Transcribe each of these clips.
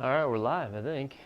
All right, we're live, I think.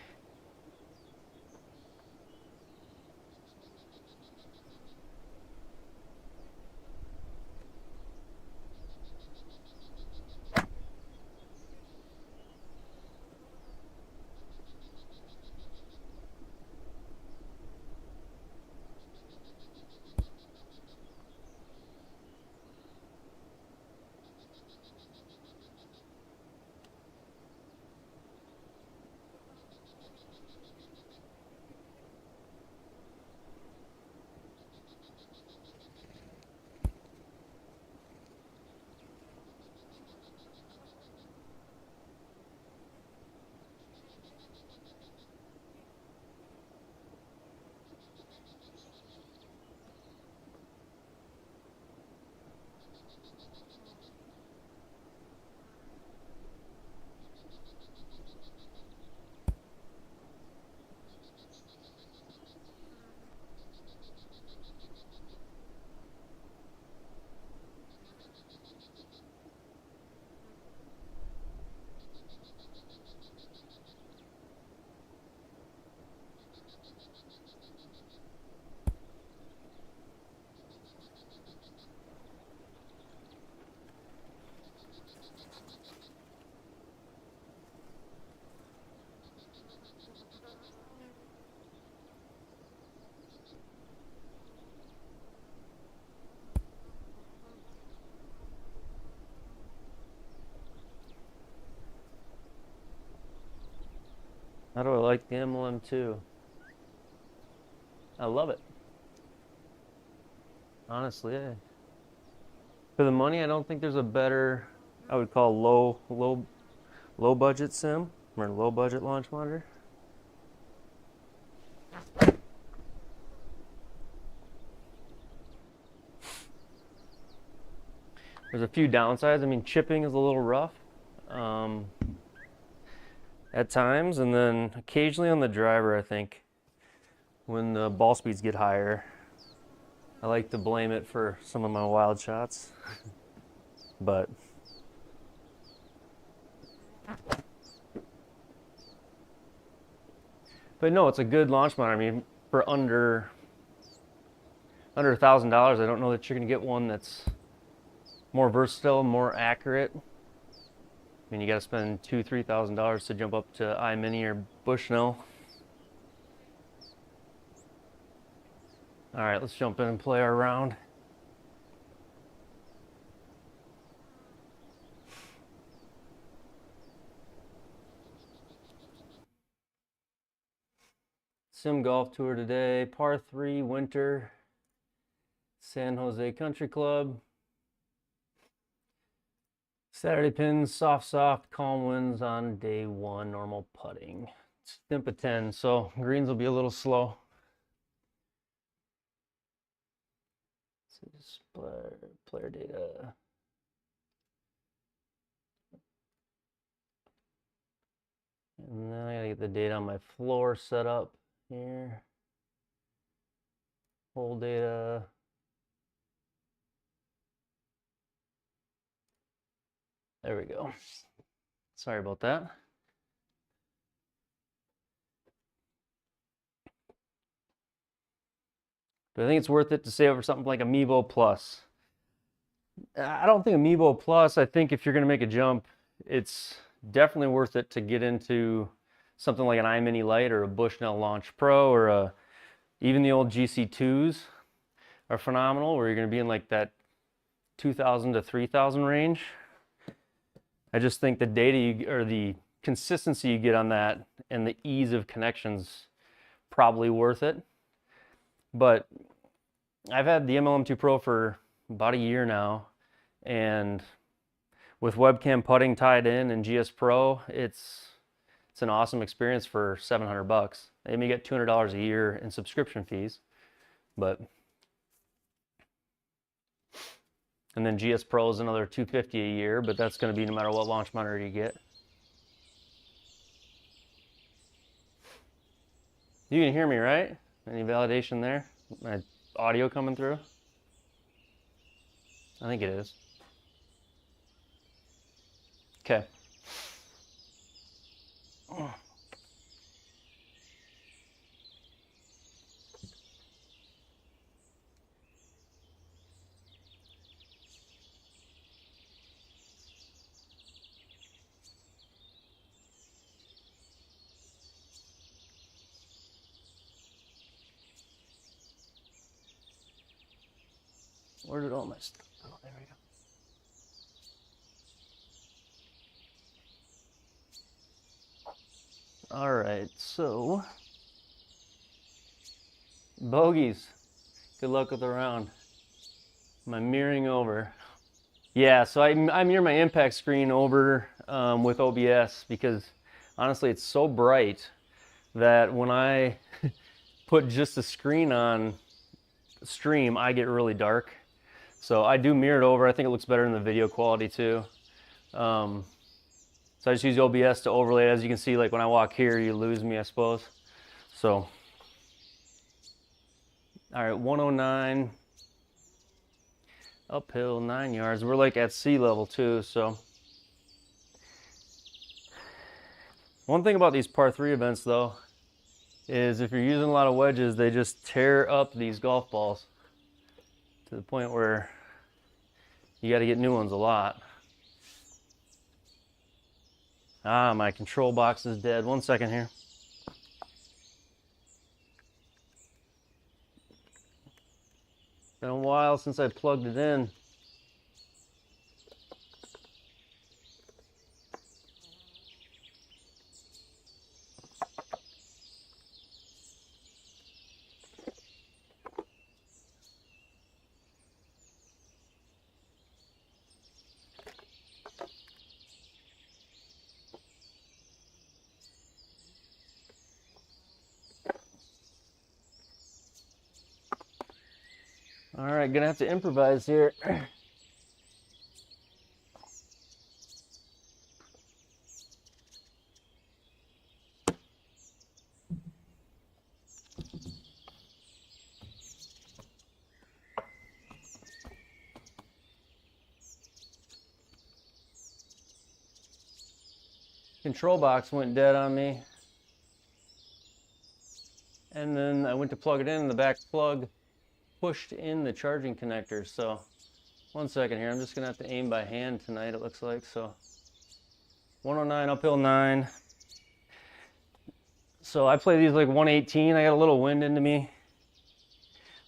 How do I like the MLM2? I love it. Honestly, yeah. For the money, I don't think there's a better, I would call low budget sim or low budget launch monitor. There's a few downsides. I mean, chipping is a little rough at times, and then occasionally on the driver, I think when the ball speeds get higher, I like to blame it for some of my wild shots. But no, it's a good launch monitor. I mean, for under $1,000, I don't know that you're gonna get one that's more versatile, more accurate. I mean, you got to spend $2,000-$3,000 to jump up to iMini or Bushnell. All right, let's jump in and play our round. Sim Golf Tour today, par 3, winter, San Jose Country Club. Saturday pins, soft, calm winds on day 1, normal putting. Stimp of 10, so greens will be a little slow. Player data. And then I gotta get the data on my floor set up here. Hole data. There we go. Sorry about that. But I think it's worth it to save over something like Amiibo Plus. I don't think Amiibo Plus, I think if you're going to make a jump, it's definitely worth it to get into something like an iMini Lite or a Bushnell Launch Pro or even the old GC2s are phenomenal, where you're going to be in like that 2,000 to 3,000 range. I just think the data or the consistency you get on that and the ease of connections probably worth it. But I've had the MLM2 Pro for about a year now, and with webcam putting tied in and GSPro, it's an awesome experience for $700. They may get $200 a year in subscription fees, but and then GSPro is another $250 a year, but that's going to be no matter what launch monitor you get. You can hear me, right? Any validation there? My audio coming through? I think it is. Okay. Where did all my stuff go? Oh, there we go. All right, so bogeys. Good luck with the round. Am I mirroring over? Yeah, so I mirror my impact screen over with OBS because honestly it's so bright that when I put just the screen on stream, I get really dark. So I do mirror it over. I think it looks better in the video quality too. So I just use OBS to overlay it. As you can see, like when I walk here, you lose me, I suppose. So, all right, 109. Uphill 9 yards. We're like at sea level too, so. One thing about these par 3 events though, is if you're using a lot of wedges, they just tear up these golf balls to the point where you got to get new ones a lot. Ah, my control box is dead. 1 second here. Been a while since I plugged it in. All right, gonna have to improvise here. Control box went dead on me. And then I went to plug it in and the back plug pushed in the charging connector. So 1 second here, I'm just gonna have to aim by hand tonight, it looks like. So 109, uphill 9. So I play these like 118. I got a little wind into me.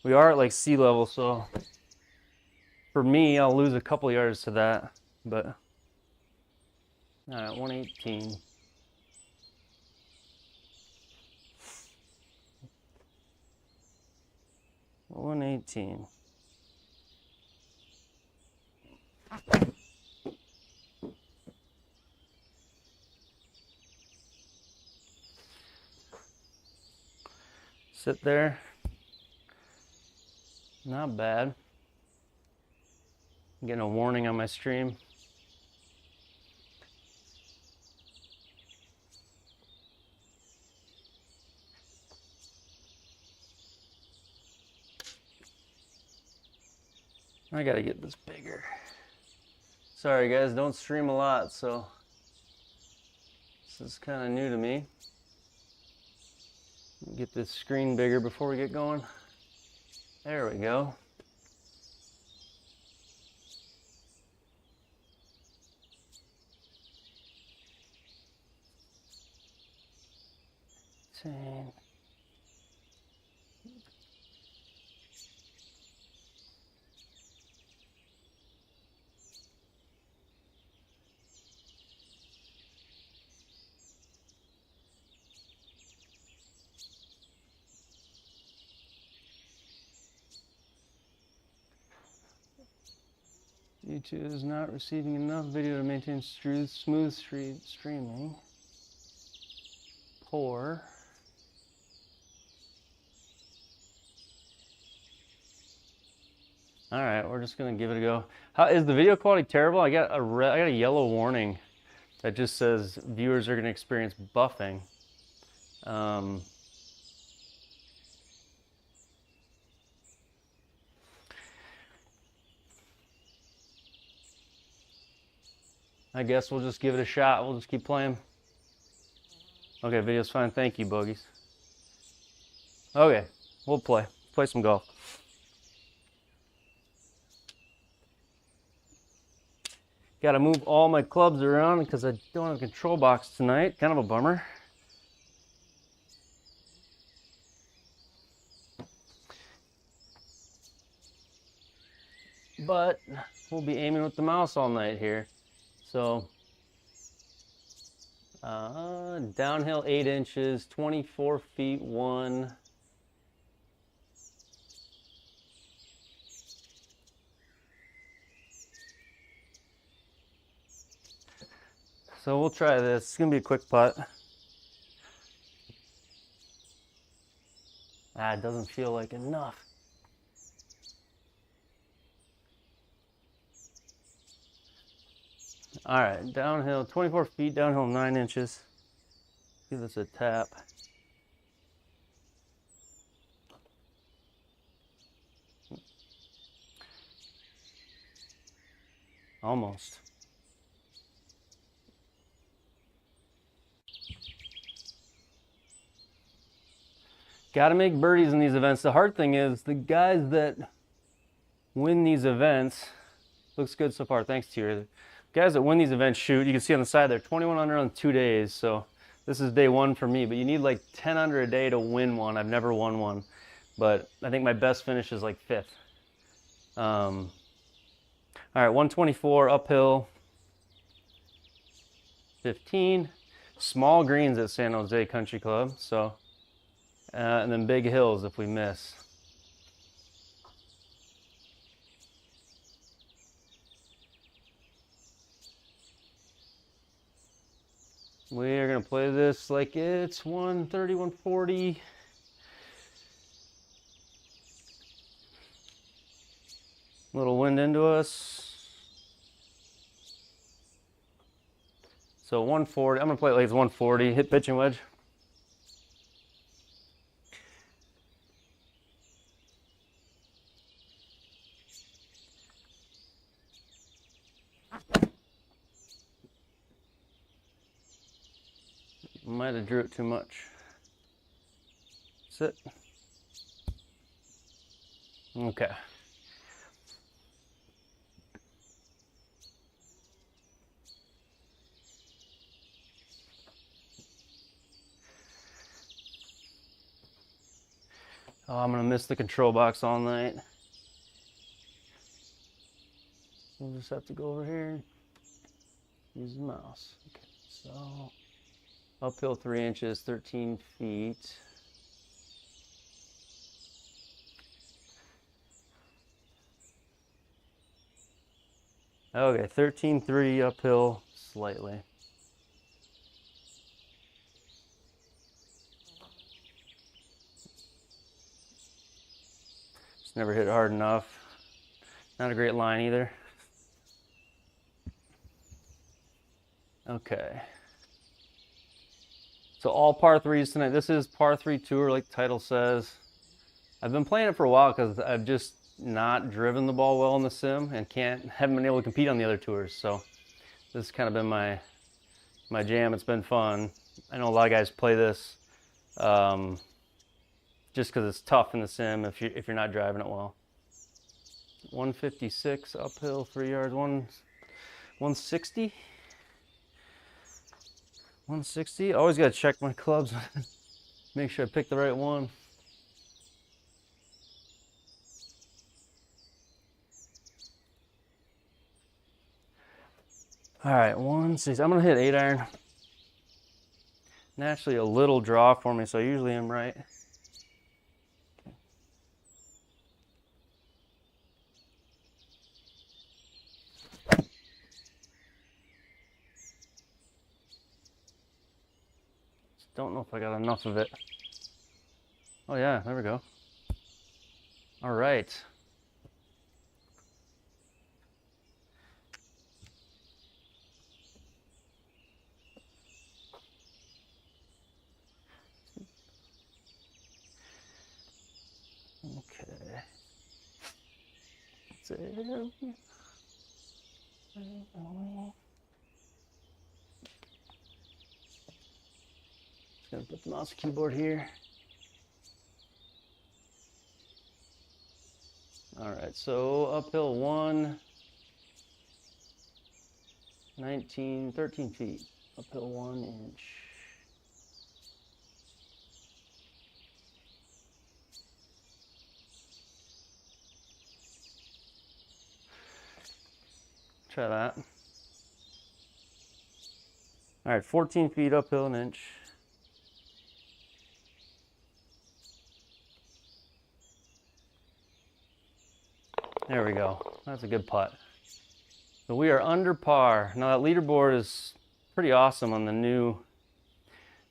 We are at like sea level, so for me, I'll lose a couple yards to that, but all right, 118. $118. Sit there. Not bad. I'm getting a warning on my stream. I gotta get this bigger. Sorry guys, don't stream a lot, so this is kind of new to me. Get this screen bigger before we get going. There we go. YouTube is not receiving enough video to maintain smooth streaming. Poor. All right, we're just gonna give it a go. How is the video quality terrible? I got a yellow warning that just says viewers are gonna experience buffing. I guess we'll just give it a shot. We'll just keep playing. Okay, video's fine. Thank you, Bogies. Okay, we'll play some golf. Got to move all my clubs around because I don't have a control box tonight. Kind of a bummer. But we'll be aiming with the mouse all night here. So downhill 8 inches, 24 feet 1. So we'll try this. It's gonna be a quick putt. It doesn't feel like enough. All right, downhill 24 feet, downhill 9 inches. Give this a tap. Almost. Got to make birdies in these events. The hard thing is the guys that win these events, looks good so far, thanks to you. Guys that win these events shoot, you can see on the side there, 21 under on 2 days. So this is day 1 for me, but you need like 10 under a day to win one. I've never won one, but I think my best finish is like 5th. All right, 124 uphill, 15. Small greens at San Jose Country Club, so and then big hills if we miss. We are gonna play this like it's 130, 140. Little wind into us. So 140, I'm gonna play it like it's 140, hit pitching wedge. Might have drew it too much. Sit. Okay. Oh, I'm gonna miss the control box all night. We'll just have to go over here and use the mouse. Okay, so uphill 3 inches, 13 feet. Okay, 13.3 uphill slightly. Just never hit it hard enough. Not a great line either. Okay. So all par 3s tonight. This is par 3 tour like the title says. I've been playing it for a while because I've just not driven the ball well in the sim and haven't been able to compete on the other tours. So this has kind of been my jam. It's been fun. I know a lot of guys play this just because it's tough in the sim if you're not driving it well. 156 uphill, 3 yards, 160. 160. Always got to check my clubs. Make sure I pick the right one. All right, 160. I'm gonna hit 8-iron. Naturally a little draw for me, so I usually am right. Just don't know if I got enough of it. Oh yeah, there we go. All right. Okay. So, Gonna put the mouse keyboard here. All right, so uphill 1, 13 feet. Uphill 1 inch. Try that. All right, 14 feet uphill an inch. There we go. That's a good putt. So we are under par. Now that leaderboard is pretty awesome on the new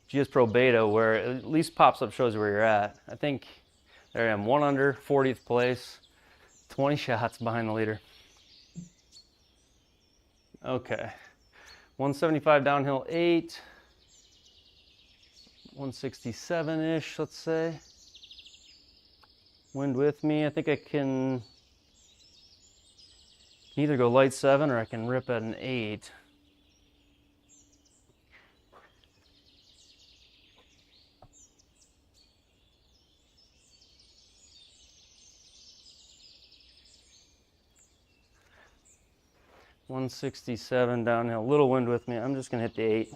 GSPro beta, where it at least pops up, shows you where you're at. I think there I am, 1 under, 40th place, 20 shots behind the leader. Okay, 175 downhill 8, 167-ish, let's say. Wind with me. I think I can either go light 7 or I can rip at an 8. $167 downhill, a little wind with me. I'm just gonna hit the 8.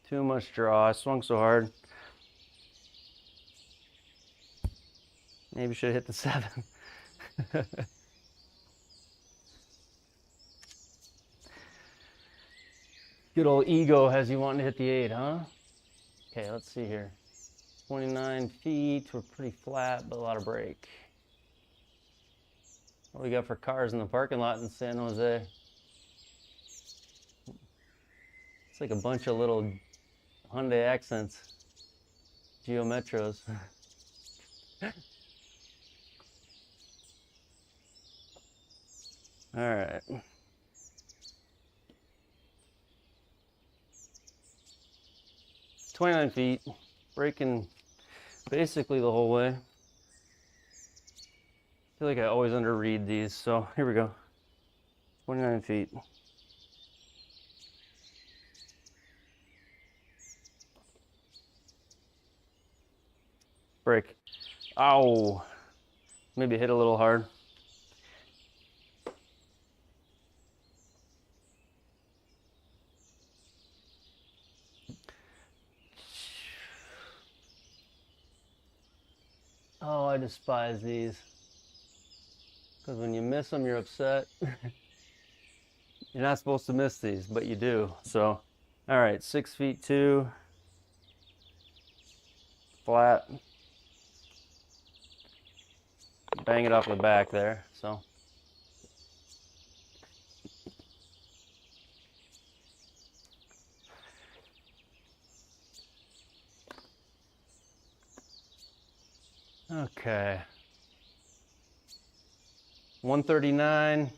Too much draw. I swung so hard. Maybe should have hit the 7. Good old ego has you wanting to hit the 8, huh? Okay, let's see here. 29 feet. We're pretty flat, but a lot of break. What do we got for cars in the parking lot in San Jose? It's like a bunch of little Hyundai Accents, Geo Metros. All right. $29 feet, braking basically the whole way. I feel like I always underread these, so here we go. 29 feet. Brake. Ow. Maybe hit a little hard. Oh, I despise these. Because when you miss them, you're upset. You're not supposed to miss these, but you do. So, all right, 6 feet 2. Flat. Bang it off the back there, so. Okay. 139.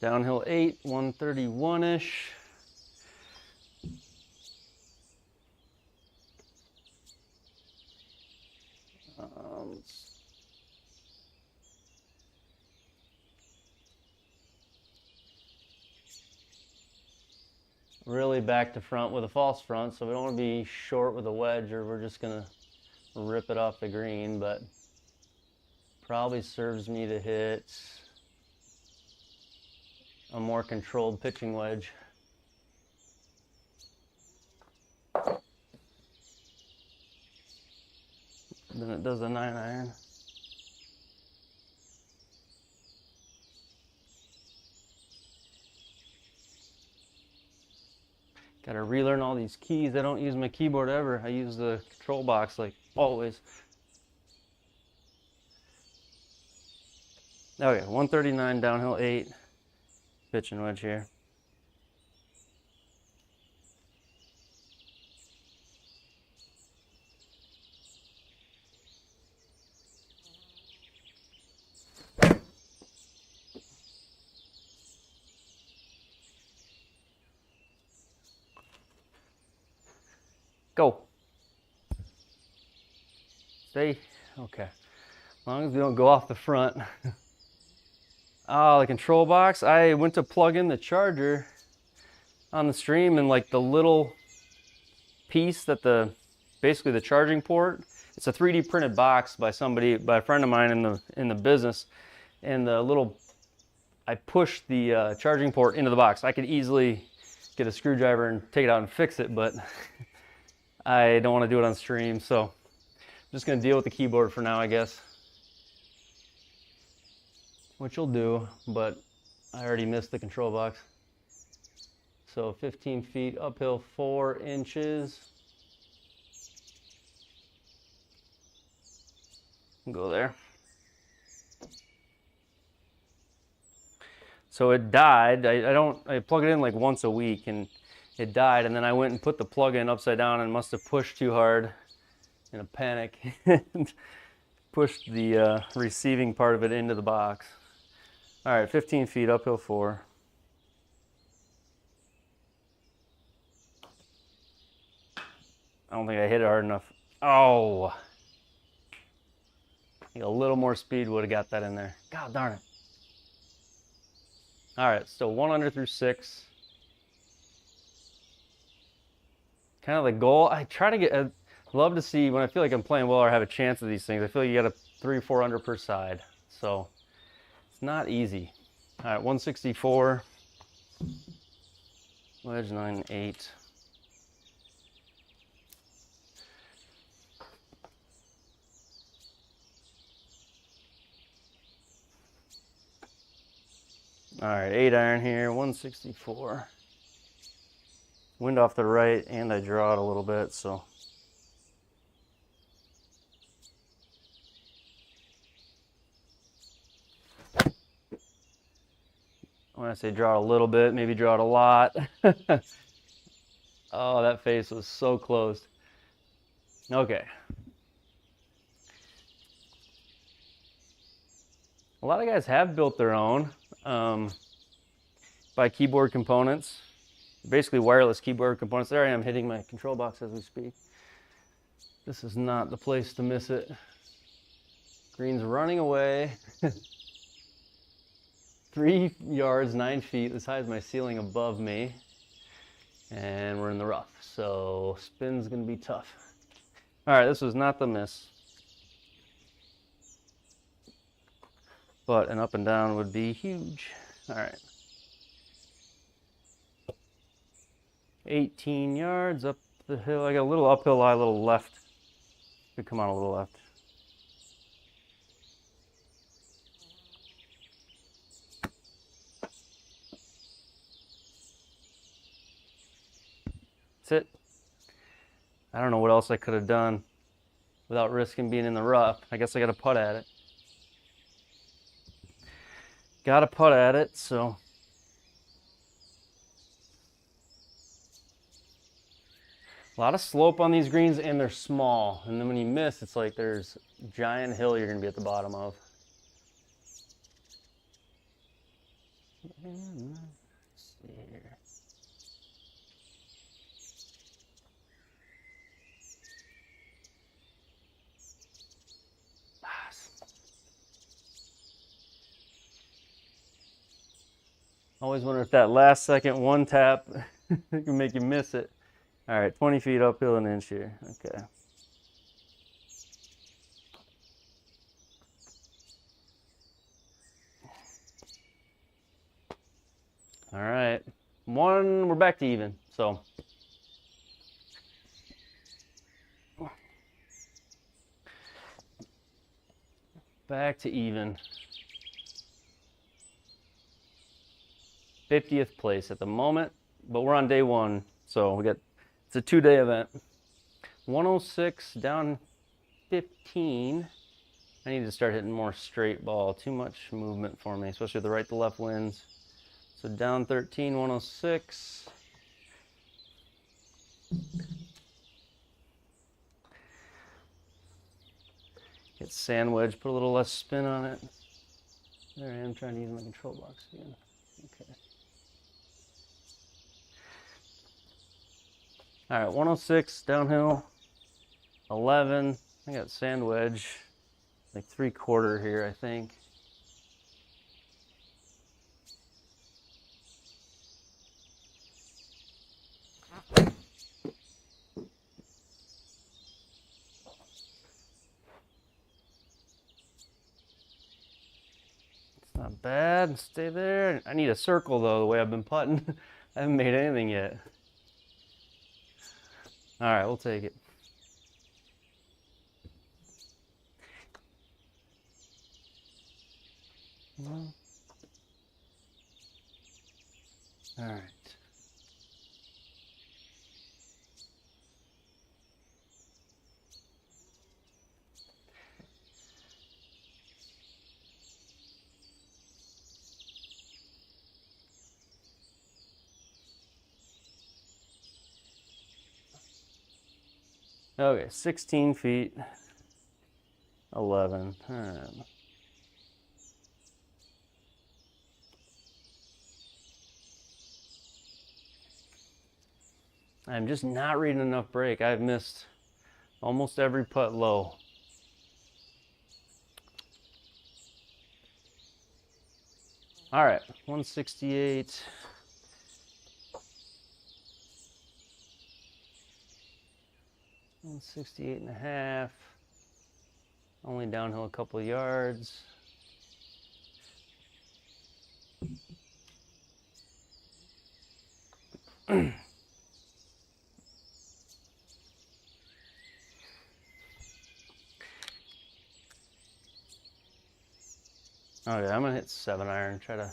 Downhill 8, 131-ish. Really back to front with a false front, so we don't want to be short with a wedge or we're just gonna rip it off the green, but probably serves me to hit a more controlled pitching wedge. Than it does a 9-iron. Gotta relearn all these keys. I don't use my keyboard ever. I use the control box like always. Okay, 139 downhill 8. Pitching wedge here. Go. Stay, okay. As long as we don't go off the front. Oh, the control box. I went to plug in the charger on the stream, and like the little piece that basically the charging port, it's a 3D printed box by a friend of mine in the business, and I pushed the charging port into the box. I could easily get a screwdriver and take it out and fix it, but I don't want to do it on stream, so I'm just going to deal with the keyboard for now, I guess. Which will do, but I already missed the control box. So 15 feet, uphill 4 inches. Go there. So it died. I plug it in like once a week, and it died, and then I went and put the plug in upside down and must have pushed too hard in a panic and pushed the receiving part of it into the box. All right, 15 feet, uphill 4. I don't think I hit it hard enough. Oh! I think a little more speed would have got that in there. God darn it. All right, so 1 under through 6. Kind of the goal. I try to I'd love to see when I feel like I'm playing well or have a chance of these things. I feel like you got a 3 or 4 under per side. So it's not easy. All right, 164. Wedge 9/8. All right, 8 iron here, 164. Wind off the right, and I draw it a little bit, so. When I say draw it a little bit, maybe draw it a lot. Oh, that face was so close. Okay. A lot of guys have built their own by keyboard components, basically wireless keyboard components. There I am hitting my control box as we speak. This is not the place to miss it. Green's running away. 3 yards, 9 feet, as high as my ceiling above me. And we're in the rough, so spin's gonna be tough. All right, this was not the miss. But an up and down would be huge. All right. 18 yards up the hill. I got a little uphill lie, a little left. Could come on a little left. That's it. I don't know what else I could have done without risking being in the rough. I guess I got to putt at it. Got to putt at it, so. A lot of slope on these greens, and they're small. And then when you miss, it's like there's a giant hill you're going to be at the bottom of. Let's see here. Always wonder if that last second one tap can make you miss it. All right, 20 feet uphill an inch here. Okay. All right, we're back to even, so. Back to even. 50th place at the moment, but we're on day 1, so it's a 2-day event. 106 down 15. I need to start hitting more straight ball. Too much movement for me, especially the right to left winds. So down 13, 106. Get sand wedge, put a little less spin on it. There I am trying to use my control box again. Okay. All right, 106 downhill, 11. I got sand wedge, like 3/4 here, I think. Not bad, stay there. I need a circle though, the way I've been putting. I haven't made anything yet. All right, we'll take it. All right. Okay, 16 feet, 11. All right. I'm just not reading enough break. I've missed almost every putt low. All right, 168. $168.5. Only downhill a couple of yards. Okay, I'm gonna hit 7-iron, try to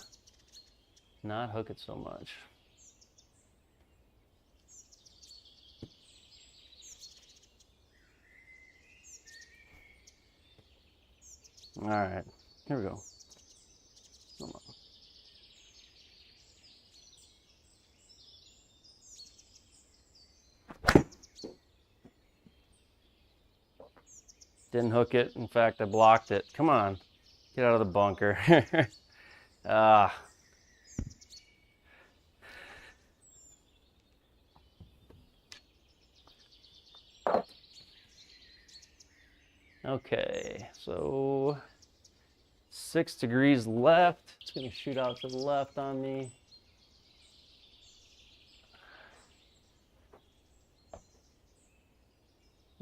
not hook it so much. All right, here we go. Come on. Didn't hook it. In fact, I blocked it. Come on, get out of the bunker. Okay, so 6 degrees left. It's gonna shoot out to the left on me.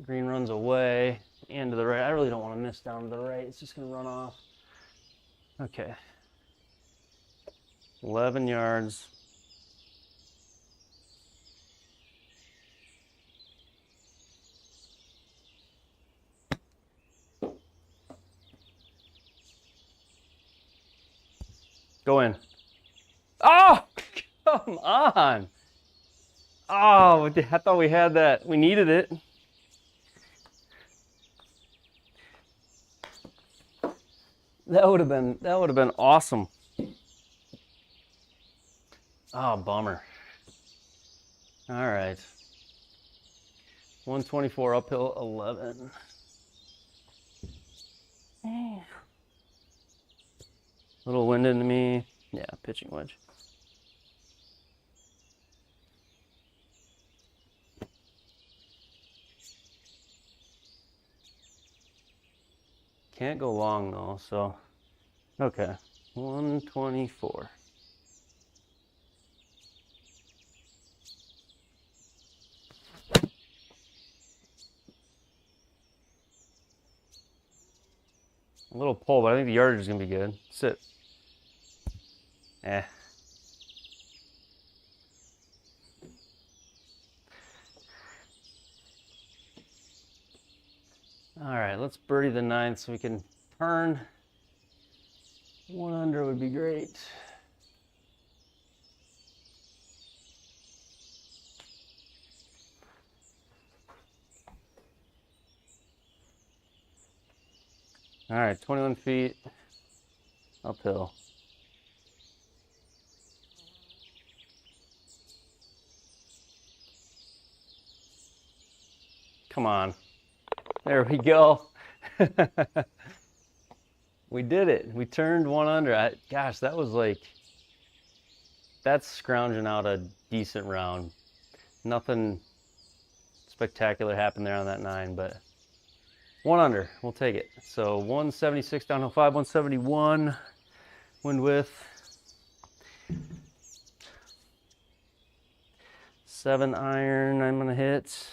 Green runs away and to the right. I really don't want to miss down to the right. It's just gonna run off. Okay. 11 yards. Go in. Oh, come on. Oh, I thought we had that. We needed it. That would have been awesome. Oh, bummer. All right. 124 uphill 11. Little wind into me. Yeah, pitching wedge. Can't go long though, so okay. 124. A little pull, but I think the yardage is gonna be good. Sit. Eh. All right, let's birdie the 9th so we can turn. 1 under would be great. All right, 21 feet uphill. Come on. There we go. We did it. We turned 1 under. Gosh, that was like, that's scrounging out a decent round. Nothing spectacular happened there on that 9, but 1 under, we'll take it. So 176 downhill 5, 171 wind width. 7 iron I'm gonna hit.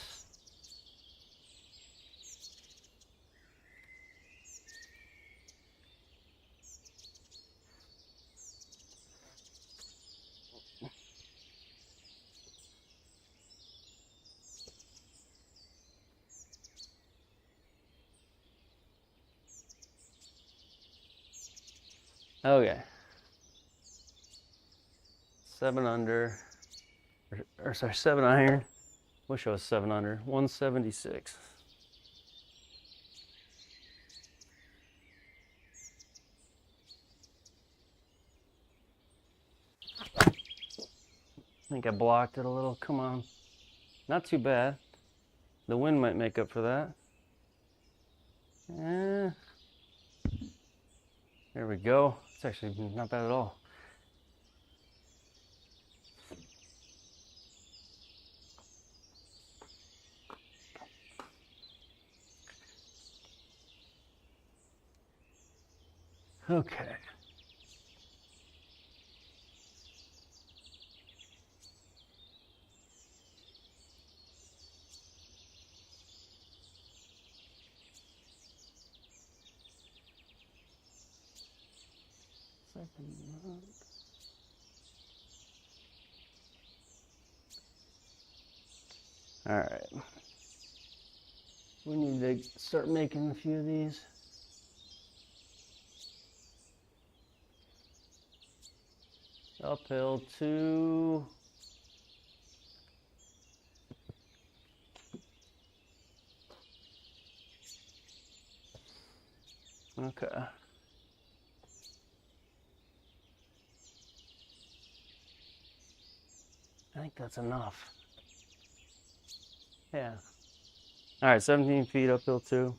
Okay. 7 under, or sorry, 7 iron. Wish I was 7 under. 176. I think I blocked it a little. Come on. Not too bad. The wind might make up for that. There we go. It's actually not bad at all. Okay. All right. We need to start making a few of these. Uphill 2. Okay. I think that's enough. Yeah. All right, 17 feet uphill 2.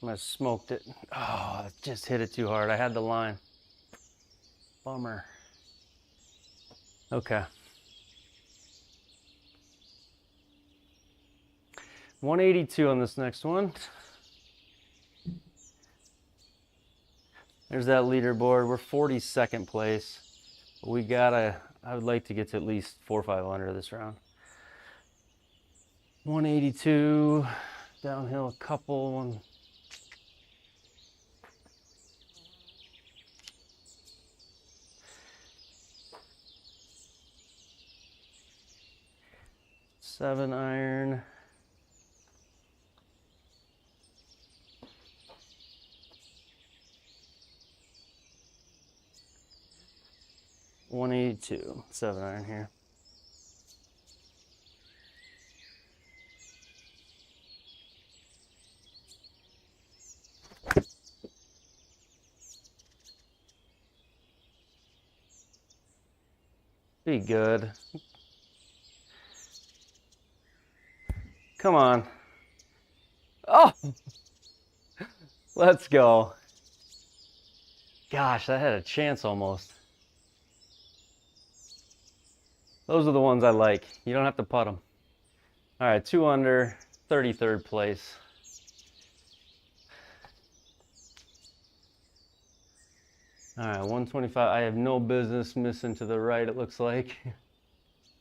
I smoked it. Oh, I just hit it too hard. I had the line. Bummer. Okay. 182 on this next one. There's that leaderboard. We're 42nd place. We gotta, I would like to get to at least 4 or 5 under this round. 182, downhill a couple. Seven iron. $182, 7 iron here. Be good. Come on. Oh! Let's go. Gosh, that had a chance almost. Those are the ones I like. You don't have to putt them. All right, 2 under, 33rd place. All right, 125. I have no business missing to the right, it looks like.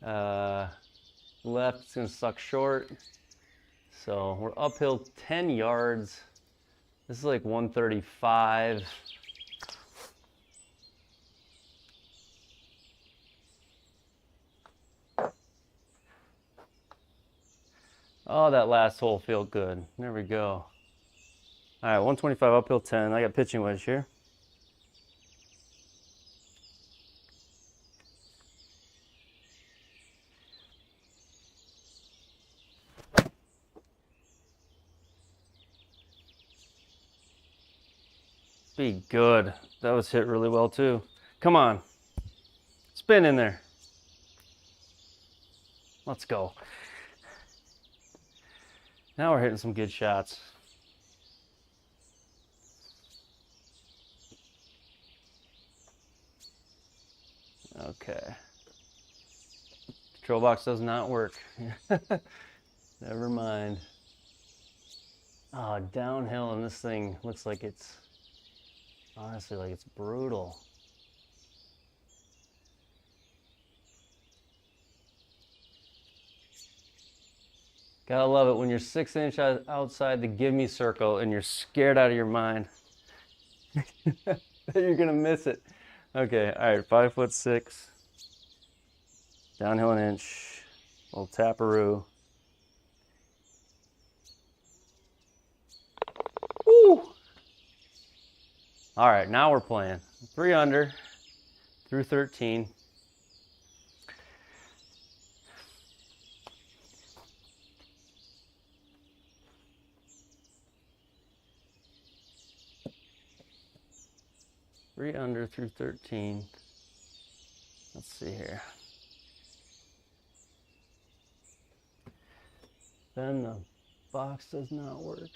Left, it's gonna suck short. So we're uphill 10 yards. This is like 135. Oh, that last hole felt good. There we go. All right, 125 uphill 10. I got pitching wedge here. Be good. That was hit really well too. Come on. Spin in there. Let's go. Now we're hitting some good shots. Okay. Control box does not work. Never mind. Oh, downhill, and this thing looks like it's, honestly, like it's brutal. Gotta love it when you're 6 inches outside the give me circle and you're scared out of your mind that you're gonna miss it. Okay, all right, 5'6", downhill an inch, little taparoo. Woo! All right, now we're playing. 3 under through 13. Three under through 13. Let's see here. Then the box does not work.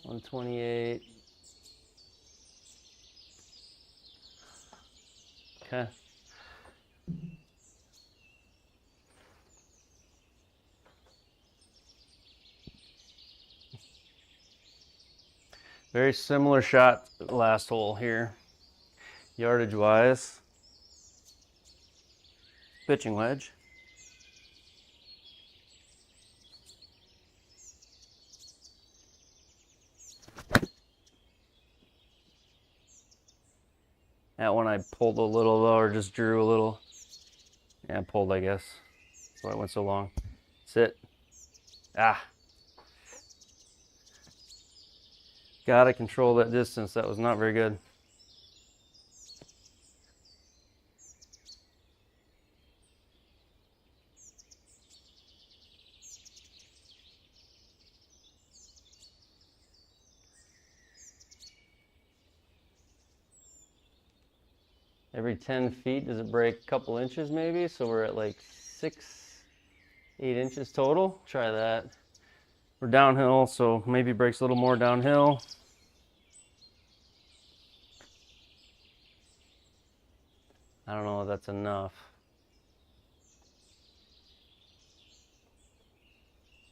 $128. Okay. Very similar shot to the last hole here, yardage wise. Pitching wedge. That one I pulled a little though, or just drew a little. Yeah, pulled, I guess. That's why it went so long. Sit. Ah. Gotta control that distance. That was not very good. Every 10 feet, does it break a couple inches maybe? So we're at like 6, 8 inches total. Try that. We're downhill, so maybe breaks a little more downhill. I don't know if that's enough.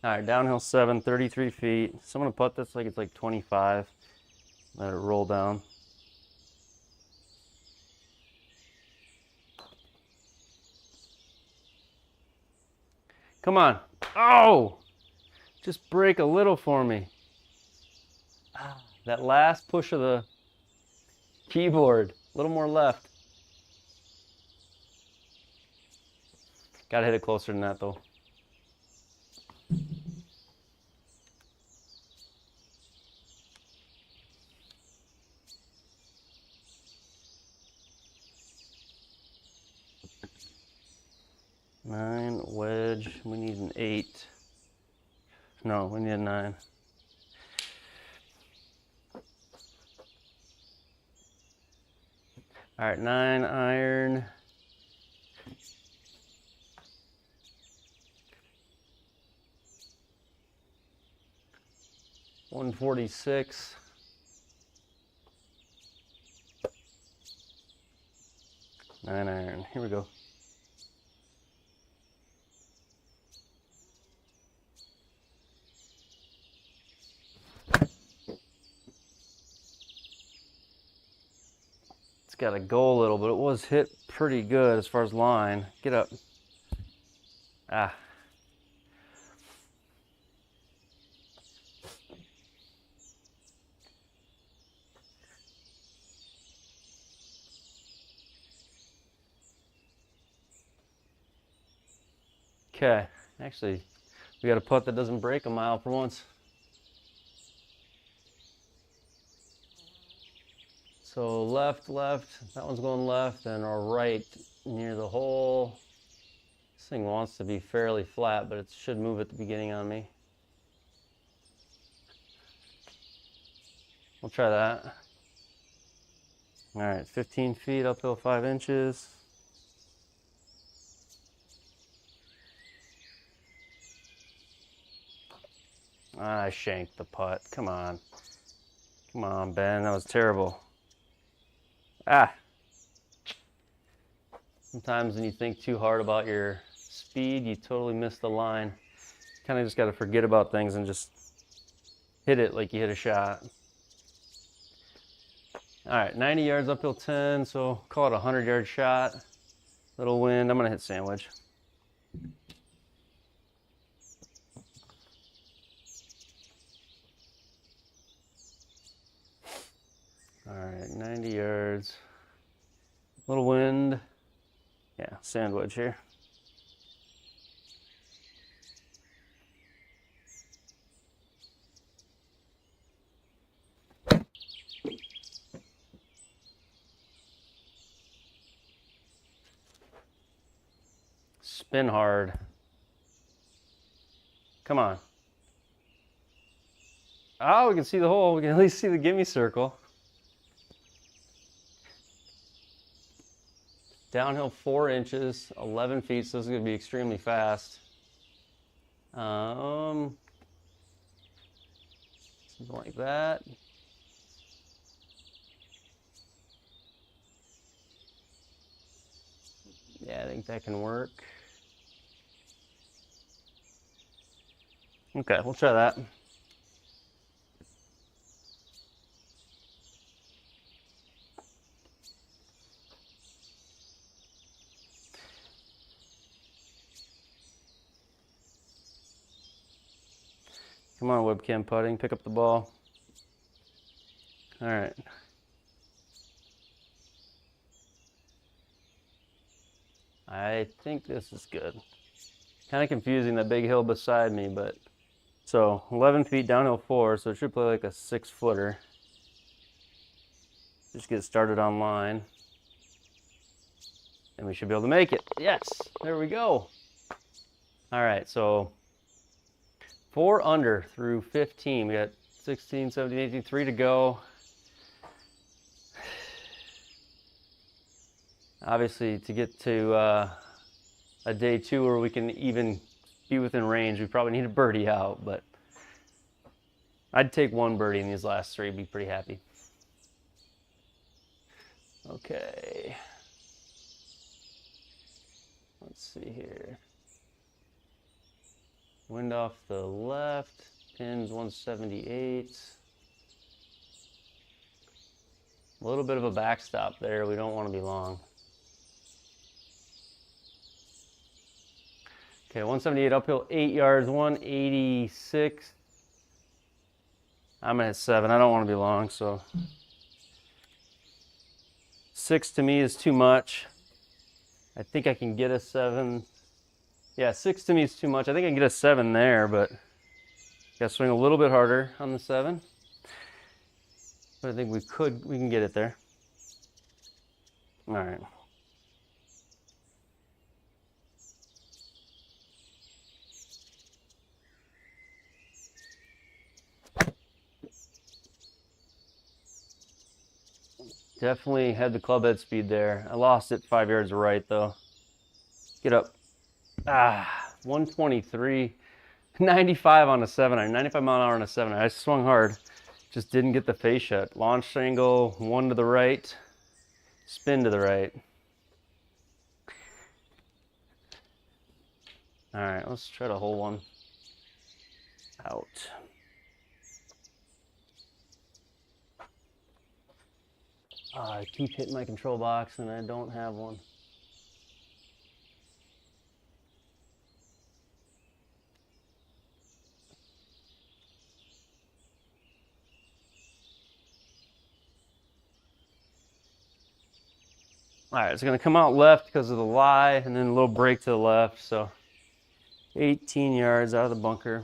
All right, downhill 7, 33 feet. So I'm gonna putt this like it's like 25. Let it roll down. Come on. Oh! Just break a little for me. That last push of the keyboard. A little more left. Gotta hit it closer than that though. Nine, wedge. We need an 8. No, we need a 9. All right, 9 iron. $146. 9 iron. Here we go. It's got to go a little, but it was hit pretty good as far as line. Get up. Ah. Okay, actually, we got a putt that doesn't break a mile for once. So left, that one's going left, and our right near the hole. This thing wants to be fairly flat, but it should move at the beginning on me. We'll try that. All right, 15 feet, uphill 5 inches. I shanked the putt. Come on. Come on, Ben. That was terrible. Ah. Sometimes when you think too hard about your speed, you totally miss the line. Kind of just got to forget about things and just hit it like you hit a shot. All right, 90 yards uphill 10, so call it a 100-yard shot. Little wind, I'm gonna hit sandwich. All right, 90 yards. Little wind. Yeah, sandwich here. Spin hard. Come on. Oh, we can see the hole. We can at least see the gimme circle. Downhill 4 inches, 11 feet, so this is going to be extremely fast. Something like that. Yeah, I think that can work. Okay, we'll try that. Come on, webcam putting, pick up the ball. All right. I think this is good. Kind of confusing, that big hill beside me, but so 11 feet downhill 4, so it should play like a 6-footer. Just get started on line. And we should be able to make it. Yes, there we go. All right, so 4 under through 15. We got 16, 17, 18, 3 to go. Obviously, to get to a day 2 where we can even be within range, we probably need a birdie out, but I'd take 1 birdie in these last 3, be pretty happy. Okay. Let's see here. Wind off the left, pins 178. A little bit of a backstop there, we don't want to be long. Okay, 178 uphill, 8 yards, 186. I'm gonna hit 7, I don't want to be long, so 6 to me is too much. I think I can get a 7. Yeah, 6 to me is too much. I think I can get a 7 there, but gotta swing a little bit harder on the 7. But I think we can get it there. All right. Definitely had the club head speed there. I lost it 5 yards right though. Get up. 123, 95 on a 7-iron, 95 mile an hour on a 7-iron. I swung hard, just didn't get the face shut. Launch angle, 1 to the right, spin to the right. All right, let's try to hole one out. I keep hitting my control box and I don't have one. All right, it's gonna come out left because of the lie and then a little break to the left. So 18 yards out of the bunker.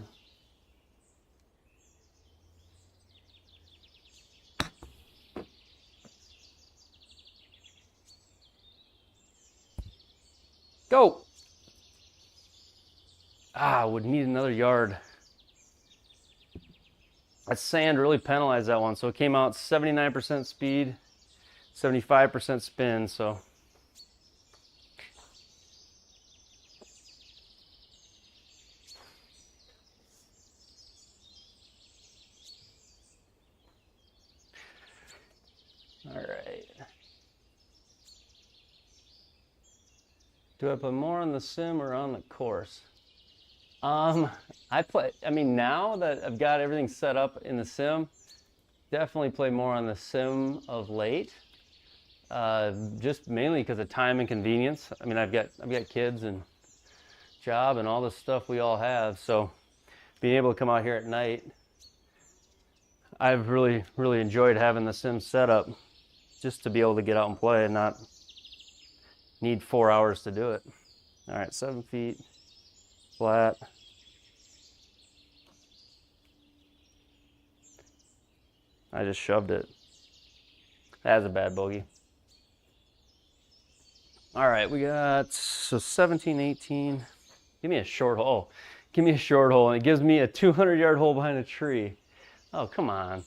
Go. Would need another yard. That sand really penalized that one. So it came out 79% speed, 75% spin, so. All right. Do I put more on the sim or on the course? I mean, now that I've got everything set up in the sim, definitely play more on the sim of late. Just mainly because of time and convenience. I mean, I've got kids and job and all the stuff we all have, so being able to come out here at night, I've really enjoyed having the sim set up just to be able to get out and play and not need 4 hours to do it. All right, 7 feet flat. I just shoved it. That's a bad bogey. All right, we got, so 17, 18. Give me a short hole. Give me a short hole, and it gives me a 200-yard hole behind a tree. Oh, come on.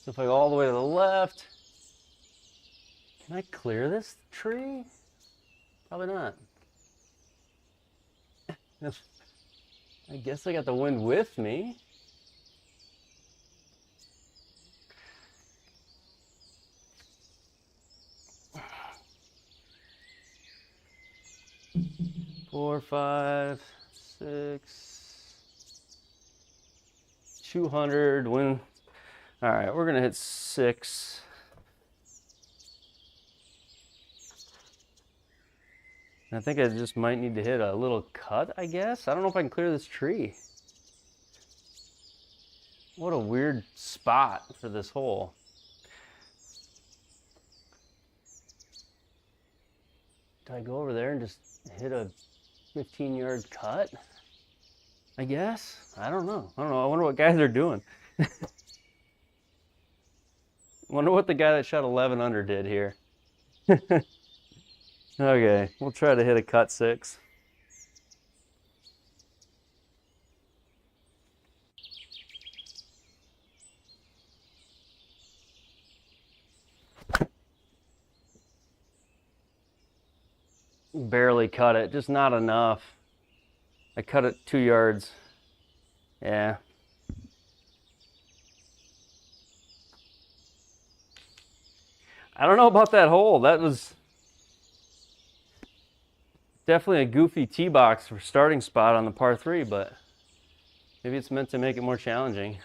So if I go all the way to the left, can I clear this tree? Probably not. I guess I got the wind with me. Four, 5, 6, 200 wind. All right, we're gonna hit 6. I think I just might need to hit a little cut, I guess. I don't know if I can clear this tree. What a weird spot for this hole. Do I go over there and just hit a 15-yard cut? I guess. I don't know. I wonder what guys are doing. Wonder what the guy that shot 11 under did here. Okay, we'll try to hit a cut 6. Barely cut it, just not enough. I cut it 2 yards. Yeah. I don't know about that hole. That was definitely a goofy tee box for starting spot on the par 3, but maybe it's meant to make it more challenging.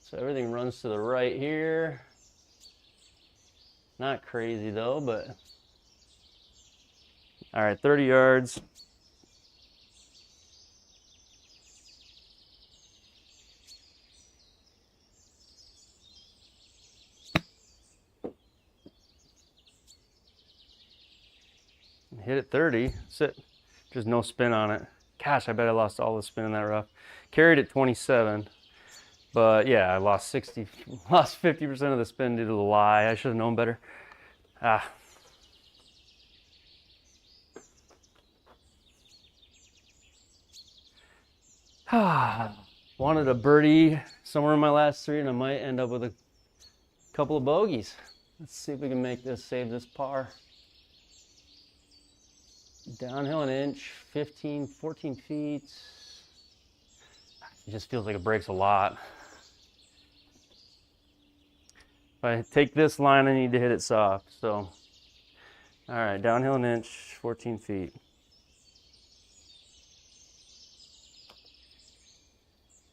So everything runs to the right here. Not crazy though, but all right, 30 yards. Hit it 30, sit, just no spin on it. Gosh, I bet I lost all the spin in that rough. Carried it 27, but yeah, I lost 50% of the spin due to the lie. I should have known better. Wanted a birdie somewhere in my last 3, and I might end up with a couple of bogeys. Let's see if we can make this, save this par. Downhill an inch, 15, 14 feet. It just feels like it breaks a lot. If I take this line, I need to hit it soft. So, all right, downhill an inch, 14 feet.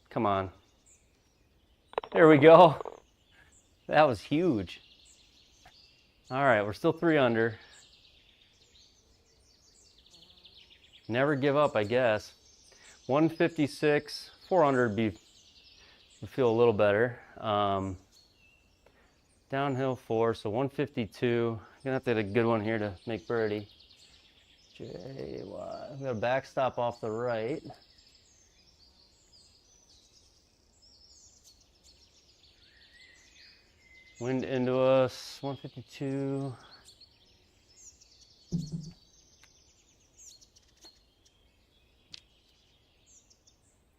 Come on. There we go. That was huge. All right, we're still 3 under. Never give up, I guess. 156, 400 would feel a little better. Downhill 4, so 152. Gonna have to hit a good one here to make birdie. JY. We got a backstop off the right. Wind into us, 152.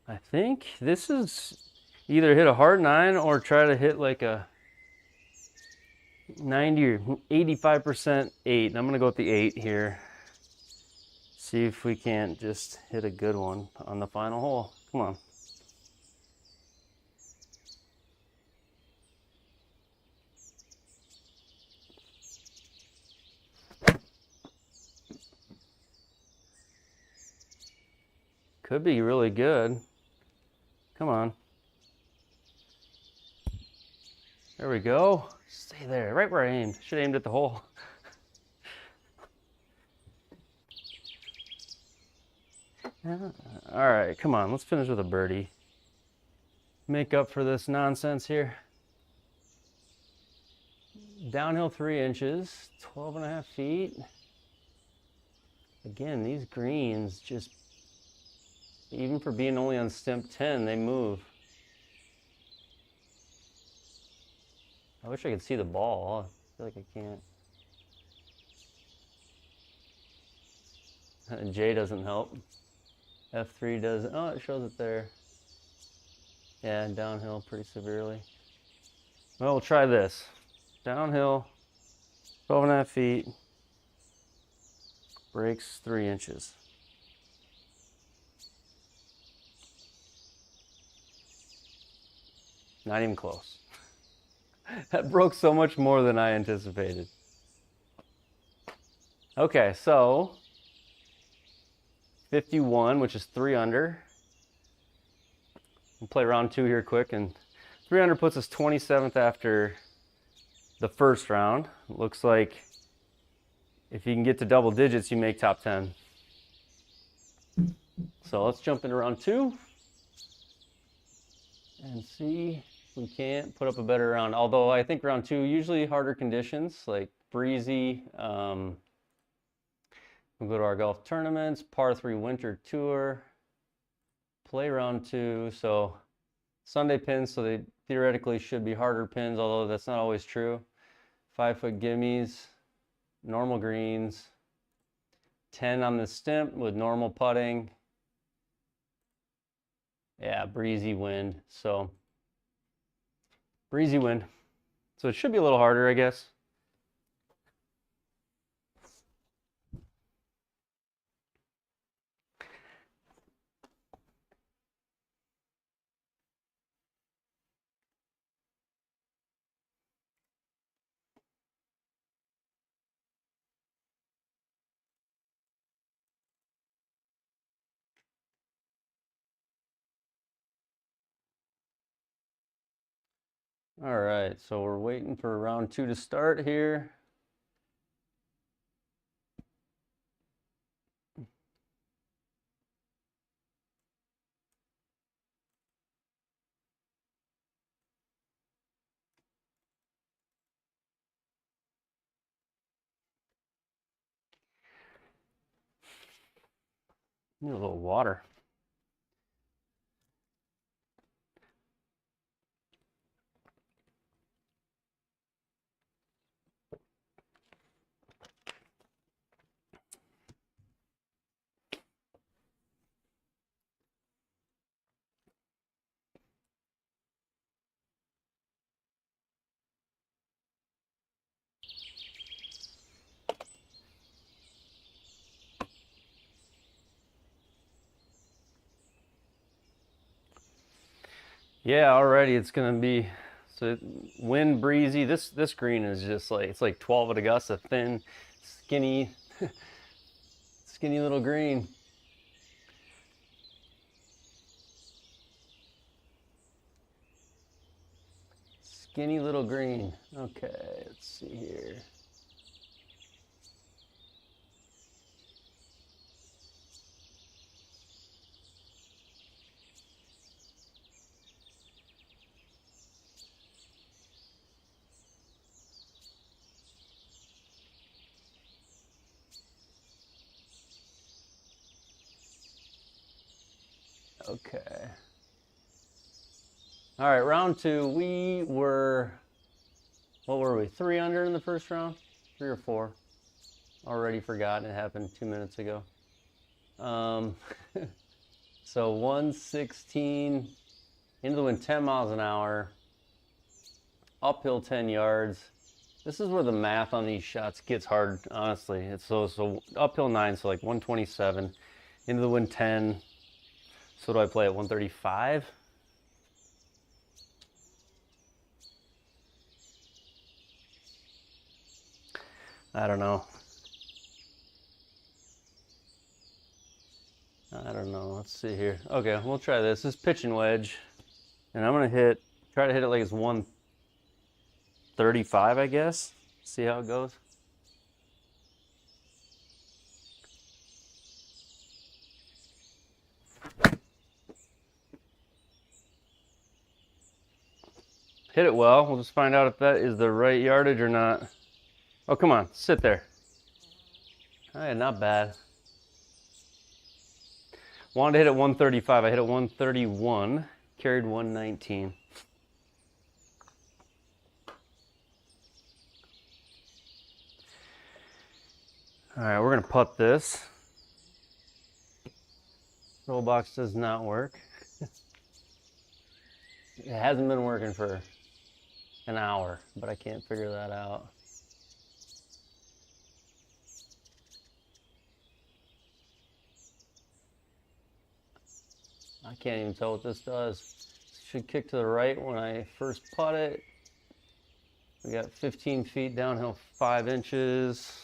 I think this is either hit a hard 9 or try to hit like a 90 or 85% 8. I'm gonna go with the 8 here. see if we can't just hit a good one on the final hole. Come on. Could be really good. Come on. There we go. Stay there, right where I aimed. Should have aimed at the hole. All right, come on, let's finish with a birdie. Make up for this nonsense here. Downhill 3 inches, 12.5 feet. Again, these greens just, even for being only on stimp 10, they move. I wish I could see the ball. I feel like I can't. J doesn't help. F3 does, oh, it shows it there. Yeah, downhill pretty severely. Well, we'll try this. Downhill, 12.5 feet, breaks 3 inches. Not even close. That broke so much more than I anticipated. Okay, so 51, which is 3 under. We'll play round 2 here quick, and 3 under puts us 27th after the first round. Looks like if you can get to double digits, you make top 10. So let's jump into round 2 and see if we can't put up a better round. Although I think round 2, usually harder conditions, like breezy. We'll go to our golf tournaments, par 3 winter tour, play round 2. So Sunday pins, so they theoretically should be harder pins, although that's not always true. 5-foot gimmies, normal greens, 10 on the stimp with normal putting. Yeah, breezy wind. So breezy wind. So it should be a little harder, I guess. All right, so we're waiting for round 2 to start here. Need a little water. Yeah, already it's gonna be so wind breezy. This green is just like, it's like 12 at Augusta, thin, skinny, skinny little green. Skinny little green. Okay, let's see here. Okay. All right, round 2. We were, what were we? 3 under in the first round? 3 or 4? Already forgotten. It happened 2 minutes ago. So 116 into the wind, 10 miles an hour, uphill 10 yards. This is where the math on these shots gets hard, honestly. It's so uphill 9, so like 127, into the wind 10. So do I play at 135? I don't know. Let's see here. Okay, we'll try this. This is pitching wedge. And I'm gonna try to hit it like it's 135, I guess. See how it goes. Hit it well. We'll just find out if that is the right yardage or not. Oh, come on, sit there. All right, not bad. Wanted to hit at 135. I hit at 131, carried 119. All right, we're gonna putt this. Roll box does not work. It hasn't been working for an hour, but I can't figure that out. I can't even tell what this does. It should kick to the right when I first putt it. We got 15 feet downhill, 5 inches.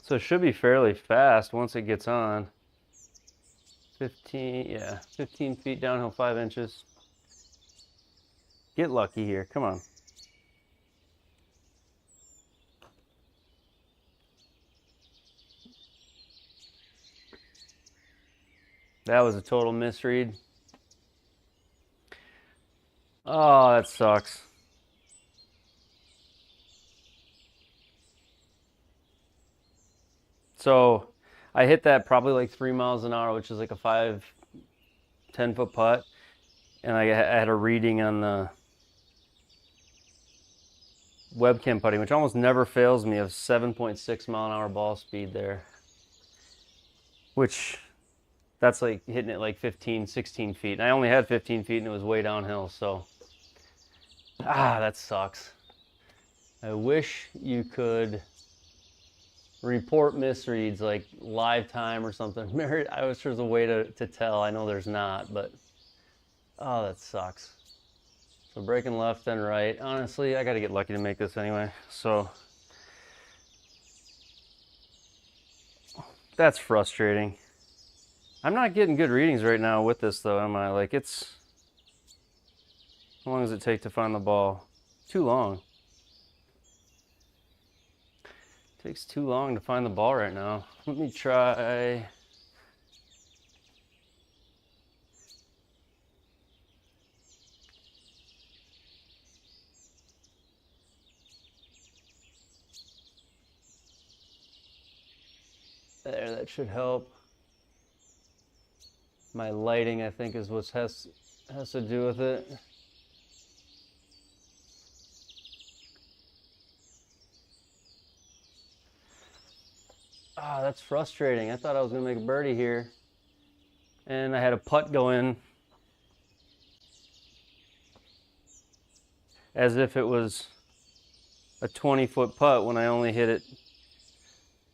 So it should be fairly fast once it gets on. 15 feet downhill, 5 inches. Get lucky here, come on. That was a total misread. Oh, that sucks. So I hit that probably like 3 miles an hour, which is like a 10 foot putt. And I had a reading on the webcam putting, which almost never fails me, of 7.6 mile an hour ball speed there. Which, that's like hitting it like 15, 16 feet. And I only had 15 feet and it was way downhill, so. That sucks. I wish you could report misreads like live time or something. I wish there's a way to tell. I know there's not, but oh, that sucks. So breaking left and right. Honestly, I got to get lucky to make this anyway. So that's frustrating. I'm not getting good readings right now with this though, am I? Like it's, how long does it take to find the ball? Too long. It takes too long to find the ball right now. Let me try. There, that should help. My lighting, I think, is what has to do with it. That's frustrating. I thought I was gonna make a birdie here. And I had a putt go in as if it was a 20-foot putt when I only hit it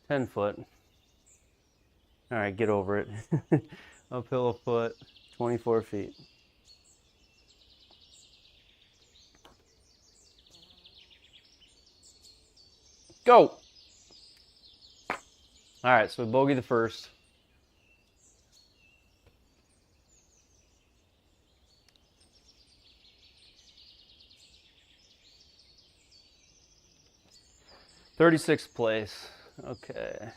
10 foot. All right, get over it. Uphill a foot, 24 feet. Go! All right, so we bogey the first. "36th place." Okay.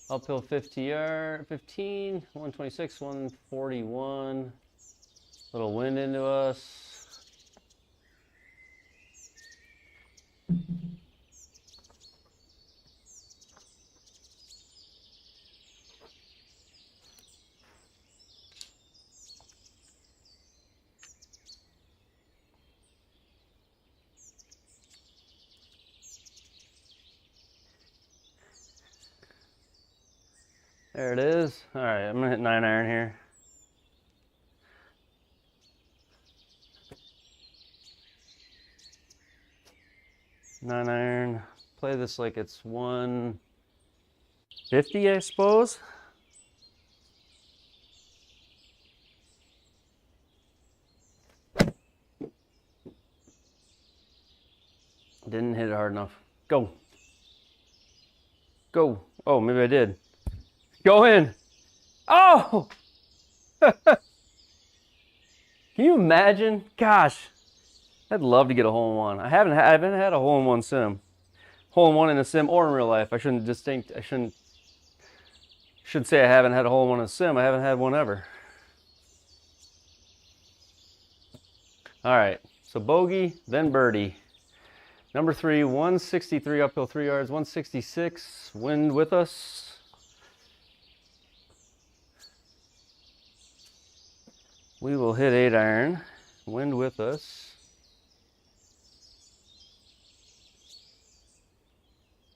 Uphill 15, 126, 141. Little wind into us. There it is. All right, I'm gonna hit 9-iron here. Nine iron. Play this like it's 150, I suppose. Didn't hit it hard enough. Go. Go. Oh, maybe I did. Go in. Oh! Can you imagine? Gosh, I'd love to get a hole-in-one. I haven't had a hole-in-one sim. Hole-in-one in a sim or in real life. I shouldn't say I haven't had a hole-in-one in a sim. I haven't had one ever. All right, so bogey, then birdie. Number 3, 163 uphill 3 yards, 166, wind with us. We will hit 8-iron, wind with us.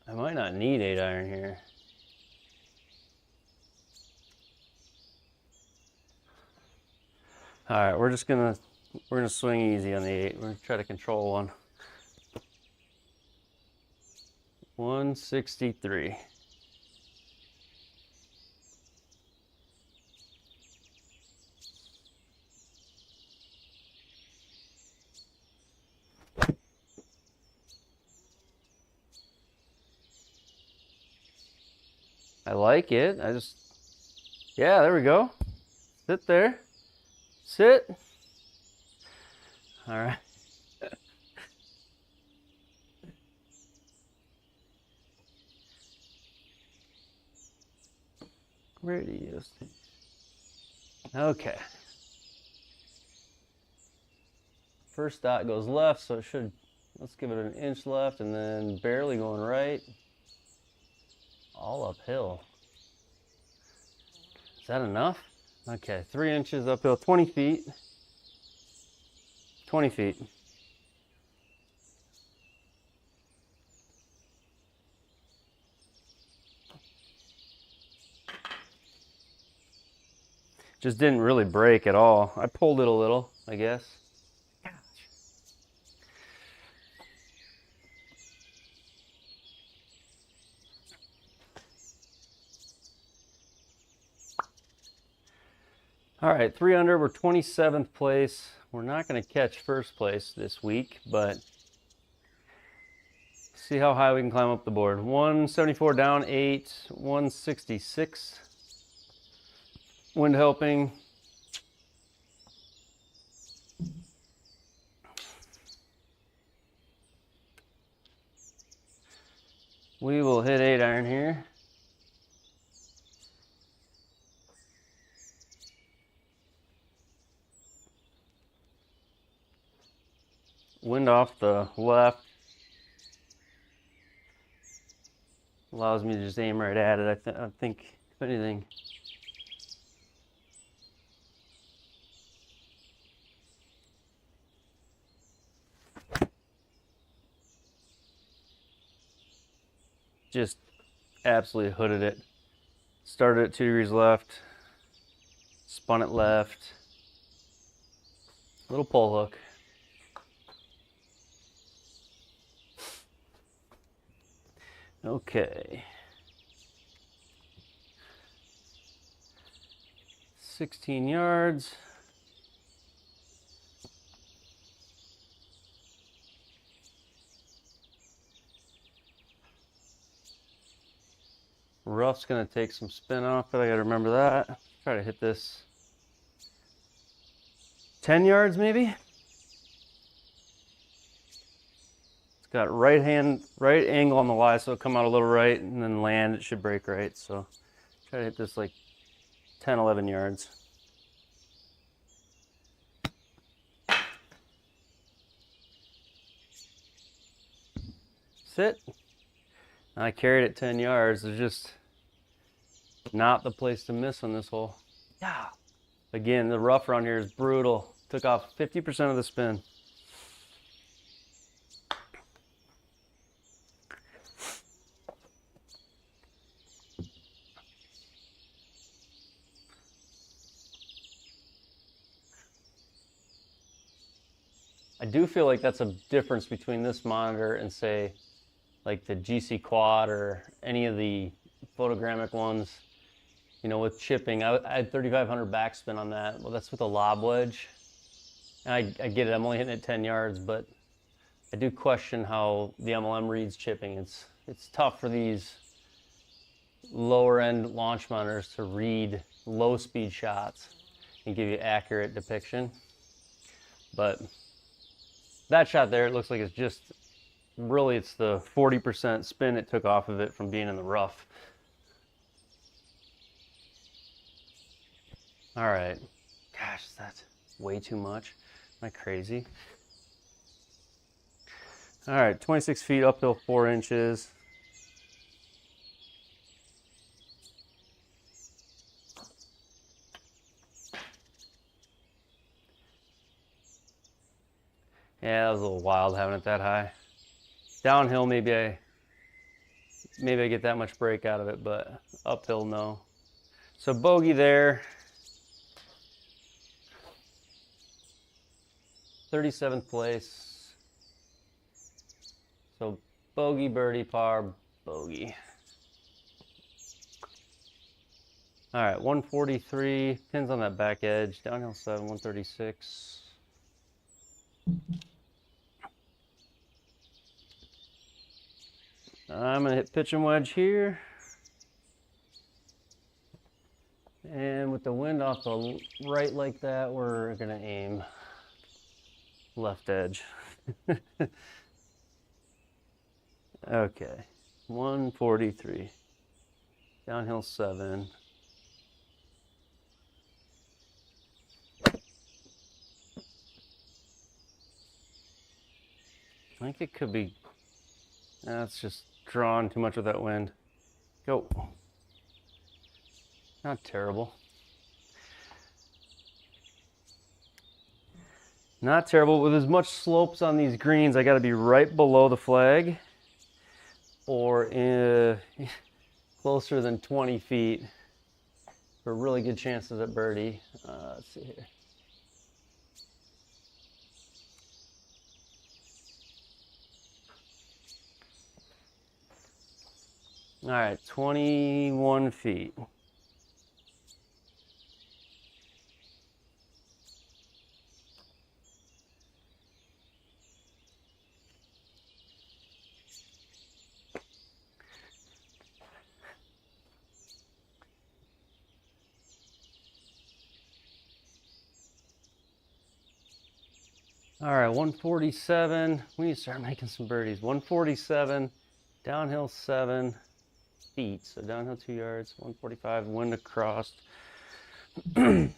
I might not need 8-iron here. All right, we're gonna swing easy on the 8. We're gonna try to control one. 163. I like it. Yeah, there we go. Sit there. Sit. All right. Radius. Okay. First dot goes left, so it should, let's give it an inch left and then barely going right. All uphill. Is that enough? Okay, 3 inches uphill, 20 feet. 20 feet. Just didn't really break at all. I pulled it a little, I guess. All right, 3 under, we're 27th place. We're not going to catch first place this week, but see how high we can climb up the board. 174 down, 8, 166. Wind helping. We will hit 8-iron here. Wind off the left. Allows me to just aim right at it. I think, if anything. Just absolutely hooded it. Started at 2 degrees left. Spun it left. Little pull hook. Okay. 16 yards. Rough's gonna take some spin off, but I gotta remember that. Try to hit this 10 yards maybe. It's got right angle on the lie, so it'll come out a little right and then land. It should break right. So try to hit this like 10, 11 yards. Sit. I carried it 10 yards. There's just not the place to miss on this hole. Yeah. Again, the rough around here is brutal. Took off 50% of the spin. I do feel like that's a difference between this monitor and say like the GC Quad or any of the photogrammic ones. You know, with chipping, I had 3,500 backspin on that. Well, that's with a lob wedge. And I get it, I'm only hitting it 10 yards, but I do question how the MLM reads chipping. It's tough for these lower end launch monitors to read low speed shots and give you accurate depiction. But that shot there, it looks like it's just, really it's the 40% spin it took off of it from being in the rough. All right, gosh, that's way too much. Am I crazy? All right, 26 feet, uphill 4 inches. Yeah, that was a little wild having it that high. Downhill, maybe I get that much break out of it, but uphill, no. So bogey there. 37th place. So bogey, birdie, par, bogey. All right, 143, pins on that back edge, downhill 7, 136. I'm gonna hit pitch and wedge here. And with the wind off the right like that, we're gonna aim left edge. Okay, 143, downhill 7. I think it could be, that's just drawing too much with that wind. Go. Not terrible. Not terrible. With as much slopes on these greens, I got to be right below the flag or closer than 20 feet for really good chances at birdie. Let's see here. All right, 21 feet. All right, 147. We need to start making some birdies. 147, downhill 7 feet. So downhill 2 yards, 145, wind across. Can't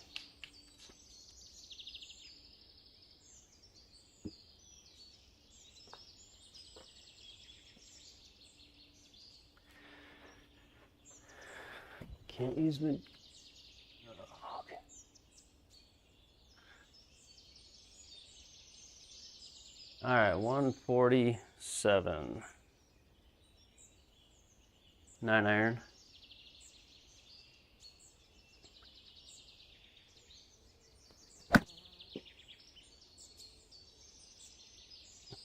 use my... Okay. All right, 147. 9 iron.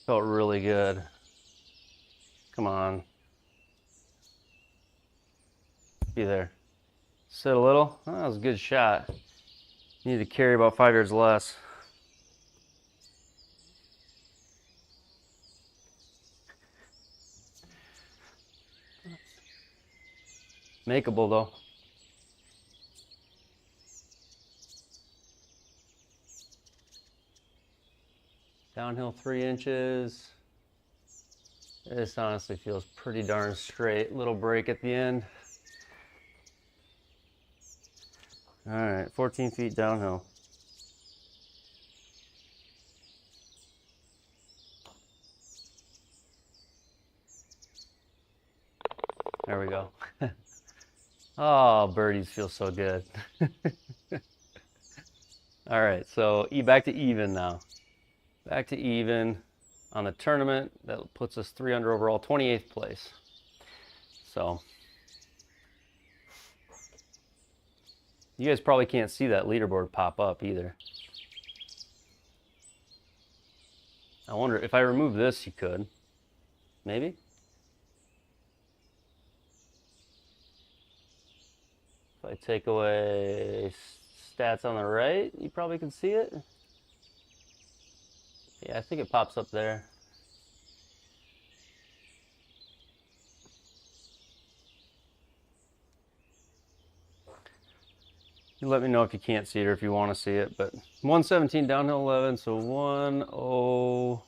Felt really good. Come on. Be there. Sit a little. Oh, that was a good shot. You need to carry about 5 yards less. Makeable though. Downhill 3 inches. This honestly feels pretty darn straight. Little break at the end. All right, 14 feet downhill. There we go. Oh, birdies feel so good. All right, so back to even now. Back to even on the tournament. That puts us 3 under overall, 28th place. So you guys probably can't see that leaderboard pop up either. I wonder if I remove this, you could. Maybe? If I take away stats on the right, you probably can see it. Yeah, I think it pops up there. You let me know if you can't see it or if you want to see it, but 117 downhill 11, so 1-0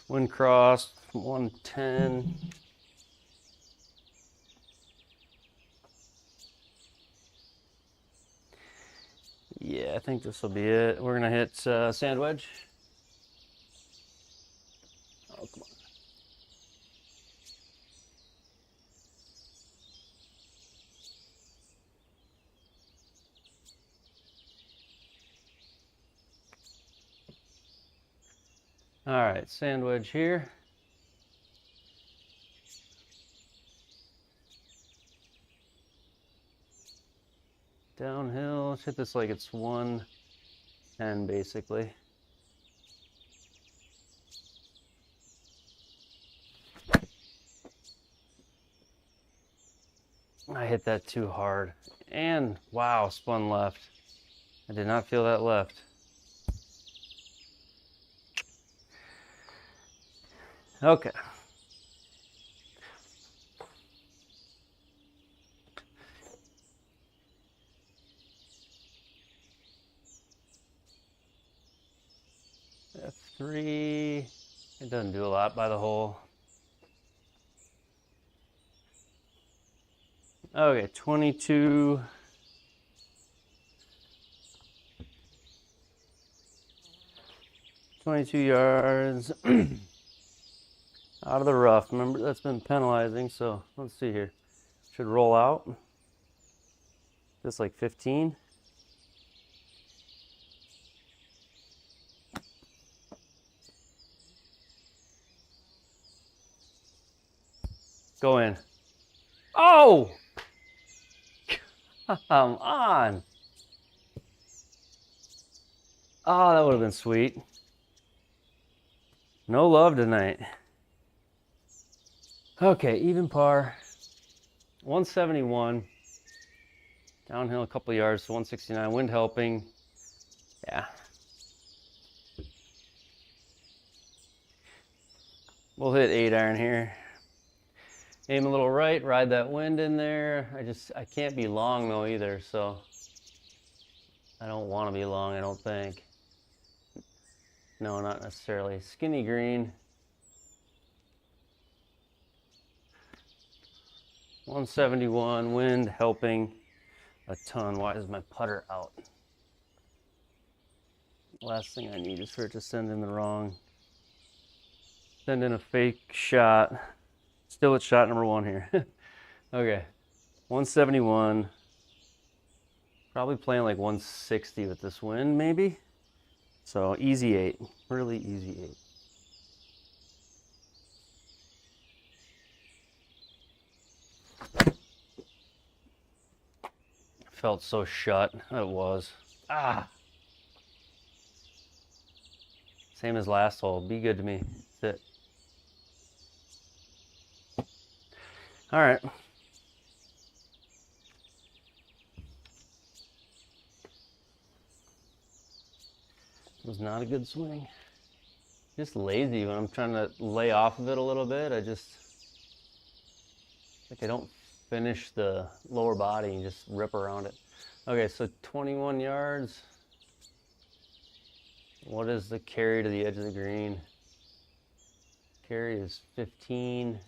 wind cross, 110. Yeah, I think this will be it. We're gonna hit sand wedge. Oh, come on. All right, sand wedge here. Downhill, let's hit this like it's 110 basically. I hit that too hard. And wow, spun left. I did not feel that left. Okay. F3. It doesn't do a lot by the hole. Okay, 22. yards out of the rough. Remember, that's been penalizing, so let's see here. Should roll out. Just like 15. Go in. Oh! Come on. Oh, that would have been sweet. No love tonight. Okay, even par. 171. Downhill a couple yards, so 169. Wind helping. Yeah. We'll hit 8-iron here. Aim a little right, ride that wind in there. I can't be long though either, so I don't want to be long, I don't think. No, not necessarily. Skinny green. 171, wind helping a ton. Why is my putter out? Last thing I need is for it to send in a fake shot. Still at shot number 1 here. Okay, 171. Probably playing like 160 with this wind, maybe. So easy 8, really easy 8. Felt so shut. It was. Ah. Same as last hole. Be good to me. That's it. All right. It was not a good swing. Just lazy when I'm trying to lay off of it a little bit. I don't finish the lower body and just rip around it. Okay, so 21 yards. What is the carry to the edge of the green? Carry is 15.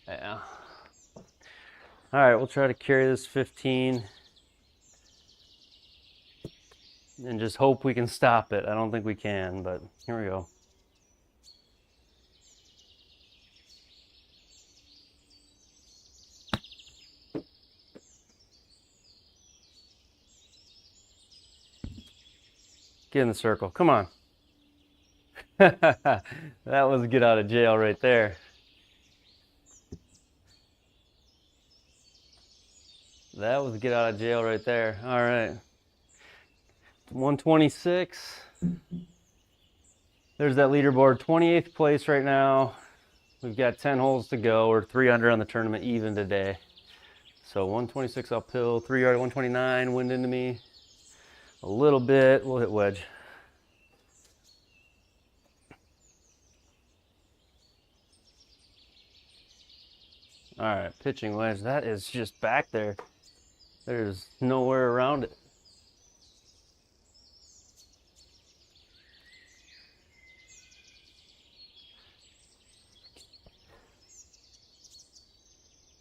Yeah. All right, we'll try to carry this 15 and just hope we can stop it. I don't think we can, but here we go. Get in the circle. Come on. That was get out of jail right there. That was get out of jail right there. All right. 126. There's that leaderboard. 28th place right now. We've got 10 holes to go. We're 3 under on the tournament even today. So 126 uphill, 3 yard, 129, wind into me. A little bit, we'll hit wedge. All right, pitching wedge. That is just back there. There's nowhere around it.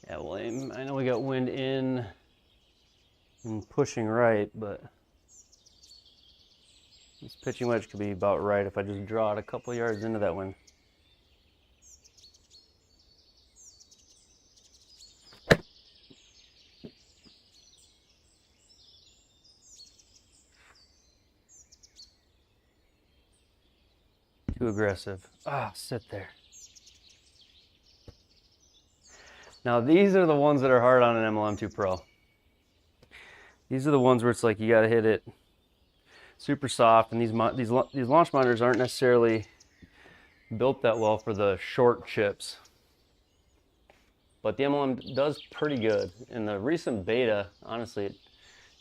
Yeah, well, I know we got wind in and pushing right, but this pitching wedge could be about right if I just draw it a couple yards into that wind. Too aggressive. Ah, sit there. Now these are the ones that are hard on an MLM2 Pro. These are the ones where it's like you got to hit it super soft, and these launch monitors aren't necessarily built that well for the short chips. But the MLM does pretty good. In the recent beta, honestly,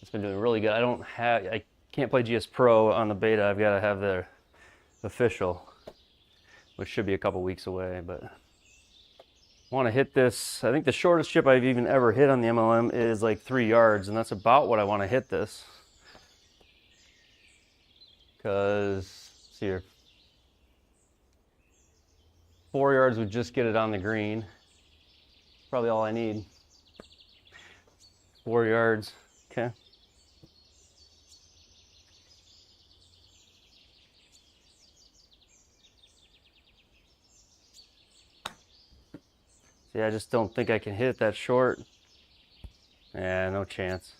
it's been doing really good. I can't play GSPro on the beta. I've got to have the official, which should be a couple weeks away. But I want to hit this. I think the shortest chip I've even ever hit on the MLM is like 3 yards, and that's about what I want to hit this. Because, see here, 4 yards would just get it on the green. Probably all I need. 4 yards, okay. See, I just don't think I can hit it that short. Yeah, no chance.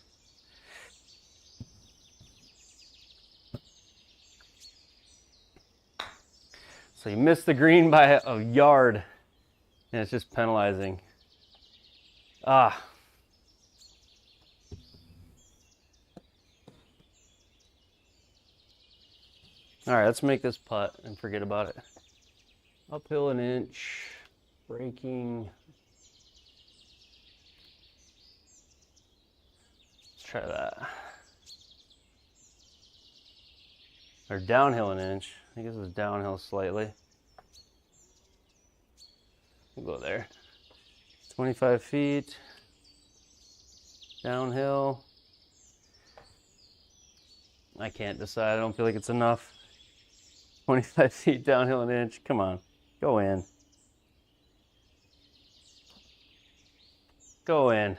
So you missed the green by a yard, and it's just penalizing. Ah. All right, let's make this putt and forget about it. Uphill an inch, braking. Let's try that. Or downhill an inch. I think this was downhill slightly. We'll go there. 25 feet. Downhill. I can't decide. I don't feel like it's enough. 25 feet downhill an inch. Come on. Go in. Go in.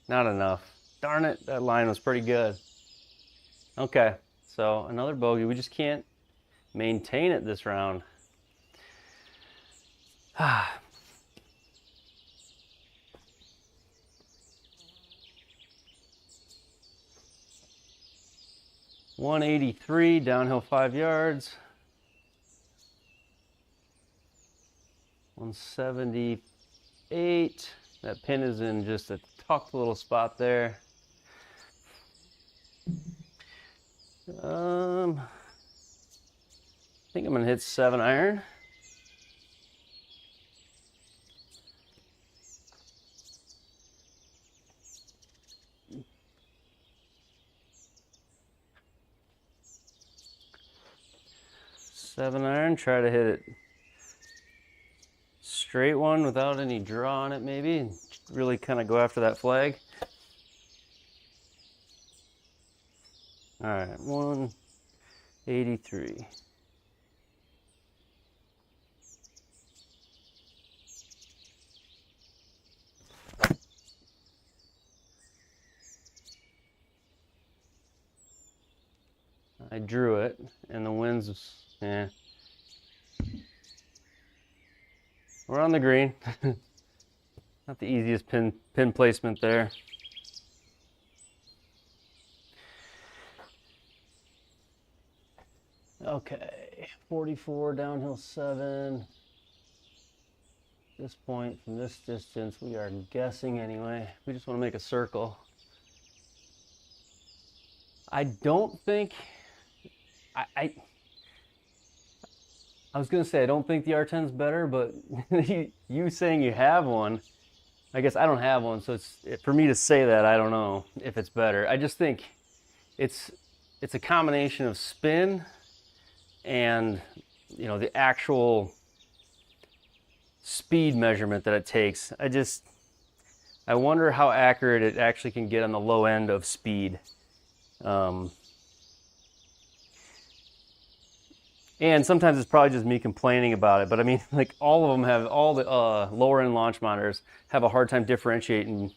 Not enough. Darn it. That line was pretty good. Okay. So another bogey. We just can't maintain it this round. Ah. $183, downhill 5 yards. 178. That pin is in just a tucked little spot there. I think I'm gonna hit 7 iron. Try to hit it straight one without any draw on it maybe, and really kind of go after that flag. All right, 183. I drew it, and the winds, yeah. We're on the green. Not the easiest pin placement there. Okay, 44, downhill 7. this point, from this distance, we are guessing anyway. We just want to make a circle. I don't think, I was going to say I don't think the R10 is better, but you saying you have one, I guess I don't have one, so for me to say that, I don't know if it's better. I just think it's a combination of spin and, you know, the actual speed measurement that it takes. I wonder how accurate it actually can get on the low end of speed. And sometimes it's probably just me complaining about it, but I mean, like all of them have, all the lower end launch monitors have a hard time differentiating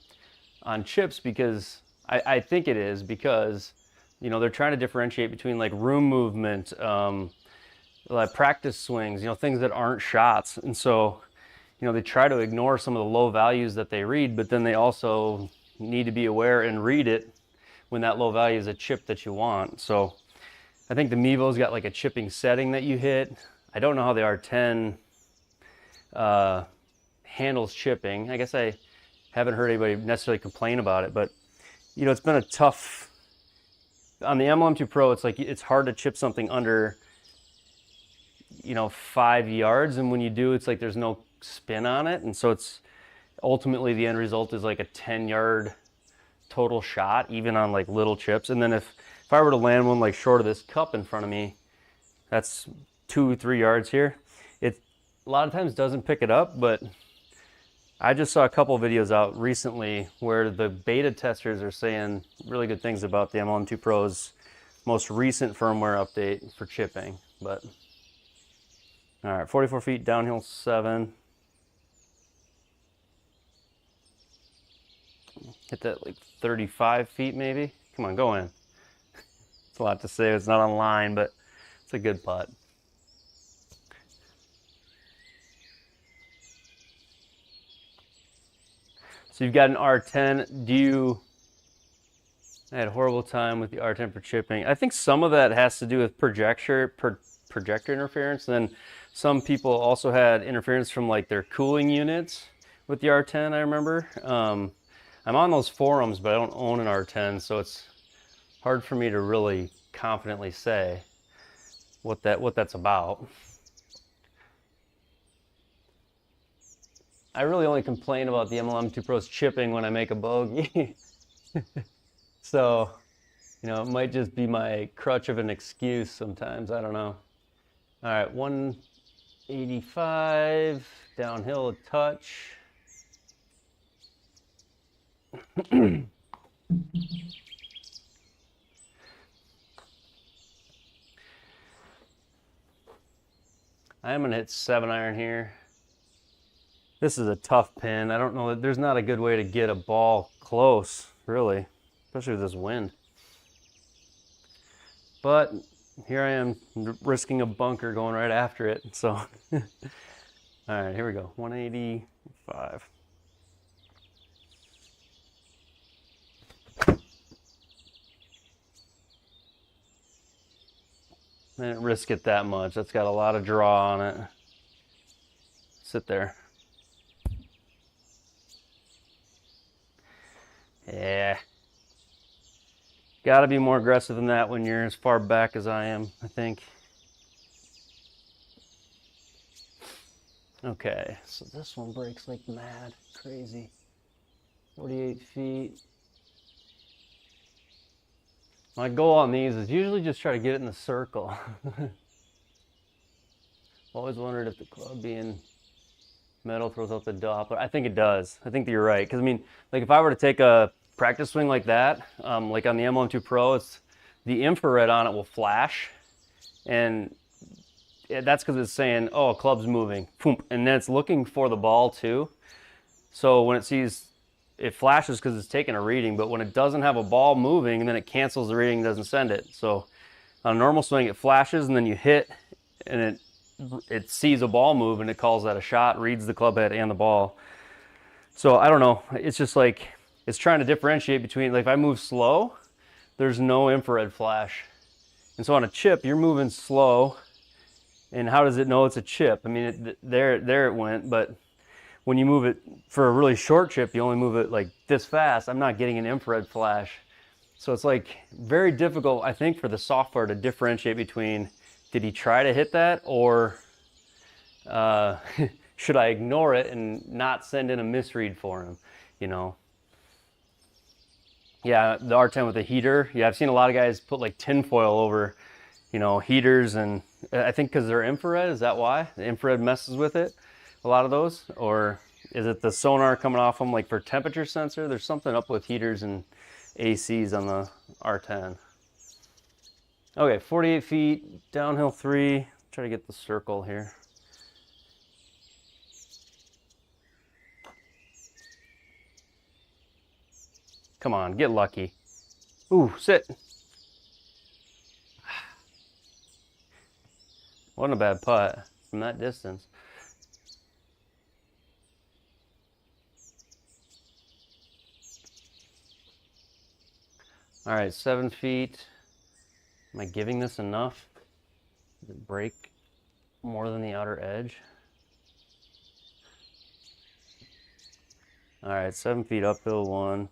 on chips, because I think it is because, you know, they're trying to differentiate between like room movement, like practice swings, you know, things that aren't shots. And so, you know, they try to ignore some of the low values that they read, but then they also need to be aware and read it when that low value is a chip that you want. So I think the Mevo's got like a chipping setting that you hit. I don't know how the R10 handles chipping. I guess I haven't heard anybody necessarily complain about it, but you know, it's been a tough, on the MLM2 Pro, it's like, it's hard to chip something under, you know, 5 yards. And when you do, it's like there's no spin on it. And so it's ultimately the end result is like a 10-yard total shot, even on like little chips. And then if I were to land one like short of this cup in front of me, that's 2-3 yards here. It a lot of times doesn't pick it up, but I just saw a couple of videos out recently where the beta testers are saying really good things about the MLM2 Pro's most recent firmware update for chipping. But all right, 44 feet, downhill 7. Hit that like 35 feet maybe. Come on, go in. It's a lot to say. It's not on line, but it's a good putt. So you've got an R10. I had a horrible time with the R10 for chipping. I think some of that has to do with projector interference. And then some people also had interference from like their cooling units with the R10, I remember. I'm on those forums, but I don't own an R10, so it's hard for me to really confidently say what that's about. I really only complain about the MLM2 Pro's chipping when I make a bogey. So, you know, it might just be my crutch of an excuse sometimes, I don't know. All right, 185, downhill a touch. I am gonna hit 7-iron here. This is a tough pin. I don't know, there's not a good way to get a ball close, really, especially with this wind. But here I am risking a bunker going right after it, so. All right, here we go, 185. I didn't risk it that much. That's got a lot of draw on it. Sit there. Yeah. Got to be more aggressive than that when you're as far back as I am, I think. Okay, so this one breaks like mad. Crazy. 48 feet. My goal on these is usually just try to get it in the circle. Always wondered if the club being metal throws out the Doppler. I think it does. I think that you're right. Because, I mean, like if I were to take a practice swing like that, like on the MLM2 Pro, the infrared on it will flash. And that's because it's saying, oh, a club's moving. And then it's looking for the ball too. So when it sees, it flashes because it's taking a reading, but when it doesn't have a ball moving, and then it cancels the reading and doesn't send it. So on a normal swing, it flashes and then you hit and it sees a ball move and it calls that a shot, reads the club head and the ball. So I don't know. It's just like, it's trying to differentiate between, like if I move slow, there's no infrared flash. And so on a chip, you're moving slow. And how does it know it's a chip? I mean, there it went, but when you move it for a really short chip, you only move it like this fast. I'm not getting an infrared flash. So it's like very difficult, I think, for the software to differentiate between, did he try to hit that, or should I ignore it and not send in a misread for him, you know? Yeah, the R10 with the heater. Yeah, I've seen a lot of guys put like tinfoil over, you know, heaters, and I think because they're infrared, is that why? The infrared messes with it, a lot of those? Or is it the sonar coming off them, like for temperature sensor? There's something up with heaters and ACs on the R10. Okay, 48 feet, downhill 3. Try to get the circle here. Come on, get lucky. Ooh, sit. Wasn't a bad putt from that distance. All right, 7 feet. Am I giving this enough? Does it break more than the outer edge? All right, 7 feet uphill 1.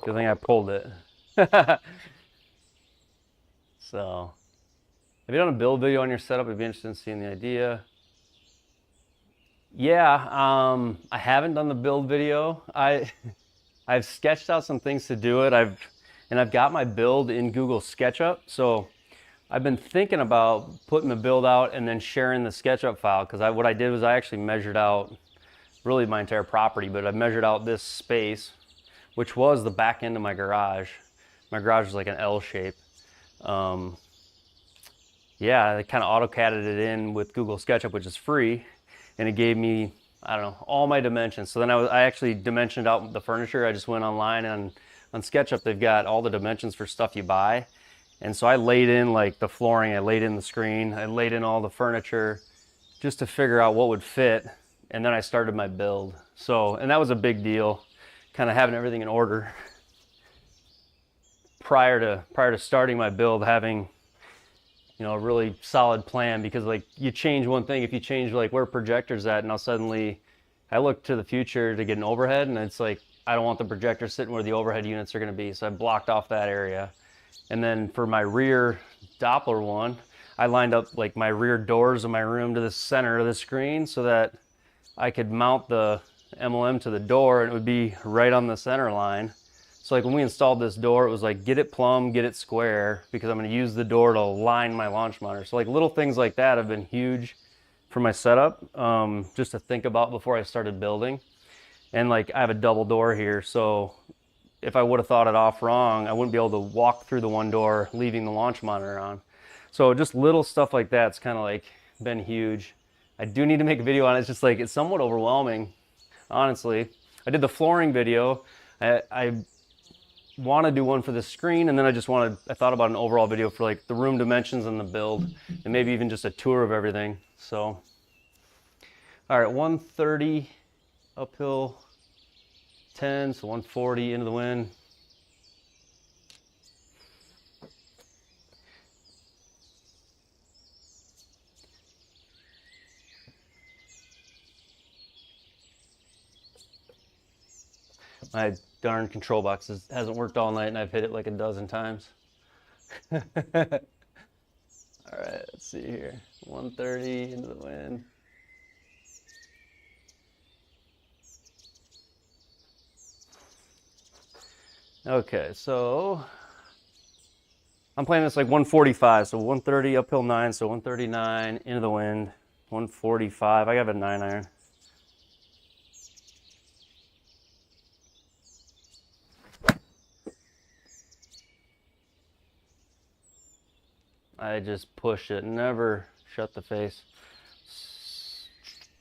Good thing I pulled it. So, have you done a build video on your setup? I'd be interested in seeing the idea. Yeah, I haven't done the build video. I've sketched out some things to do it. I've got my build in Google SketchUp. So I've been thinking about putting the build out and then sharing the SketchUp file, because what I did was I actually measured out really my entire property, but I measured out this space, which was the back end of my garage. My garage was like an L shape. Yeah, I kind of AutoCAD'd it in with Google SketchUp, which is free, and it gave me, I don't know, all my dimensions. So then I actually dimensioned out the furniture. I just went online, and on SketchUp they've got all the dimensions for stuff you buy. And so I laid in like the flooring, I laid in the screen, I laid in all the furniture just to figure out what would fit. And then I started my build. So, and that was a big deal, kind of having everything in order prior to starting my build, having, you know, a really solid plan, because like you change one thing, if you change like where projector's at, now suddenly I look to the future to get an overhead, and it's like, I don't want the projector sitting where the overhead units are going to be. So I blocked off that area. And then for my rear Doppler one, I lined up like my rear doors of my room to the center of the screen so that I could mount the MLM to the door and it would be right on the center line. So like when we installed this door, it was like, get it plumb, get it square, because I'm going to use the door to line my launch monitor. So like little things like that have been huge for my setup, just to think about before I started building. And like I have a double door here, so if I would have thought it off wrong, I wouldn't be able to walk through the one door leaving the launch monitor on. So just little stuff like that's kind of like been huge. I do need to make a video on it. It's just like, it's somewhat overwhelming, honestly. I did the flooring video. I want to do one for the screen, and then I thought about an overall video for like the room dimensions and the build, and maybe even just a tour of everything. So, all right, 130 uphill 10, so 140 into the wind. My darn control box hasn't worked all night, and I've hit it like a dozen times. All right, let's see here. 130 into the wind. Okay, so I'm playing this like 145, so 130 uphill 9, so 139 into the wind, 145. I got a 9 iron. I just pushed it, never shut the face.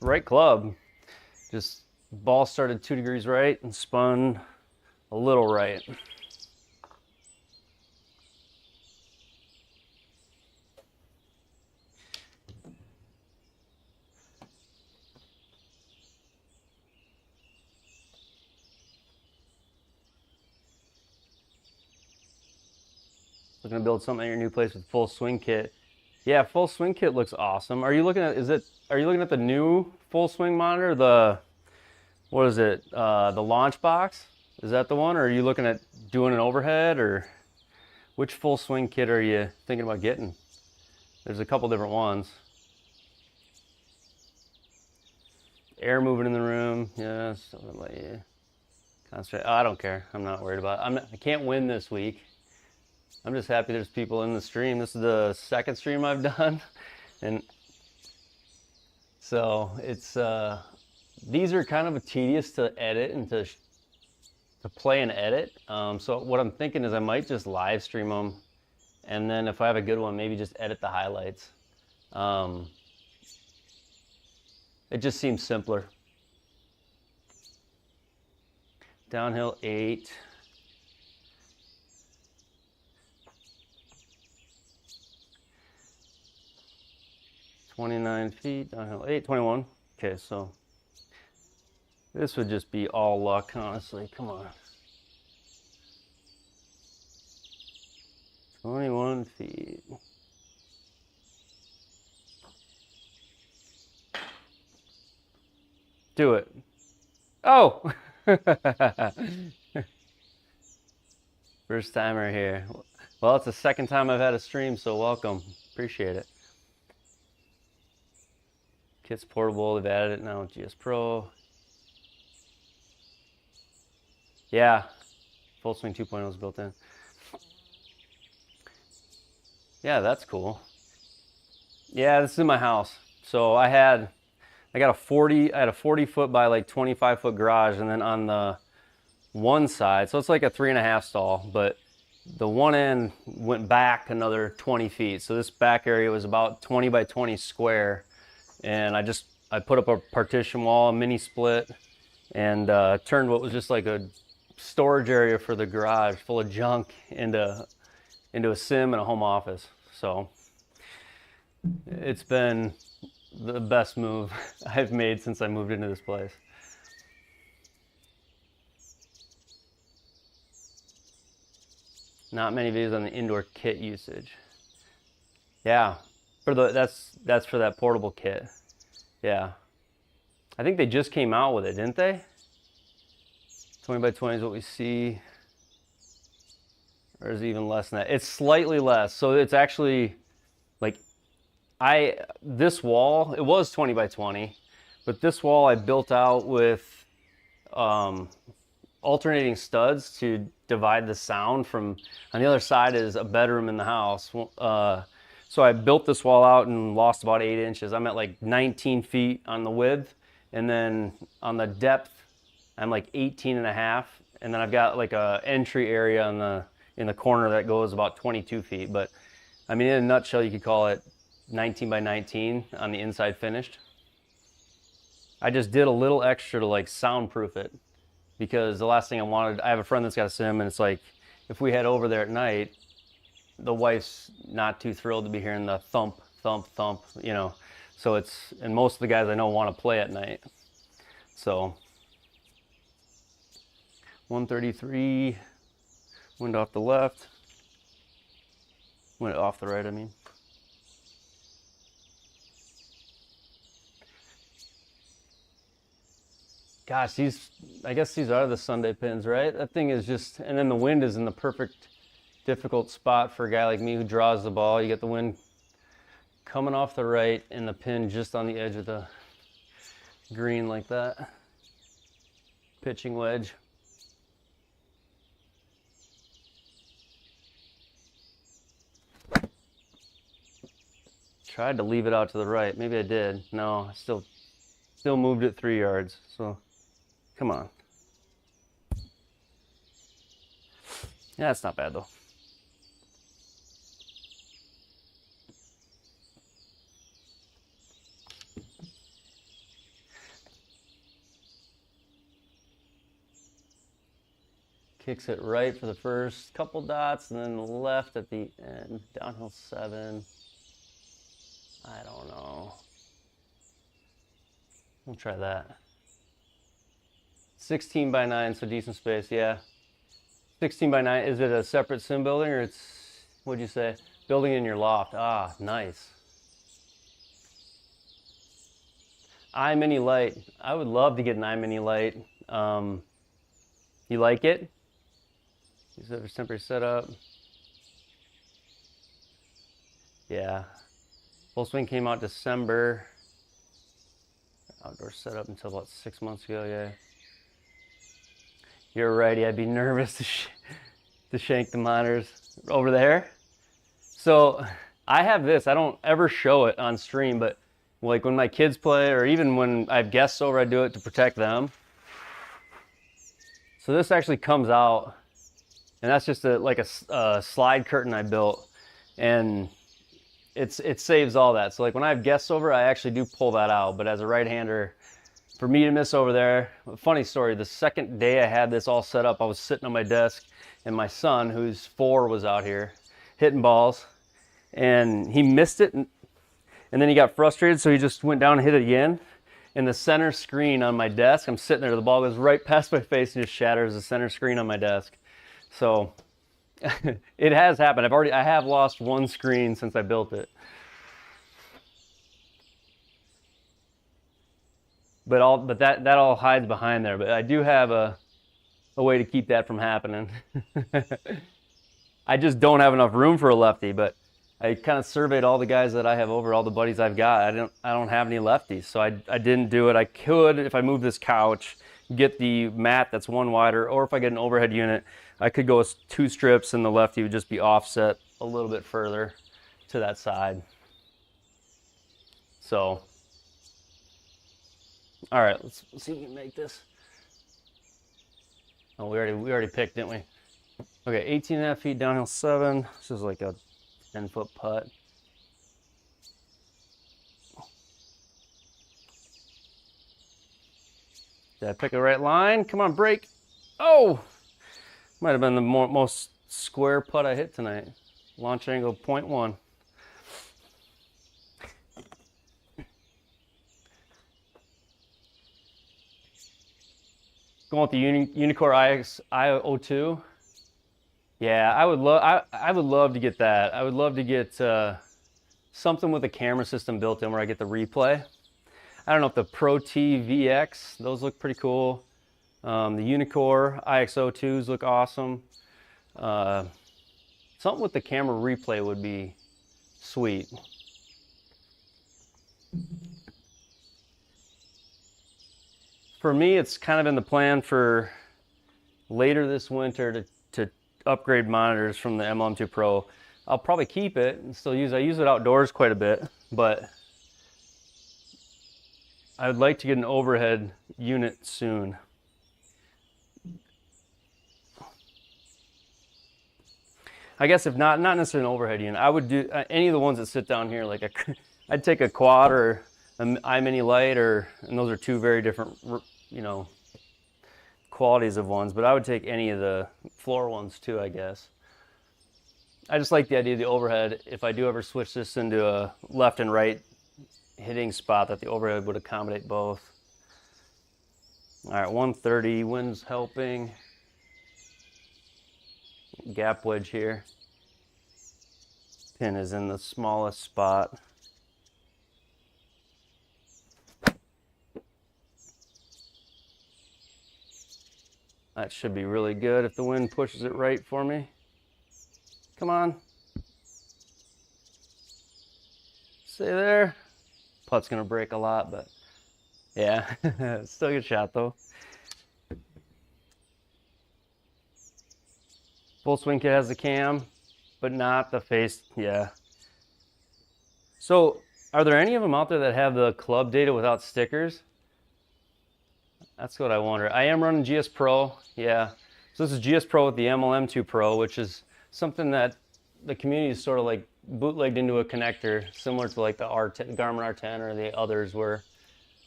Right club, just ball started 2 degrees right and spun a little right. Looking to build something at your new place with full swing kit. Yeah, full swing kit looks awesome. Are you looking at, are you looking at the new full swing monitor? What is it? The launch box? Is that the one? Or are you looking at doing an overhead, or which full swing kit are you thinking about getting? There's a couple different ones. Air moving in the room. Yes. Yeah, concentrate. Oh, I don't care. I'm not worried about it. I can't win this week. I'm just happy there's people in the stream. This is the second stream I've done. And so it's, these are kind of tedious to edit and to play and edit. So what I'm thinking is I might just live stream them. And then if I have a good one, maybe just edit the highlights. It just seems simpler. Downhill 8. $29 feet, downhill 8, 21. Okay, so this would just be all luck, honestly. Come on. 21 feet. Do it. Oh! First timer here. Well, it's the second time I've had a stream, so welcome. Appreciate it. Kit's portable, they've added it now with GSPro. Yeah, Full Swing 2.0 is built in. Yeah, that's cool. Yeah, this is in my house. So I had a 40 foot by like 25 foot garage, and then on the one side, so it's like a 3.5 stall, but the one end went back another 20 feet. So this back area was about 20 by 20 square. And I put up a partition wall, a mini split, and turned what was just like a storage area for the garage full of junk into a sim and a home office. So it's been the best move I've made since I moved into this place. Not many videos on the indoor kit usage. Yeah, that's for that portable kit. Yeah, I think they just came out with it, didn't they? 20 by 20 is what we see. Or is it even less than that? It's slightly less. So it's actually like this wall, it was 20 by 20, but this wall I built out with alternating studs to divide the sound from, on the other side is a bedroom in the house. So I built this wall out and lost about 8 inches. I'm at like 19 feet on the width, and then on the depth, I'm like 18 and a half. And then I've got like a entry area in the corner that goes about 22 feet. But I mean, in a nutshell, you could call it 19 by 19 on the inside finished. I just did a little extra to like soundproof it, because the last thing I wanted, I have a friend that's got a sim, and it's like, if we head over there at night, the wife's not too thrilled to be hearing the thump, thump, thump, you know. So it's, and most of the guys I know want to play at night. So 133, wind off the left, wind off the right, I mean. Gosh, I guess these are the Sunday pins, right? That thing is just, and then the wind is in the perfect, difficult spot for a guy like me who draws the ball. You get the wind coming off the right and the pin just on the edge of the green like that. Pitching wedge. Tried to leave it out to the right. Maybe I did. No, I still moved it 3 yards. So, come on. Yeah, it's not bad though. Kicks it right for the first couple dots, and then left at the end. Downhill 7. I don't know. We'll try that. 16 by 9, so decent space, yeah. 16 by 9, is it a separate sim building, or it's, what'd you say? Building in your loft. Ah, nice. iMini light. I would love to get an iMini light. You like it? Is it temporary setup? Yeah. Full swing came out December. Outdoor setup until about 6 months ago, yeah. You're righty, I'd be nervous to shank the monitors over there. So I have this, I don't ever show it on stream, but like when my kids play or even when I have guests over, I do it to protect them. So this actually comes out, and that's just like a slide curtain I built, and it saves all that. So like when I have guests over, I actually do pull that out, but as a right-hander, for me to miss over there, funny story, the second day I had this all set up, I was sitting on my desk and my son, who's 4, was out here hitting balls, and he missed it, and then he got frustrated, so he just went down and hit it again. And the center screen on my desk, I'm sitting there, the ball goes right past my face and just shatters the center screen on my desk. So it has happened. I have lost 1 screen since I built it. But that all hides behind there. But I do have a way to keep that from happening. I just don't have enough room for a lefty, but I kind of surveyed all the guys that I have over, all the buddies I've got. I don't have any lefties, so I didn't do it. I could, if I move this couch, get the mat that's 1 wider, or if I get an overhead unit, I could go with 2 strips and the lefty would just be offset a little bit further to that side. So, all right, let's see if we can make this. Oh, we already picked, didn't we? Okay, 18.5 feet, downhill 7. This is like a 10-foot putt. Did I pick the right line? Come on, break. Oh! Might have been the most square putt I hit tonight. Launch angle 0.1. Going with the Unicore IO2. Yeah, I would love to get that. I would love to get something with a camera system built in where I get the replay. I don't know if the Pro T VX, those look pretty cool. The Unicore IXO2s look awesome. Something with the camera replay would be sweet. For me, it's kind of in the plan for later this winter to upgrade monitors from the MLM2 Pro. I'll probably keep it and still use it. I use it outdoors quite a bit, but I would like to get an overhead unit soon. I guess if not necessarily an overhead unit, I would do any of the ones that sit down here. Like I'd take a quad or an iMini light, and those are 2 very different, you know, qualities of ones. But I would take any of the floor ones too, I guess. I just like the idea of the overhead. If I do ever switch this into a left and right hitting spot, that the overhead would accommodate both. All right, 130, wind's helping. Gap wedge here. Pin is in the smallest spot. That should be really good if the wind pushes it right for me. Come on. Stay there. Putt's gonna break a lot, but yeah, still a good shot though. Full swing kit has the cam, but not the face, yeah. So, are there any of them out there that have the club data without stickers? That's what I wonder. I am running GSPro, yeah. So this is GSPro with the MLM2 Pro, which is something that the community is sort of like bootlegged into a connector, similar to like the Garmin R10 or the others, where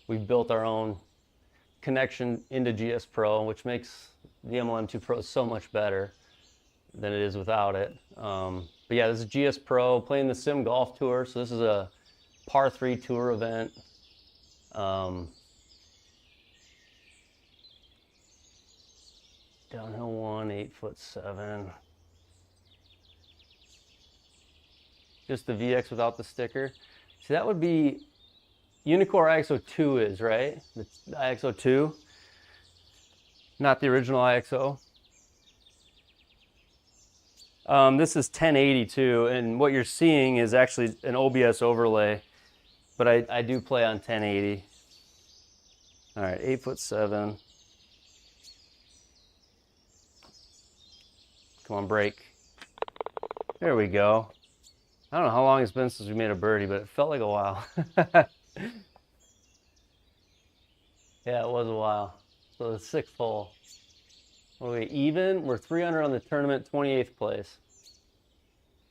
we've built our own connection into GSPro, which makes the MLM2 Pro so much better than it is without it. But yeah, this is GSPro playing the Sim Golf Tour. So this is a par 3 tour event. Downhill 1, 8'7". Just the VX without the sticker. See, that would be, Unicore IXO2 is, right? The IXO2, not the original IXO. This is 1082, and what you're seeing is actually an OBS overlay, but I do play on 1080. All right, 8'7". Come on, break. There we go. I don't know how long it's been since we made a birdie, but it felt like a while. Yeah, it was a while. So the 6th hole. What are we, even? We're 3 under on the tournament, 28th place.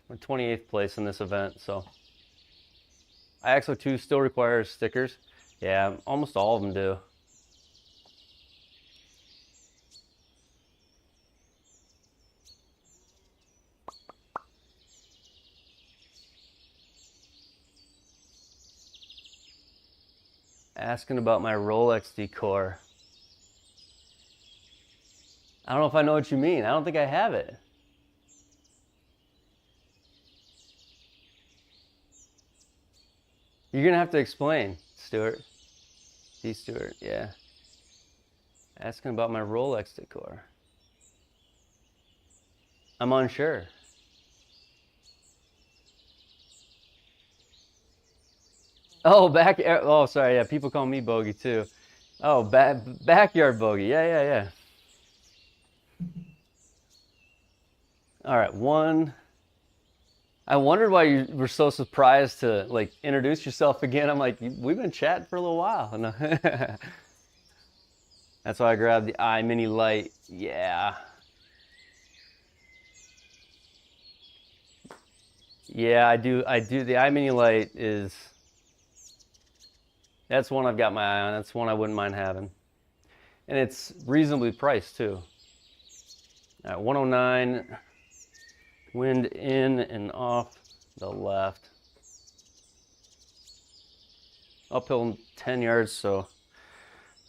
We're 28th place in this event, so. IXO2 still requires stickers. Yeah, almost all of them do. Asking about my Rolex decor. I don't know if I know what you mean. I don't think I have it. You're gonna have to explain, Stuart. D. Stuart, yeah. Asking about my Rolex decor. I'm unsure. Oh, oh, sorry, yeah, people call me Bogey too. Oh, backyard Bogey, yeah. All right, 1. I wondered why you were so surprised to like introduce yourself again. I'm like, we've been chatting for a little while. That's why I grabbed the iMini Lite. Yeah. Yeah, I do. The iMini Lite is, that's one I've got my eye on. That's one I wouldn't mind having. And it's reasonably priced too. All right, 109. Wind in and off the left. Uphill 10 yards, so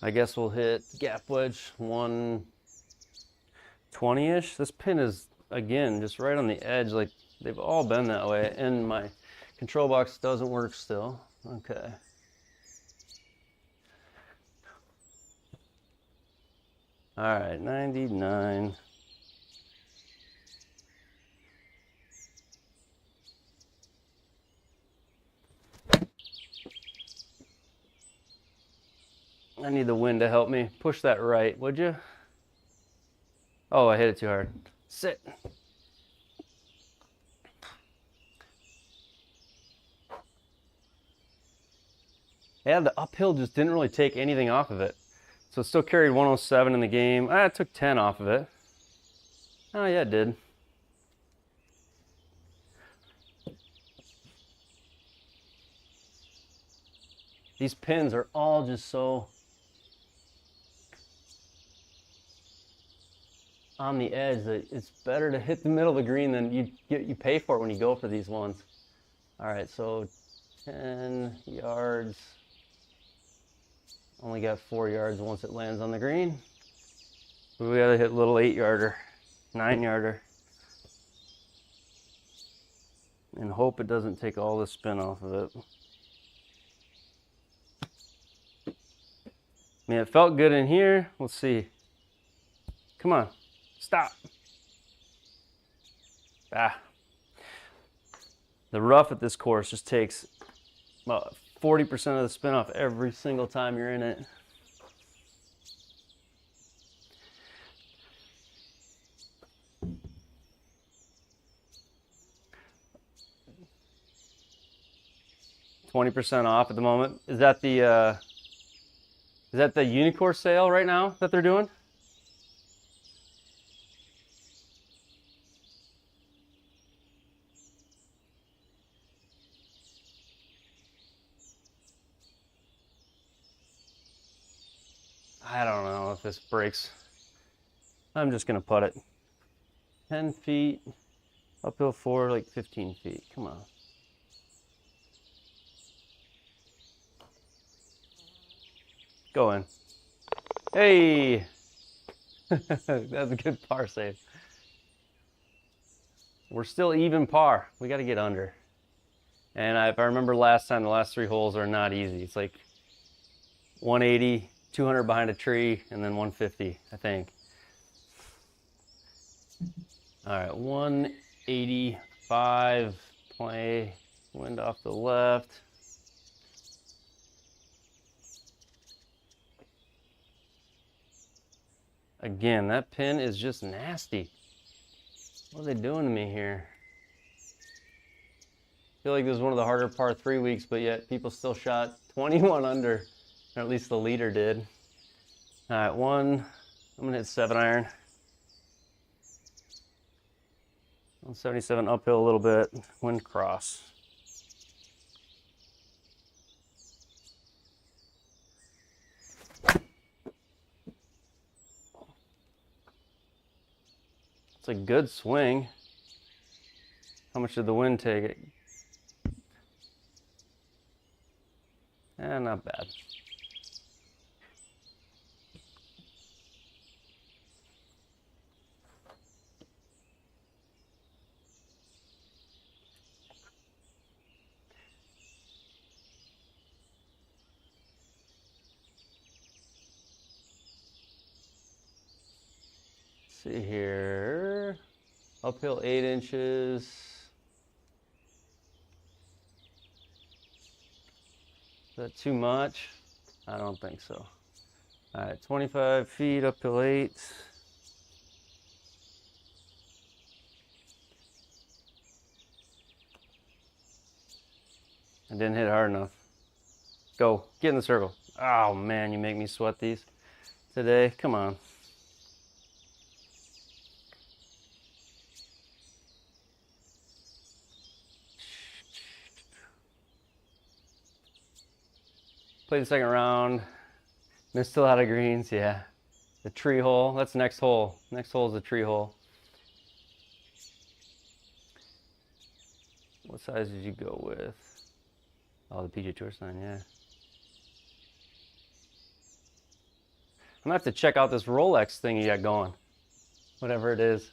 I guess we'll hit gap wedge 120-ish. This pin is, again, just right on the edge. Like, they've all been that way. And my control box doesn't work still. Okay. All right, 99. I need the wind to help me. Push that right, would you? Oh, I hit it too hard. Sit. Yeah, the uphill just didn't really take anything off of it. So it still carried 107 in the game. It took 10 off of it. Oh, yeah, it did. These pins are all just so on the edge that it's better to hit the middle of the green than you pay for it when you go for these ones. All right, so 10 yards. Only got 4 yards once it lands on the green. We gotta hit a little 8-yarder, 9-yarder. And hope it doesn't take all the spin off of it. I mean, it felt good in here. Let's see. Come on. Stop. The rough at this course just takes about 40% of the spin off every single time you're in it. $20% off at the moment. Is that the Unicore sale right now that they're doing? I don't know if this breaks. I'm just gonna putt it. 10 feet, uphill 4, like 15 feet. Come on. Go in. Hey! That's a good par save. We're still even par. We got to get under. And if I remember last time, the last 3 holes are not easy. It's like 180, 200 behind a tree, and then 150, I think. All right, 185, play, wind off the left. Again, that pin is just nasty. What are they doing to me here? I feel like this was one of the harder par 3 weeks, but yet people still shot 21 under, or at least the leader did. All right, I'm gonna hit 7-iron. 177 uphill a little bit, wind cross. It's a good swing. How much did the wind take it? Not bad. Let's see here. Uphill 8 inches. Is that too much? I don't think so. All right, 25 feet, uphill 8. I didn't hit hard enough. Go, get in the circle. Oh man, you make me sweat these today. Come on. Play the second round. Missed a lot of greens, yeah. The tree hole, that's next hole. Next hole is the tree hole. What size did you go with? Oh, the PGA Tour sign, yeah. I'm gonna have to check out this Rolex thing you got going. Whatever it is.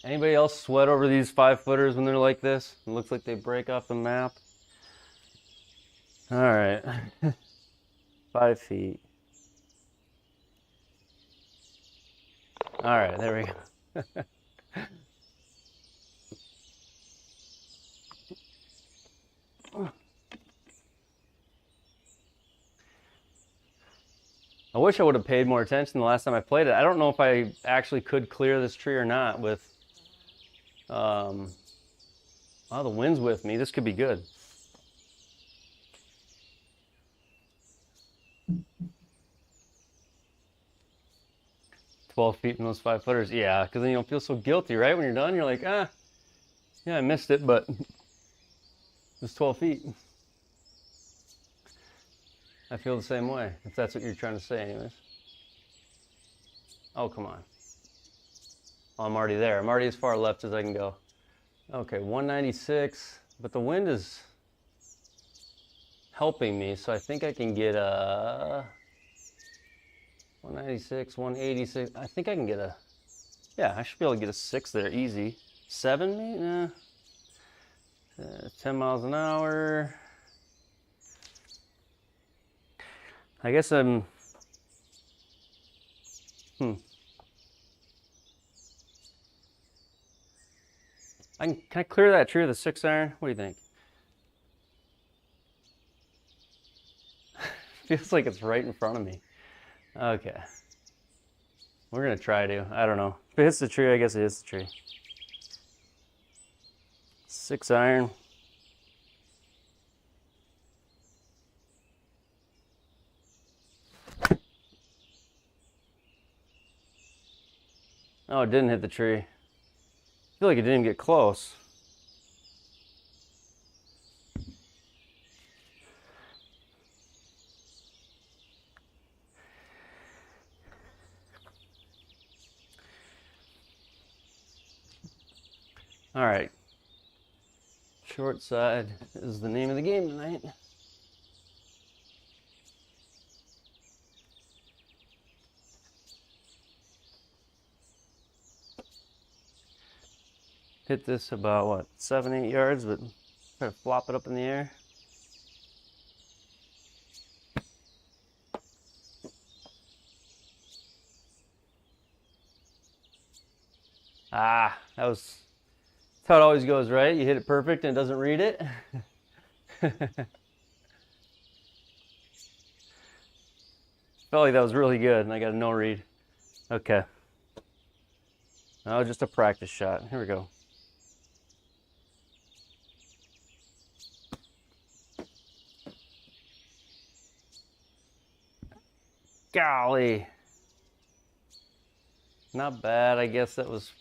Anybody else sweat over these 5-footers when they're like this? It looks like they break off the map. All right, 5 feet. All right, there we go. I wish I would have paid more attention the last time I played it. I don't know if I actually could clear this tree or not with, oh, the wind's with me. This could be good. "12 feet in those 5-footers. Yeah, because then you don't feel so guilty, right? When you're done, you're like, yeah, I missed it, but it's 12 feet. I feel the same way, if that's what you're trying to say anyways. Oh, come on. Oh, I'm already there. I'm already as far left as I can go. Okay, 196, but the wind is helping me, so I think I can get a 196, 186. I think I can get a, yeah, I should be able to get a 6 there, easy. 7, maybe? Nah. 10 miles an hour. I guess I'm, can I clear that tree with a 6-iron? What do you think? Feels like it's right in front of me. Okay. We're gonna try to. I don't know. If it hits the tree, I guess it hits the tree. 6-iron. Oh, it didn't hit the tree. I feel like it didn't even get close. All right. Short side is the name of the game tonight. hit this about, what, 7, 8 yards, but try to flop it up in the air. Ah, that's how it always goes, right? You hit it perfect and it doesn't read it. Felt like that was really good, and I got a no read. Okay. Oh, just a practice shot. Here we go. Golly. Not bad. I guess that was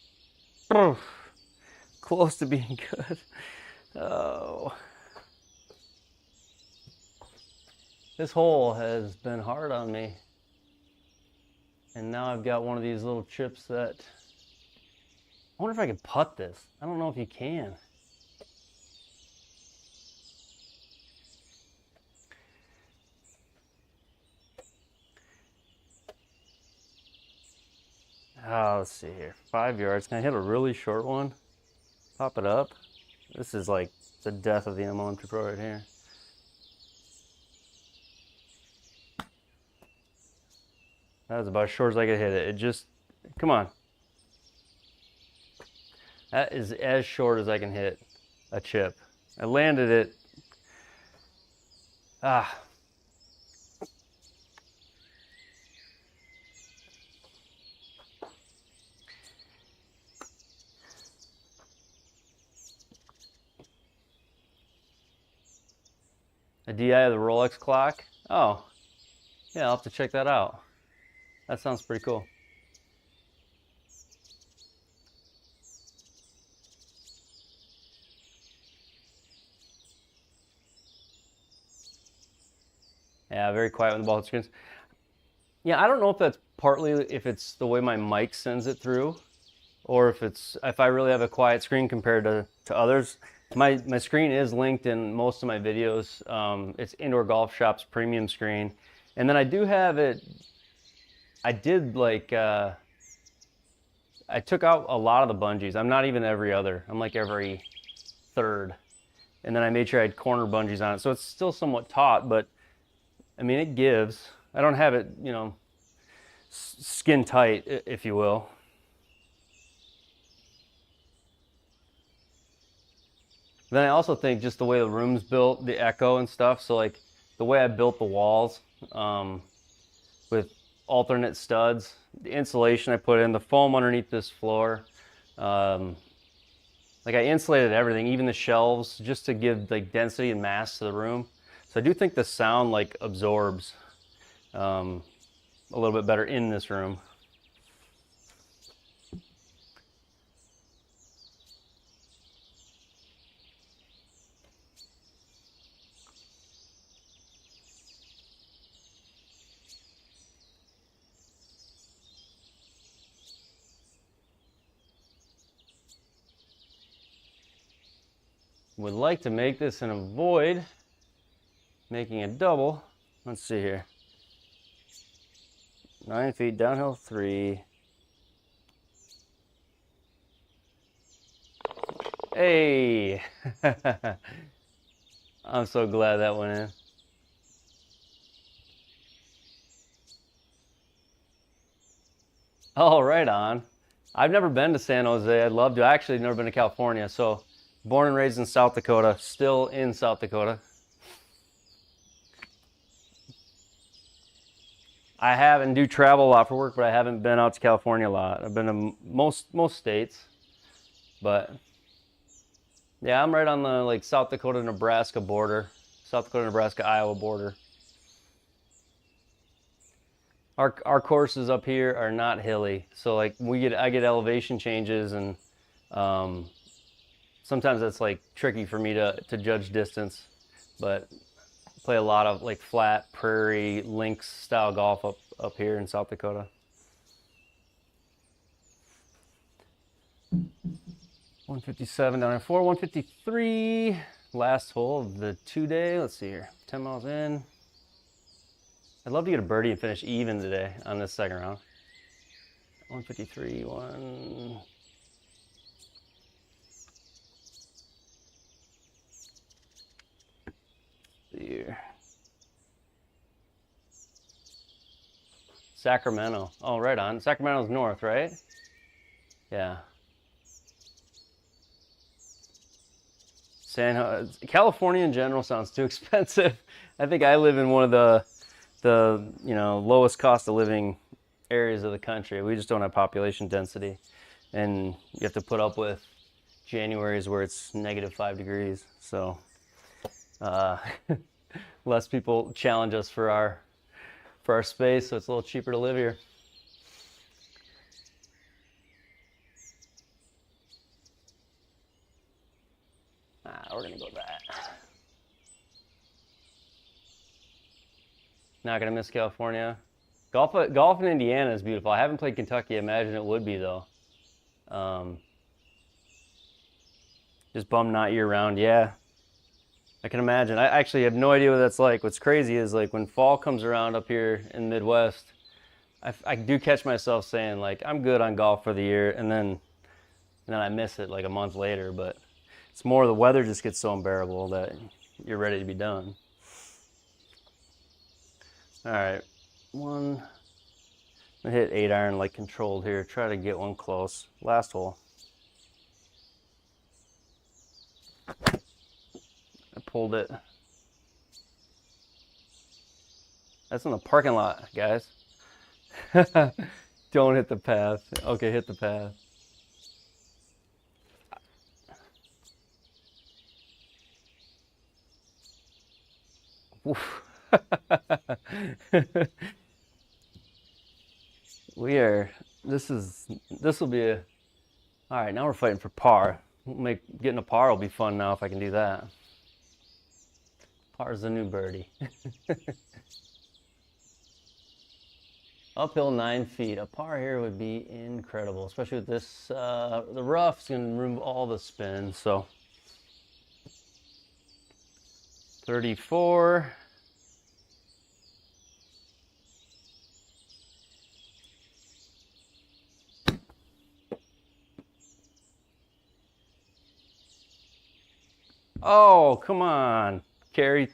close to being good. Oh. This hole has been hard on me. And now I've got one of these little chips that... I wonder if I can putt this. I don't know if you can. Oh, let's see here. 5 yards. Can I hit a really short one? Pop it up. This is like the death of the M1 Pro right here. That was about as short as I could hit it. It just, come on. That is as short as I can hit a chip. I landed it. Ah. A DI of the Rolex clock? Oh, yeah, I'll have to check that out. That sounds pretty cool. Yeah, very quiet when the ball hits screens. Yeah, I don't know if that's partly if it's the way my mic sends it through, or if I really have a quiet screen compared to others. My screen is linked in most of my videos. It's Indoor Golf Shop's premium screen. And then I do have it, I did like, I took out a lot of the bungees. I'm not even every other. I'm like every third. And then I made sure I had corner bungees on it. So it's still somewhat taut, but I mean, it gives. I don't have it, you know, skin tight, if you will. Then I also think just the way the room's built, the echo and stuff. So like the way I built the walls with alternate studs, the insulation I put in, the foam underneath this floor. Like I insulated everything, even the shelves, just to give like density and mass to the room. So I do think the sound like absorbs a little bit better in this room. Would like to make this and avoid making a double. Let's see here. 9 feet, downhill 3. Hey! I'm so glad that went in. Oh, right on. I've never been to San Jose. I'd love to. Actually, never been to California. So, born and raised in South Dakota, still in South Dakota. I have and do travel a lot for work, but I haven't been out to California a lot. I've been to most states, but yeah, I'm right on the like South Dakota, Nebraska border, South Dakota, Nebraska, Iowa border. Our courses up here are not hilly, so like I get elevation changes, and sometimes that's like tricky for me to judge distance, but play a lot of like flat prairie links style golf up here in South Dakota. 157 down at 4, 153. Last hole of the 2-day. Let's see here. 10 miles in. I'd love to get a birdie and finish even today on this second round. 153, 1. Sacramento. Oh, right on. Sacramento's north, right? Yeah. California in general sounds too expensive. I think I live in one of the lowest cost of living areas of the country. We just don't have population density, and you have to put up with Januaries where it's -5 degrees. So less people challenge us for our space, so it's a little cheaper to live here. We're gonna go with that. Not gonna miss California. Golf in Indiana is beautiful. I haven't played Kentucky. I imagine it would be though. Just bummed not year round. Yeah, I can imagine. I actually have no idea what that's like. What's crazy is like when fall comes around up here in the Midwest, I do catch myself saying like I'm good on golf for the year, and then I miss it like a month later. But it's more the weather just gets so unbearable that you're ready to be done. All right, I'm gonna hit 8-iron like controlled here. Try to get one close. Last hole. I pulled it. That's in the parking lot, guys. Don't hit the path. Okay, hit the path. This will be a, all right, now we're fighting for par. Getting a par will be fun now if I can do that. Par's the new birdie. Uphill 9 feet. A par here would be incredible, especially with this, the rough's gonna remove all the spin, so. 34. Oh, come on, Carrie.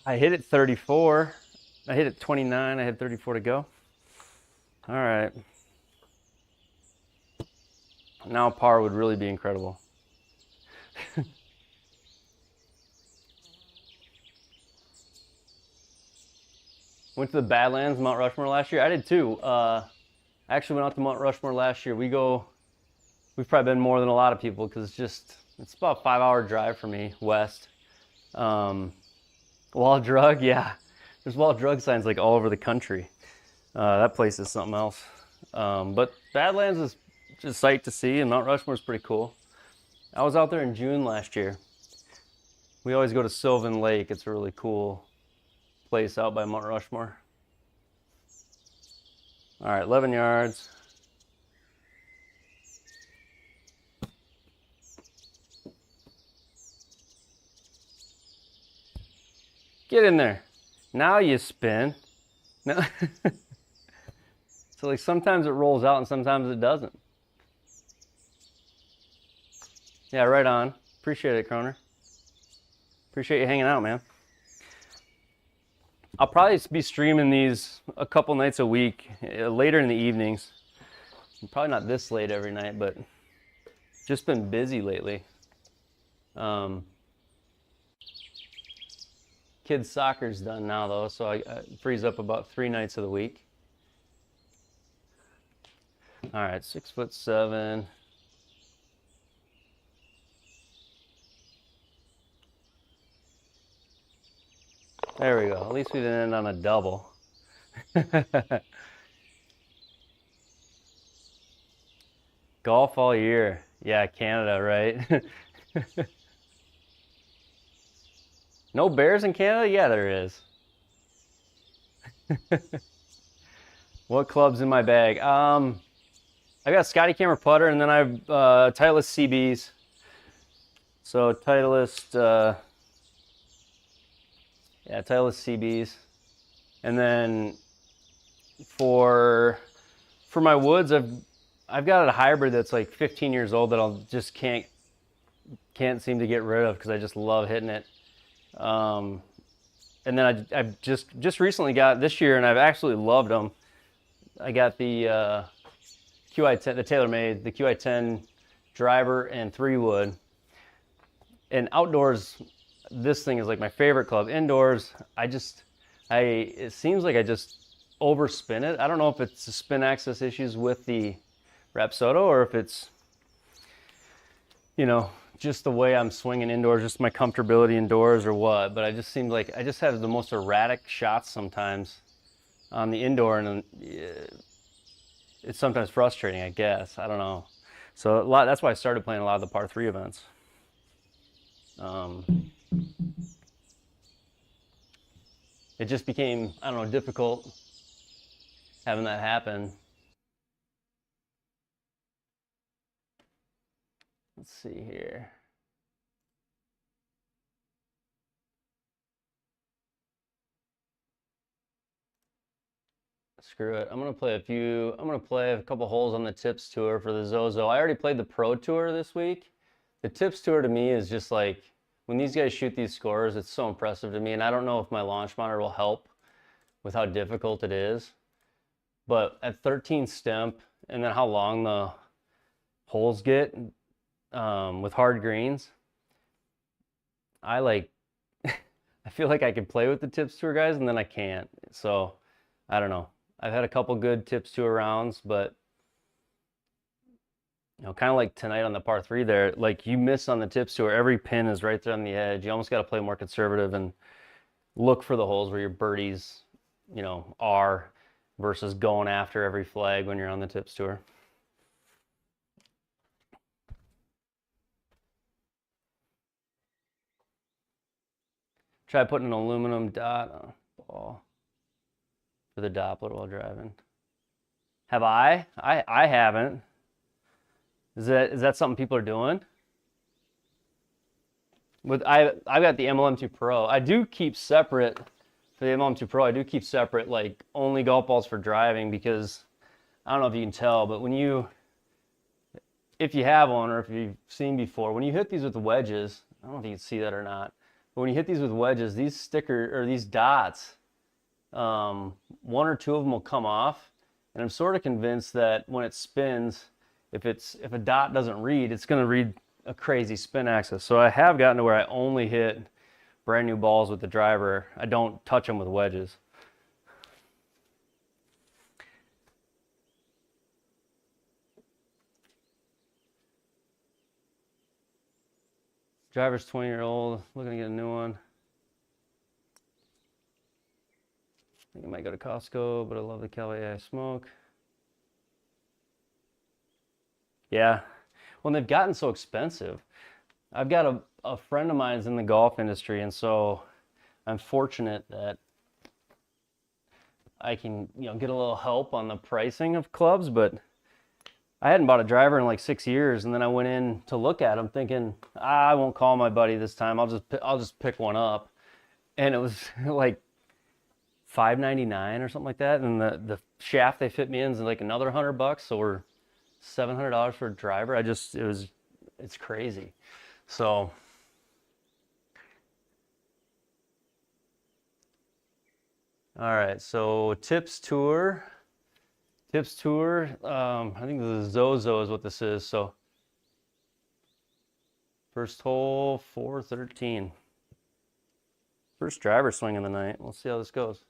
I hit it 34. I hit it 29. I had 34 to go. All right. Now par would really be incredible. Went to the Badlands, Mount Rushmore last year. I did too. I actually went out to Mount Rushmore last year. We've probably been more than a lot of people because it's about a 5-hour drive for me west. Wild Drug, yeah. There's wild drug signs like all over the country. That place is something else. But Badlands is just a sight to see, and Mount Rushmore is pretty cool. I was out there in June last year. We always go to Sylvan Lake. It's a really cool place out by Mount Rushmore. All right, 11 yards. Get in there. Now you spin. No. So like sometimes it rolls out and sometimes it doesn't. Yeah, right on. Appreciate it, Croner. Appreciate you hanging out, man. I'll probably be streaming these a couple nights a week, later in the evenings. Probably not this late every night, but just been busy lately. Kids' soccer's done now though, so I frees up about 3 nights of the week. All right, 6'7". There we go. At least we didn't end on a double. Golf all year. Yeah, Canada, right? No bears in Canada? Yeah, there is. What club's in my bag? I got Scotty Camera putter, and then I have Titleist CBs. So Titleist, yeah, Titleist CBs, and then for my woods, I've got a hybrid that's like 15 years old that I'll just can't seem to get rid of because I just love hitting it. and then I just recently got this year, and I've absolutely loved them. I got the QI10, the TaylorMade, the QI10 driver and 3-wood. And outdoors, this thing is like my favorite club. Indoors, it seems like I just overspin it. I don't know if it's the spin axis issues with the Rapsodo or if it's, you know, just the way I'm swinging indoors, just my comfortability indoors or what. But I just seem like I just have the most erratic shots sometimes on the indoor, and it's sometimes frustrating, I guess. I don't know. So that's why I started playing a lot of the par 3 events. It just became, I don't know, difficult having that happen. Let's see here. Screw it. I'm gonna play a couple holes on the Tips Tour for the Zozo. I already played the Pro Tour this week. The Tips Tour to me is just like, when these guys shoot these scores, it's so impressive to me, and I don't know if my launch monitor will help with how difficult it is. But at 13 stemp, and then how long the holes get with hard greens, I feel like I could play with the Tips Tour guys, and then I can't. So I don't know. I've had a couple good Tips Tour rounds, but you know, kind of like tonight on the par 3 there, like you miss on the Tips Tour, every pin is right there on the edge. You almost got to play more conservative and look for the holes where your birdies, you know, are, versus going after every flag when you're on the Tips Tour. Try putting an aluminum dot on the ball for the Doppler while driving. Have I? I haven't. Is that something people are doing? I've got the MLM2 Pro. I do keep separate for the MLM2 Pro. I do keep separate, like, only golf balls for driving, because I don't know if you can tell, but if you have one or if you've seen before, when you hit these with the wedges, I don't know if you can see that or not, but when you hit these with wedges, these dots, one or two of them will come off, and I'm sort of convinced that when it spins, if a dot doesn't read, it's going to read a crazy spin axis. So I have gotten to where I only hit brand new balls with the driver. I don't touch them with wedges. Driver's 20-year-old, looking to get a new one. I think I might go to Costco, but I love the Cali Smoke. Yeah, well, they've gotten so expensive. I've got a friend of mine's in the golf industry, and so I'm fortunate that I can, you know, get a little help on the pricing of clubs. But I hadn't bought a driver in like 6 years, and then I went in to look at them thinking, I won't call my buddy this time. I'll just pick one up, and it was like $5.99 or something like that, and the shaft they fit me in is like another $100, so we're $700 for a driver. It's crazy. So all right, so Tips Tour, I think the Zozo is what this is. So first hole, 413. First driver swing of the night. We'll see how this goes.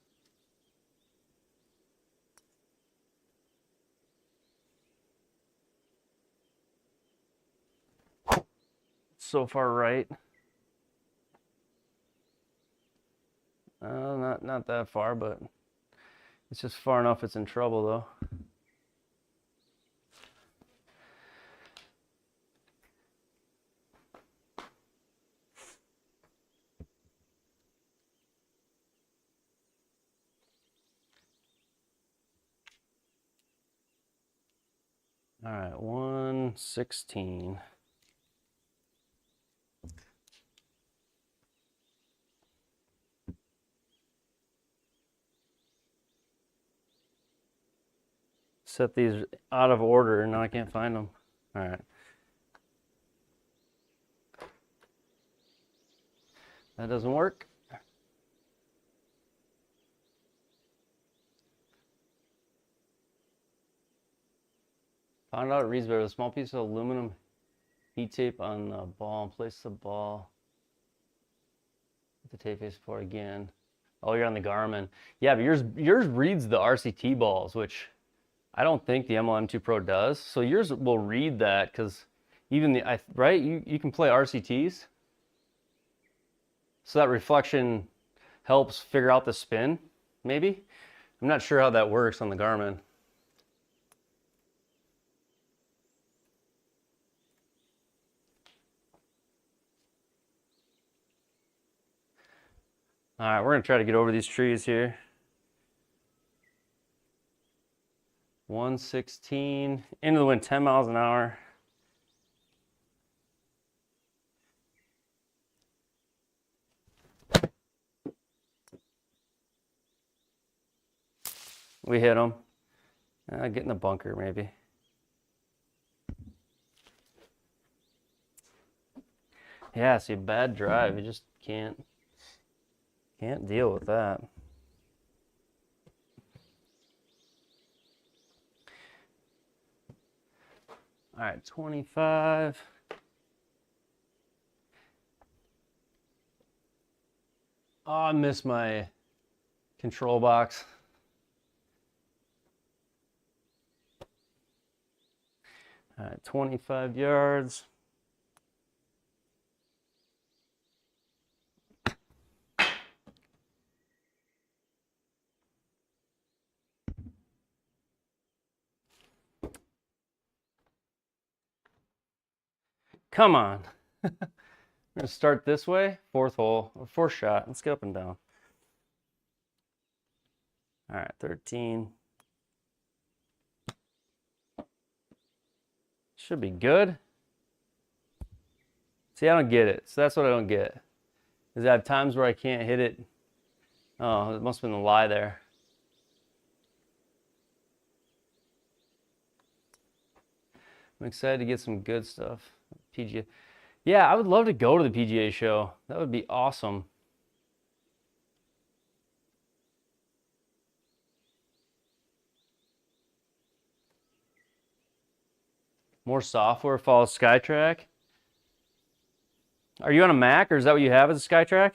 So far right. Not that far, but it's just far enough it's in trouble though. All right, 116. Set these out of order and now I can't find them. All right. That doesn't work. Found out it reads better with a small piece of aluminum heat tape on the ball and place the ball with the tape face for again. Oh, you're on the Garmin. Yeah, but yours reads the RCT balls, which I don't think the MLM2 Pro does. So yours will read that because even the, right, you can play RCTs. So that reflection helps figure out the spin, maybe. I'm not sure how that works on the Garmin. All right, we're gonna try to get over these trees here. 116, into the wind, 10 miles an hour. We hit them. Get in the bunker, maybe. Yeah, see, bad drive. You just can't deal with that. All right, 25. Oh, I missed my control box. All right, 25 yards. Come on. We're gonna start this way, fourth hole, or fourth shot. Let's get up and down. All right, 13. Should be good. See, I don't get it. So that's what I don't get. Is I have times where I can't hit it. Oh, it must have been the lie there. I'm excited to get some good stuff. PGA. Yeah, I would love to go to the PGA show. That would be awesome. More software follows SkyTrack. Are you on a Mac or is that what you have as a SkyTrack?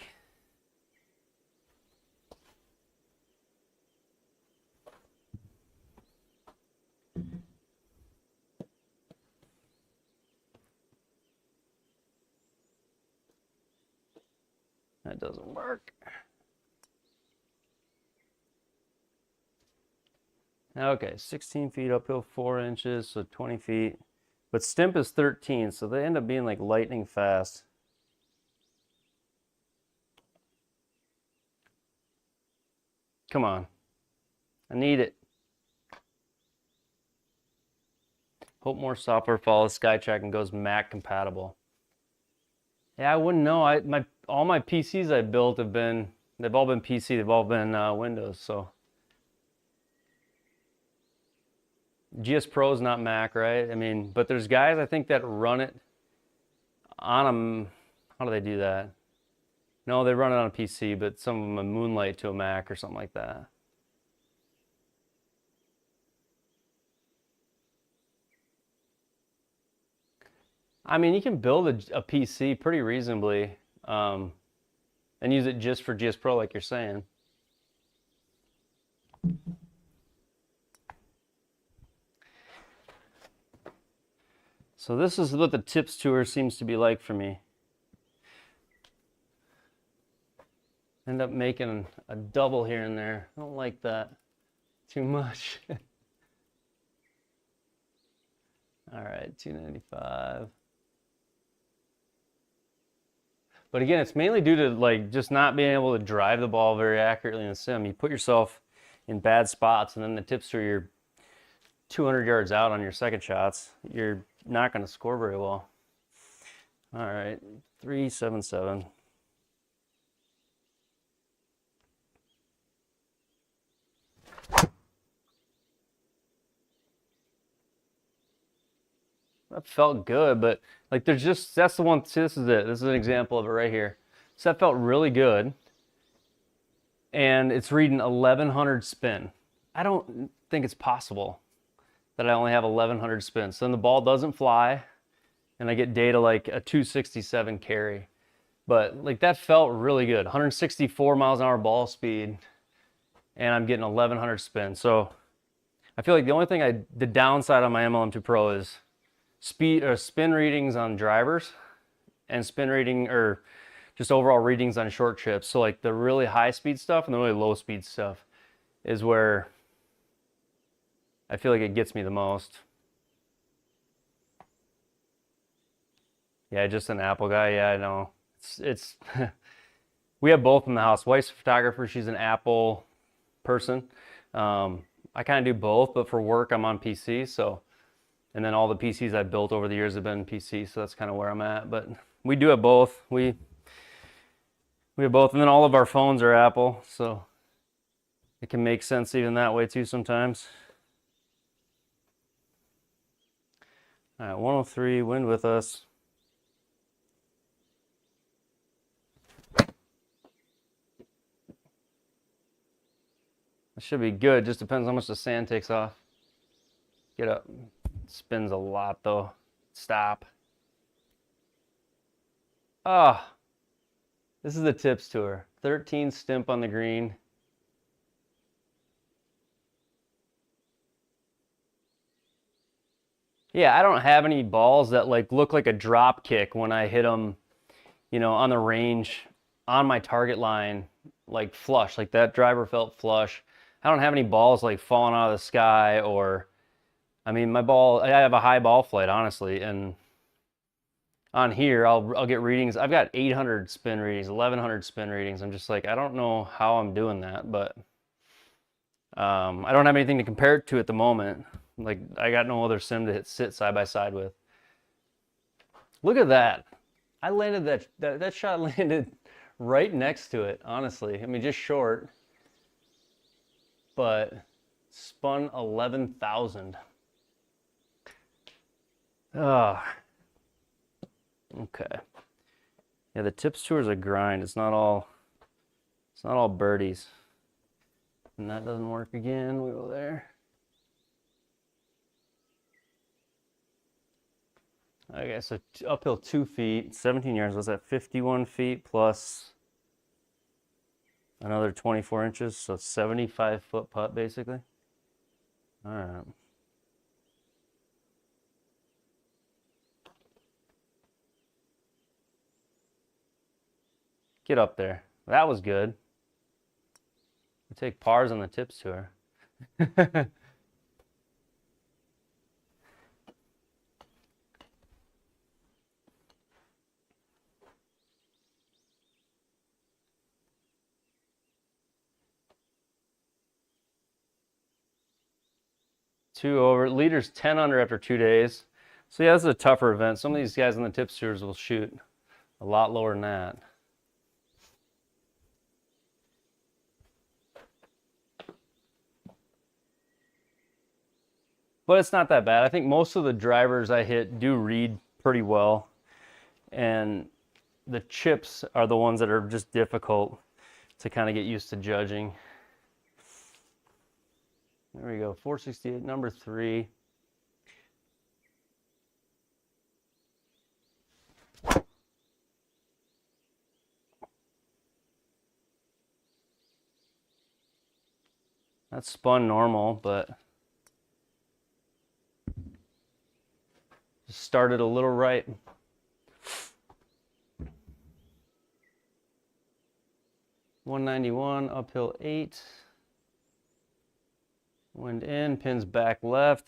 That doesn't work. Okay, 16 feet uphill, 4 inches, so 20 feet. But Stimp is 13, so they end up being like lightning fast. Come on. I need it. Hope more software follows SkyTrack and goes Mac compatible. Yeah, I wouldn't know. All my PCs I built they've all been PC, they've all been Windows, so. GSPro is not Mac, right? I mean, but there's guys I think that run it on them. How do they do that? No, they run it on a PC, but some of them moonlight to a Mac or something like that. I mean, you can build a PC pretty reasonably and use it just for GSPro, like you're saying. So this is what the tips tour seems to be like for me. End up making a double here and there. I don't like that too much. All right, 295. But again, it's mainly due to like just not being able to drive the ball very accurately in the sim. You put yourself in bad spots and then the tips tour, you're 200 yards out on your second shots. You're not going to score very well. All right, 377. That felt good, but like that's the one, see, this is it. This is an example of it right here. So that felt really good. And it's reading 1100 spin. I don't think it's possible. that I only have 1100 spins. So then the ball doesn't fly and I get data like a 267 carry. But like that felt really good. 164 miles an hour ball speed and I'm getting 1100 spins. So I feel like the only thing the downside on my MLM2 Pro is speed or spin readings on drivers and spin reading or just overall readings on short chips. So like the really high speed stuff and the really low speed stuff is where I feel like it gets me the most. Yeah, just an Apple guy. Yeah, I know. It's we have both in the house. Wife's a photographer. She's an Apple person. I kind of do both, but for work I'm on PC. So, and then all the PCs I've built over the years have been PC. So that's kind of where I'm at. But we do have both. We have both, and then all of our phones are Apple. So it can make sense even that way too sometimes. All right, 103, wind with us. It should be good, just depends how much the sand takes off. Get up. It spins a lot though. Stop. Ah, this is the tips tour. 13 stimp on the green. Yeah, I don't have any balls that like look like a drop kick when I hit them, you know, on the range, on my target line, like flush, like that driver felt flush. I don't have any balls like falling out of the sky or, I mean, my ball, I have a high ball flight, honestly, and on here, I'll get readings. I've got 800 spin readings, 1100 spin readings. I'm just like, I don't know how I'm doing that, but I don't have anything to compare it to at the moment. Like, I got no other sim to sit side by side with. Look at that. I landed that shot landed right next to it, honestly. I mean, just short, but spun 11,000. Ah, okay. Yeah, the tips tour is a grind. It's not all birdies. And that doesn't work again. We go there. Okay, so uphill 2 feet, 17 yards. Was that 51 feet plus another 24 inches? So 75-foot putt, basically. All right. Get up there. That was good. We take pars on the tips tour. 2 over. Leader's 10 under after 2 days. So yeah, this is a tougher event. Some of these guys on the tips tours will shoot a lot lower than that. But it's not that bad. I think most of the drivers I hit do read pretty well. And the chips are the ones that are just difficult to kind of get used to judging. There we go, 468, number 3. That's spun normal, but just started a little right. $191, uphill 8. Wind in, pins back left.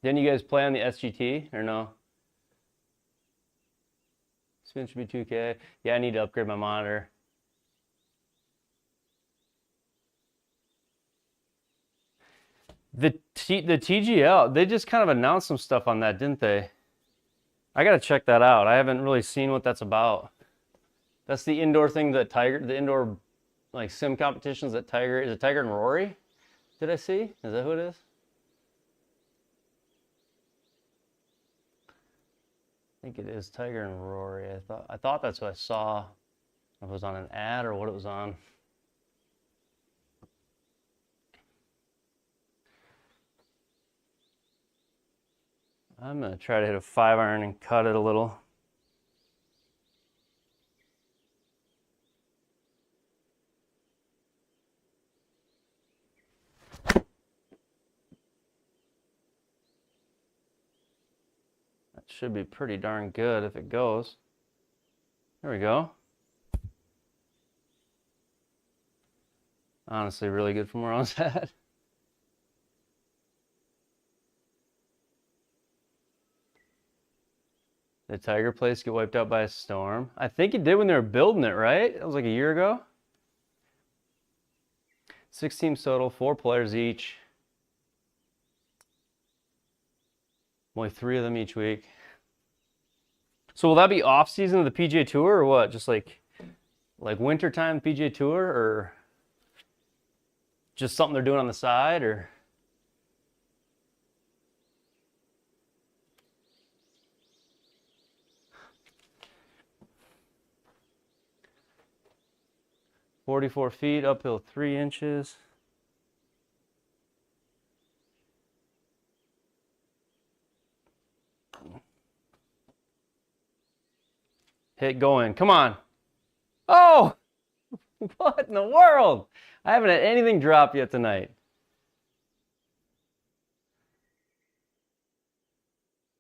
Didn't you guys play on the SGT or no? Spin should be 2K. Yeah, I need to upgrade my monitor. The TGL, they just kind of announced some stuff on that, didn't they? I gotta check that out. I haven't really seen what that's about. That's the indoor thing that the indoor like sim competitions that is it Tiger and Rory? Did I see? Is that who it is? think it is Tiger and Rory. I thought that's what I saw. If it was on an ad or what it was on. I'm gonna try to hit a 5-iron and cut it a little. That should be pretty darn good if it goes. There we go. Honestly, really good from where I was at. The Tiger place get wiped out by a storm? I think it did when they were building it, right? That was like a year ago. 6 teams total, 4 players each. Only 3 of them each week. So will that be off season of the PGA Tour or what? Just like wintertime PGA Tour, or just something they're doing on the side, or? "44 feet, uphill 3 inches. Hit going. Come on. Oh! What in the world? I haven't had anything drop yet tonight.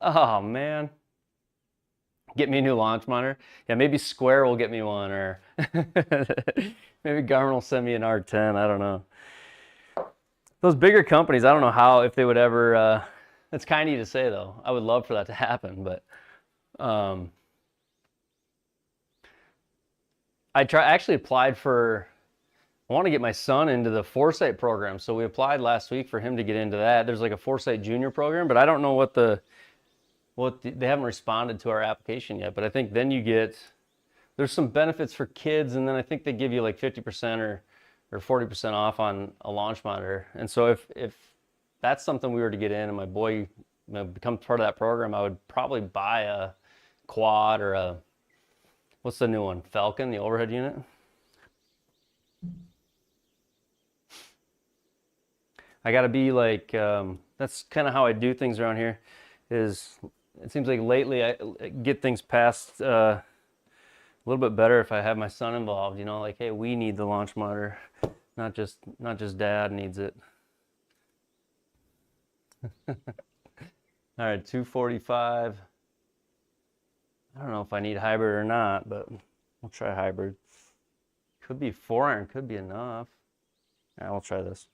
Oh, man. Get me a new launch monitor. Yeah, maybe Square will get me one, or maybe Garmin will send me an R10. I don't know. Those bigger companies, I don't know how, if they would ever, that's kind of you to say though. I would love for that to happen, but I actually applied for, I want to get my son into the Foresight program. So we applied last week for him to get into that. There's like a Foresight Junior program, but I don't know they haven't responded to our application yet. But I think then there's some benefits for kids, and then I think they give you like 50% or 40% off on a launch monitor. And so if that's something we were to get in and my boy becomes part of that program, I would probably buy a quad or what's the new one? Falcon, the overhead unit. I gotta be like, that's kind of how I do things around here. It seems like lately I get things past a little bit better if I have my son involved, you know, like, hey, we need the launch monitor, not just dad needs it. All right, 245. I don't know if I need hybrid or not, but we'll try hybrid. Could be 4-iron, could be enough. Yeah, we'll try this.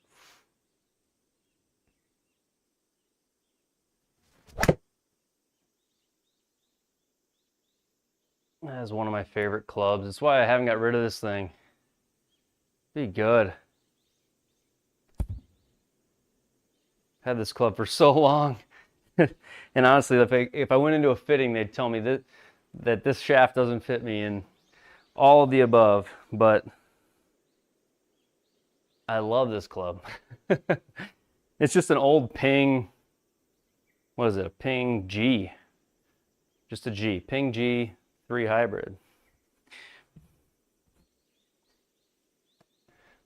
That is one of my favorite clubs. It's why I haven't got rid of this thing. Be good. Had this club for so long. And honestly, if I went into a fitting, they'd tell me that this shaft doesn't fit me, and all of the above. But I love this club. It's just an old Ping. What is it? A Ping G. Just a G. Ping G 3 hybrid.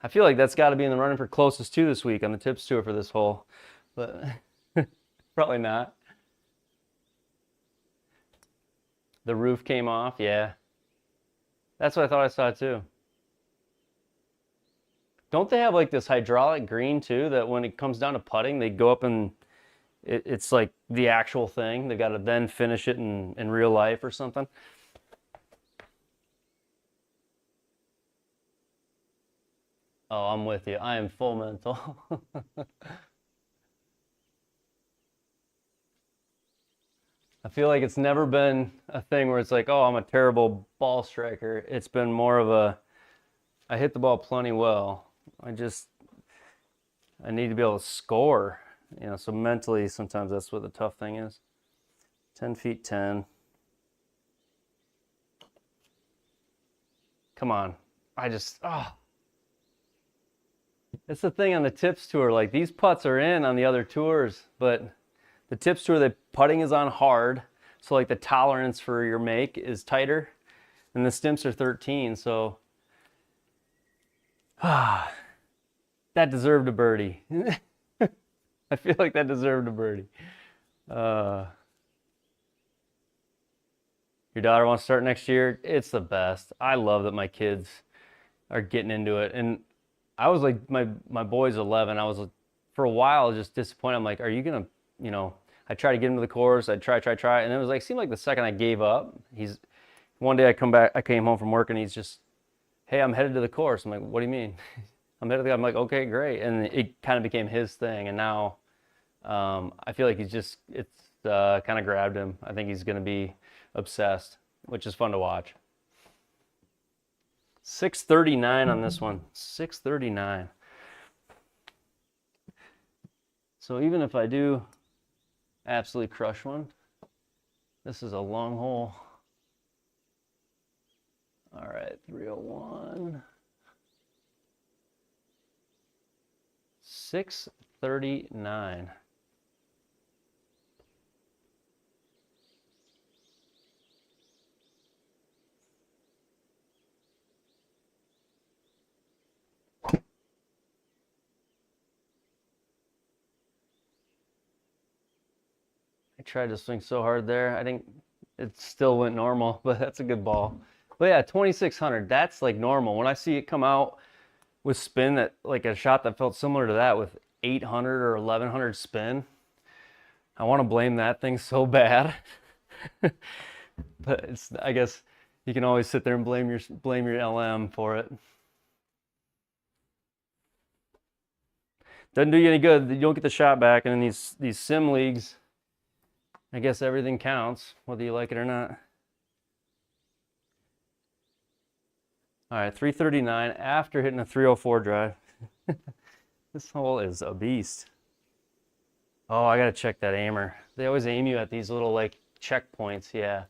I feel like that's got to be in the running for closest to this week on the tips tour for this hole, but probably not. The roof came off, yeah. That's what I thought I saw too. Don't they have like this hydraulic green too, that when it comes down to putting, they go up and it's like the actual thing. They got to then finish it in real life or something. Oh, I'm with you. I am full mental. I feel like it's never been a thing where it's like, oh, I'm a terrible ball striker. It's been more of I hit the ball plenty well. I need to be able to score, you know, so mentally sometimes that's what the tough thing is. 10 feet 10. Come on. It's the thing on the tips tour, like these putts are in on the other tours, but the tips tour, the putting is on hard, So like the tolerance for your make is tighter, and the stimps are 13. So that deserved a birdie. I feel like that deserved a birdie. Your daughter wants to start next year. It's the best. I love that my kids are getting into it. And I was like, my boy's 11. I was like, for a while just disappointed. I'm like, are you gonna, you know, I try to get him to the course. I try, and it was like, seemed like the second I gave up, one day I came home from work and he's just, hey, I'm headed to the course. I'm like, what do you mean? I'm like, okay, great. And it kind of became his thing. And now I feel like it's kind of grabbed him. I think he's gonna be obsessed, which is fun to watch. 639 on this one. 639. So even if I do absolutely crush one, this is a long hole. All right, 301. 639. I tried to swing so hard there. I think it still went normal, but that's a good ball. But yeah, 2600, that's like normal. When I see it come out with spin, that like a shot that felt similar to that with 800 or 1100 spin, I want to blame that thing so bad. But I guess you can always sit there and blame your LM for it. Doesn't do you any good. You don't get the shot back, and in these sim leagues, I guess everything counts, whether you like it or not. All right, 339 after hitting a 304 drive. This hole is a beast. Oh, I gotta check that aimer. They always aim you at these little like checkpoints. Yeah,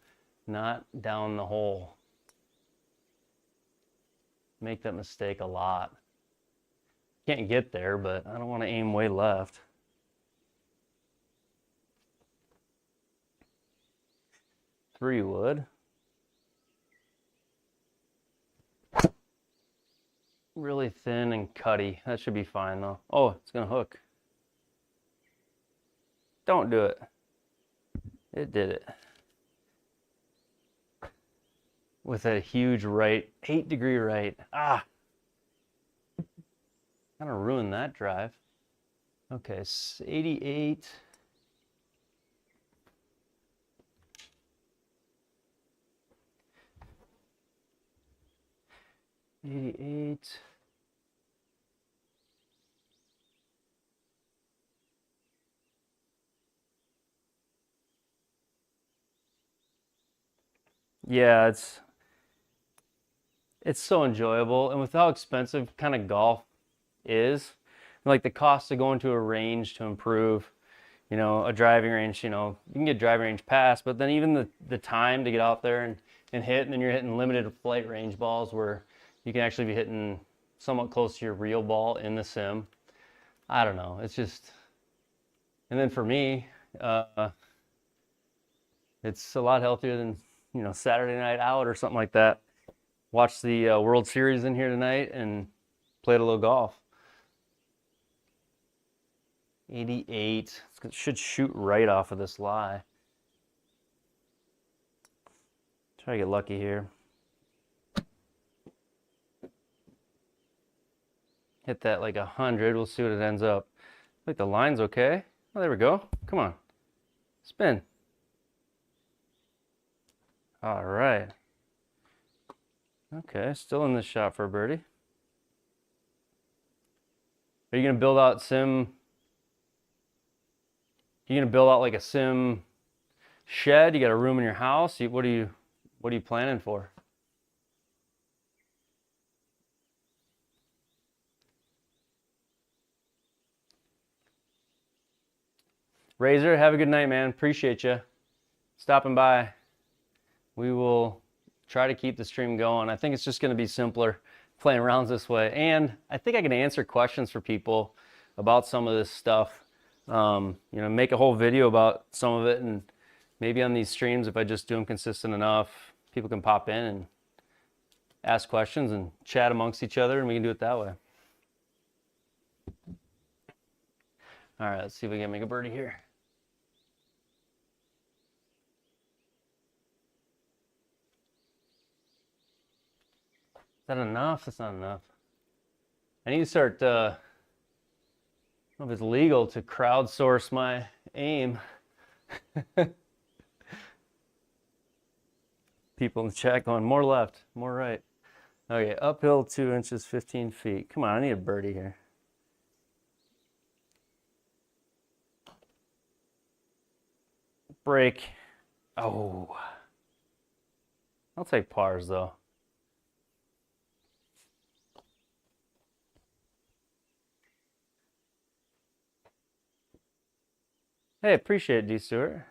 not down the hole. Make that mistake a lot. Can't get there, but I don't want to aim way left. Three wood. Really thin and cutty. That should be fine though. Oh, it's gonna hook. Don't do it. It did it. With a huge right, 8-degree right. Ah! Kind of ruined that drive. Okay, 88. Yeah, it's so enjoyable, and with how expensive kind of golf is, like the cost of going to a range to improve, you know, a driving range, you know, you can get driving range pass, but then even the time to get out there and hit, and then you're hitting limited flight range balls where you can actually be hitting somewhat close to your real ball in the sim. I don't know, it's just, and then for me, it's a lot healthier than, you know, Saturday night out or something like that. Watch the World Series in here tonight and played a little golf. 88. It should shoot right off of this lie. Try to get lucky here. Hit that like 100. We'll see what it ends up. I think the line's okay. Oh, there we go. Come on. Spin. All right. Okay, still in this shot for a birdie. Are you gonna build out sim? You gonna build out like a sim shed? You got a room in your house? What are you planning for? Razor, have a good night, man. Appreciate you stopping by. We will try to keep the stream going. I think it's just going to be simpler playing rounds this way. And I think I can answer questions for people about some of this stuff. You know, make a whole video about some of it and maybe on these streams, if I just do them consistent enough, people can pop in and ask questions and chat amongst each other, and we can do it that way. All right, let's see if we can make a birdie here. Is that enough? That's not enough. I need to start, I don't know if it's legal to crowdsource my aim. People in the chat going, more left, more right. Okay, uphill 2 inches, 15 feet. Come on, I need a birdie here. Break. Oh. I'll take pars though. Hey, appreciate it, D. Stewart.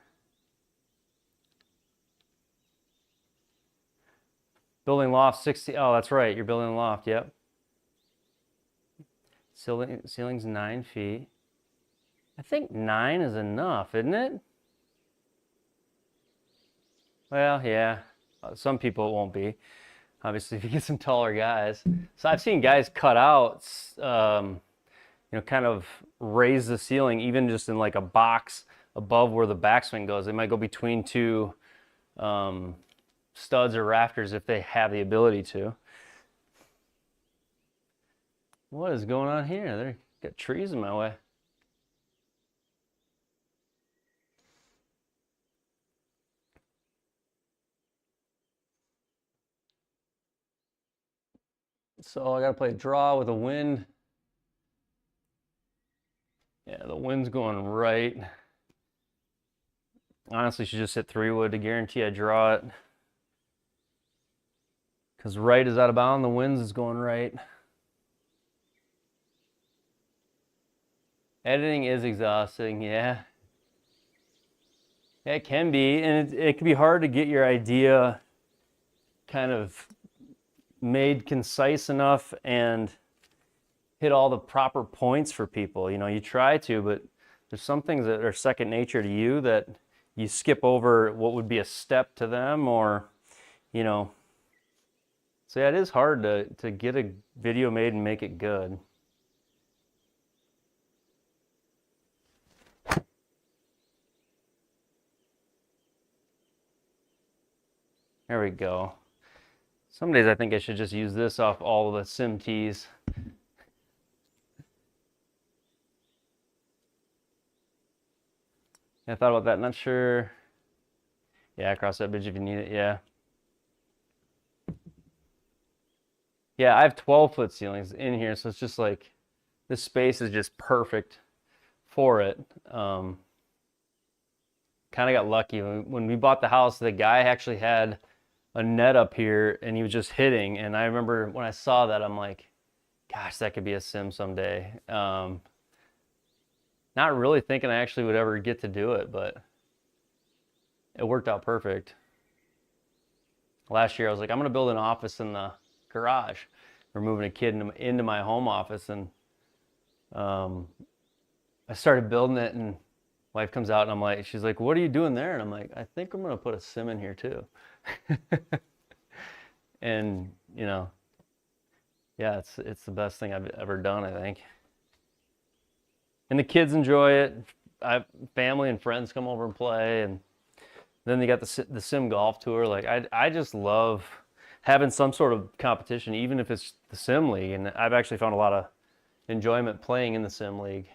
Building loft 60. Oh, that's right. You're building a loft. Yep. Ceiling's 9 feet. I think 9 is enough, isn't it? Well, yeah. Some people it won't be. Obviously, if you get some taller guys. So I've seen guys cut out, kind of raise the ceiling, even just in like a box above where the backswing goes. They might go between two studs or rafters if they have the ability to. What is going on here? They got trees in my way. So I gotta play a draw with a wind. Yeah, the wind's going right. Honestly, should just hit 3-wood to guarantee I draw it. Because right is out of bounds, the winds is going right. Editing is exhausting, yeah. Yeah, it can be, and it can be hard to get your idea kind of made concise enough and hit all the proper points for people. You try to, but there's some things that are second nature to you that you skip over what would be a step to them, or, So yeah, it is hard to get a video made and make it good. There we go. Some days I think I should just use this off all of the sim tees. I thought about that, not sure. Yeah, cross that bridge if you need it, yeah. Yeah, I have 12-foot ceilings in here, so it's just like, this space is just perfect for it. Kind of got lucky. When we bought the house, the guy actually had a net up here and he was just hitting. And I remember when I saw that, I'm like, gosh, that could be a sim someday. Not really thinking I actually would ever get to do it, but it worked out perfect. Last year, I was like, I'm going to build an office in the garage. We're moving a kid into my home office, and I started building it, and wife comes out and she's like, what are you doing there? And I'm like, I think I'm going to put a sim in here too. And, yeah, it's the best thing I've ever done, I think. And the kids enjoy it. Family and friends come over and play, and then they got the sim golf tour. I just love having some sort of competition, even if it's the sim league. And I've actually found a lot of enjoyment playing in the sim league.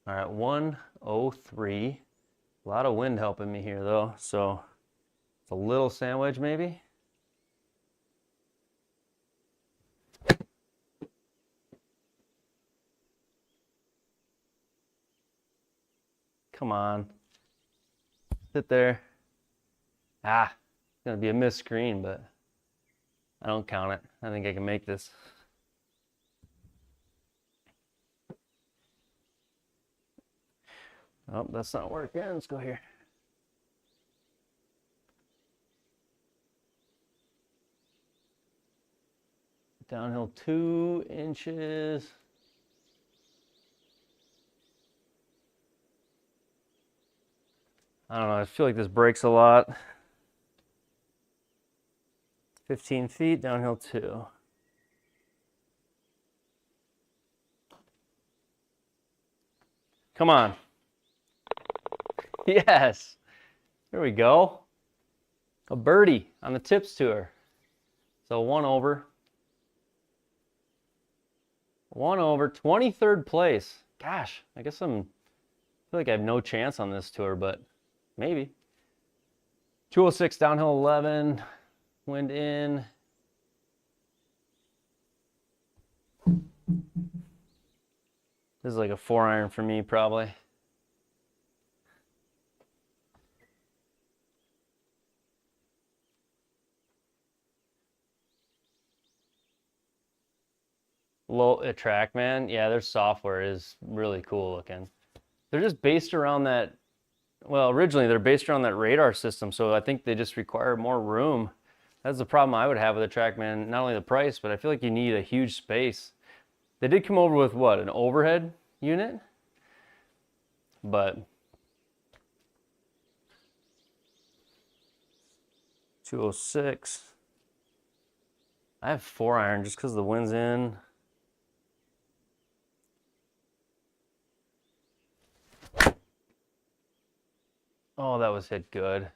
All right, 103. A lot of wind helping me here though, so it's a little sandwich maybe. Come on. Sit there. It's gonna be a missed screen, but I don't count it. I think I can make this. Oh, that's not working. Let's go here. Downhill 2 inches. I don't know, I feel like this breaks a lot. 15 feet, downhill 2. Come on. Yes. There we go. A birdie on the tips tour. So 1 over. 1 over, 23rd place. Gosh, I guess I feel like I have no chance on this tour, but maybe. 206 downhill 11, wind in. This is like a 4-iron for me, probably. Low TrackMan, yeah, their software is really cool looking. They're just based around that, well, originally they're based around that radar system, so I think they just require more room. That's the problem I would have with a TrackMan, not only the price, but I feel like you need a huge space. They did come over with what, an overhead unit? But 206. I have 4-iron just because the wind's in. Oh, that was hit good.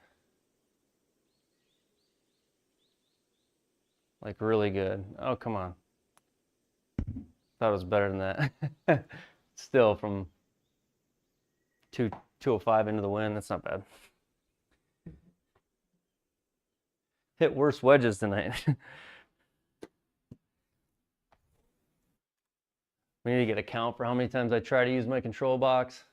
Like really good. Oh, come on. Thought it was better than that. Still from 205 into the wind, that's not bad. Hit worse wedges tonight. We need to get a count for how many times I try to use my control box.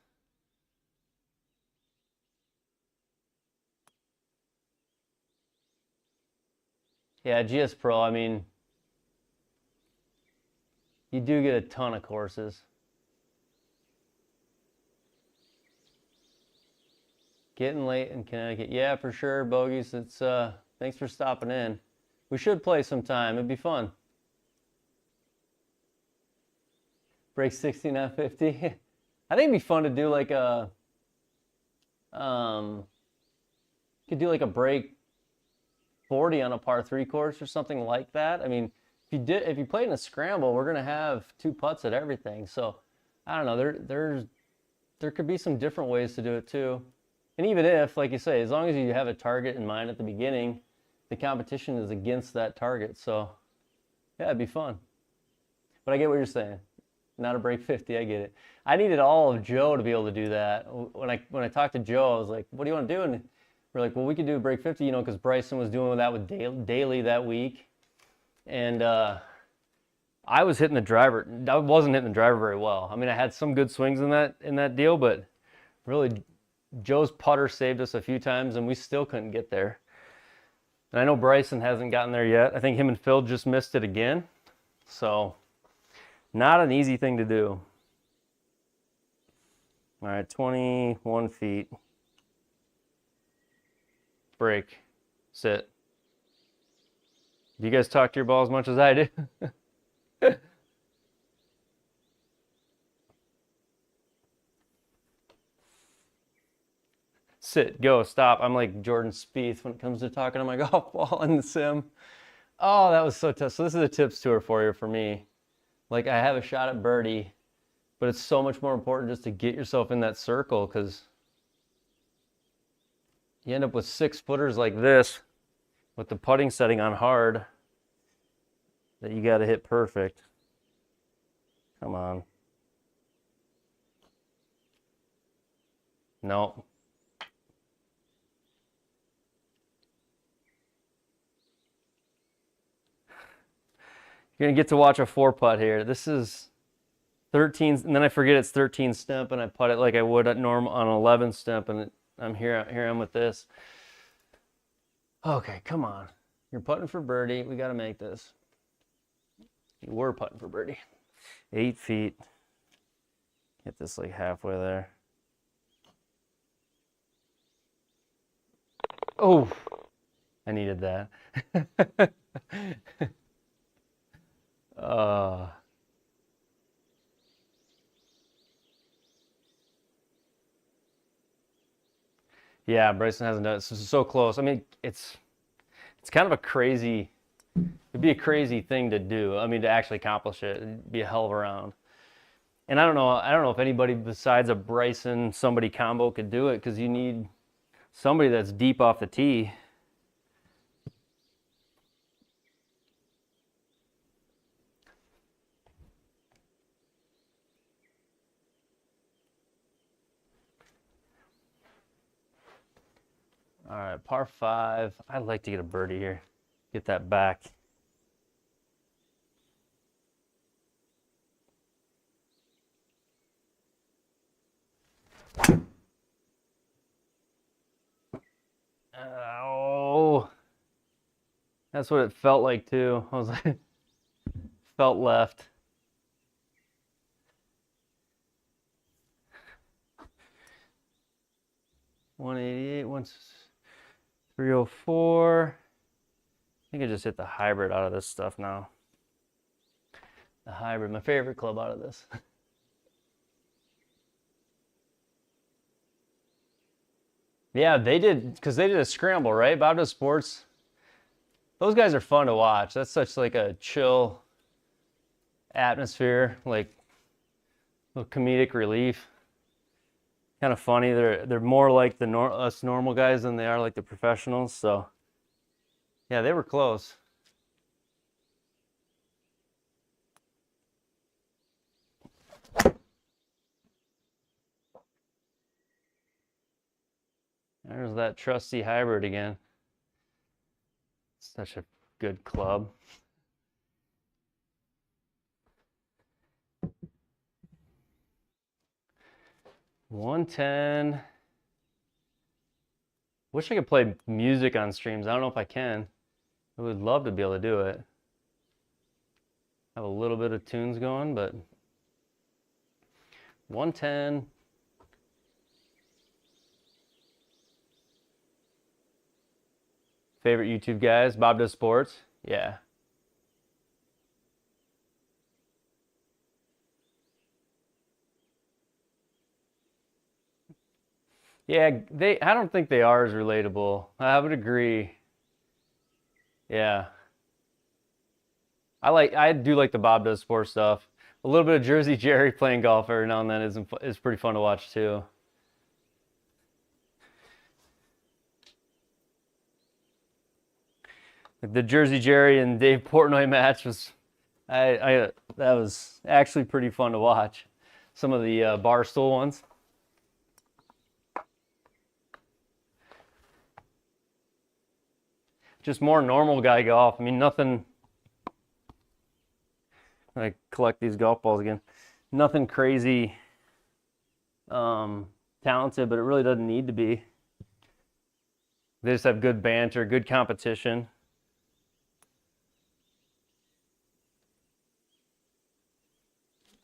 Yeah, GSPro, I mean, you do get a ton of courses. Getting late in Connecticut. Yeah, for sure, Bogies. It's thanks for stopping in. We should play sometime. It'd be fun. Break 16 out of 50. I think it'd be fun to do like a could do like a break 40 on a par 3 course or something like that. I mean, if you played in a scramble, we're gonna have 2 putts at everything. So I don't know. There could be some different ways to do it too. And even if, like you say, as long as you have a target in mind at the beginning, the competition is against that target. So yeah, it'd be fun. But I get what you're saying. Not a break 50, I get it. I needed all of Joe to be able to do that. When I talked to Joe, I was like, what do you want to do? And we're like, well, we could do a break 50, you know, because Bryson was doing that with Daly that week. And I was hitting the driver. I wasn't hitting the driver very well. I mean, I had some good swings in that deal, but really Joe's putter saved us a few times and we still couldn't get there. And I know Bryson hasn't gotten there yet. I think him and Phil just missed it again. So not an easy thing to do. All right, 21 feet. Break. Sit. Do you guys talk to your ball as much as I do? Sit, go, stop. I'm like Jordan Spieth when it comes to talking to my golf ball in the sim. Oh, that was so tough. So this is a tips tour for you, for me. Like, I have a shot at birdie, but it's so much more important just to get yourself in that circle, because you end up with 6-footers like this with the putting setting on hard that you got to hit perfect. Come on. No. You're going to get to watch a 4-putt here. This is 13, and then I forget it's 13 stump, and I putt it like I would at normal on 11 stump, and here I am with this. Okay, come on. You're putting for birdie. We got to make this. You were putting for birdie. 8 feet. Hit this like halfway there. Oh, I needed that. Yeah, Yeah, Bryson hasn't done it. So, so close. I mean, it's kind of a crazy, it'd be a crazy thing to do. I mean, to actually accomplish it, it'd be a hell of a round. And I don't know if anybody besides a Bryson somebody combo could do it, because you need somebody that's deep off the tee. All right, par 5. I'd like to get a birdie here. Get that back. Oh, that's what it felt like too. I was like, felt left. $188, 304. I think I just hit the hybrid out of this stuff now. The hybrid, my favorite club out of this. Yeah, they did, because they did a scramble, right? Bob Does Sports. Those guys are fun to watch. That's such like a chill atmosphere, like little comedic relief. Kind of funny. They're more like us normal guys than they are like the professionals. So yeah, they were close. There's that trusty hybrid again. Such a good club. $110. Wish I could play music on streams. I don't know if I can. I would love to be able to do it. Have a little bit of tunes going, but 110. Favorite YouTube guys? Bob Does Sports? Yeah. Yeah, I don't think they are as relatable. I would agree. Yeah. I do like the Bob Does Sports stuff. A little bit of Jersey Jerry playing golf every now and then is pretty fun to watch too. The Jersey Jerry and Dave Portnoy match was, that was actually pretty fun to watch. Some of the Barstool ones. Just more normal guy golf. I mean, nothing. I collect these golf balls again. Nothing crazy talented, but it really doesn't need to be. They just have good banter, good competition.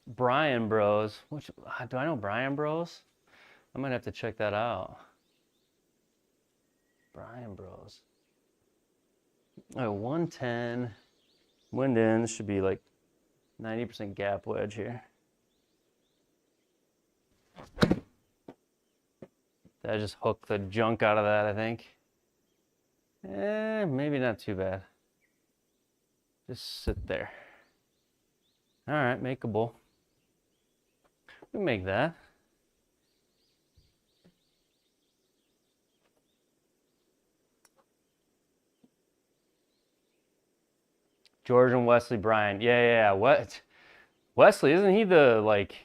Brian Bros. Do I know Brian Bros? I might have to check that out. Brian Bros. All right, 110. Wind in. This should be like 90% gap wedge here. That just hooked the junk out of that, I think. Maybe not too bad. Just sit there. All right, makeable. We can make that. George and Wesley Bryan. Yeah. What? Wesley, isn't he the like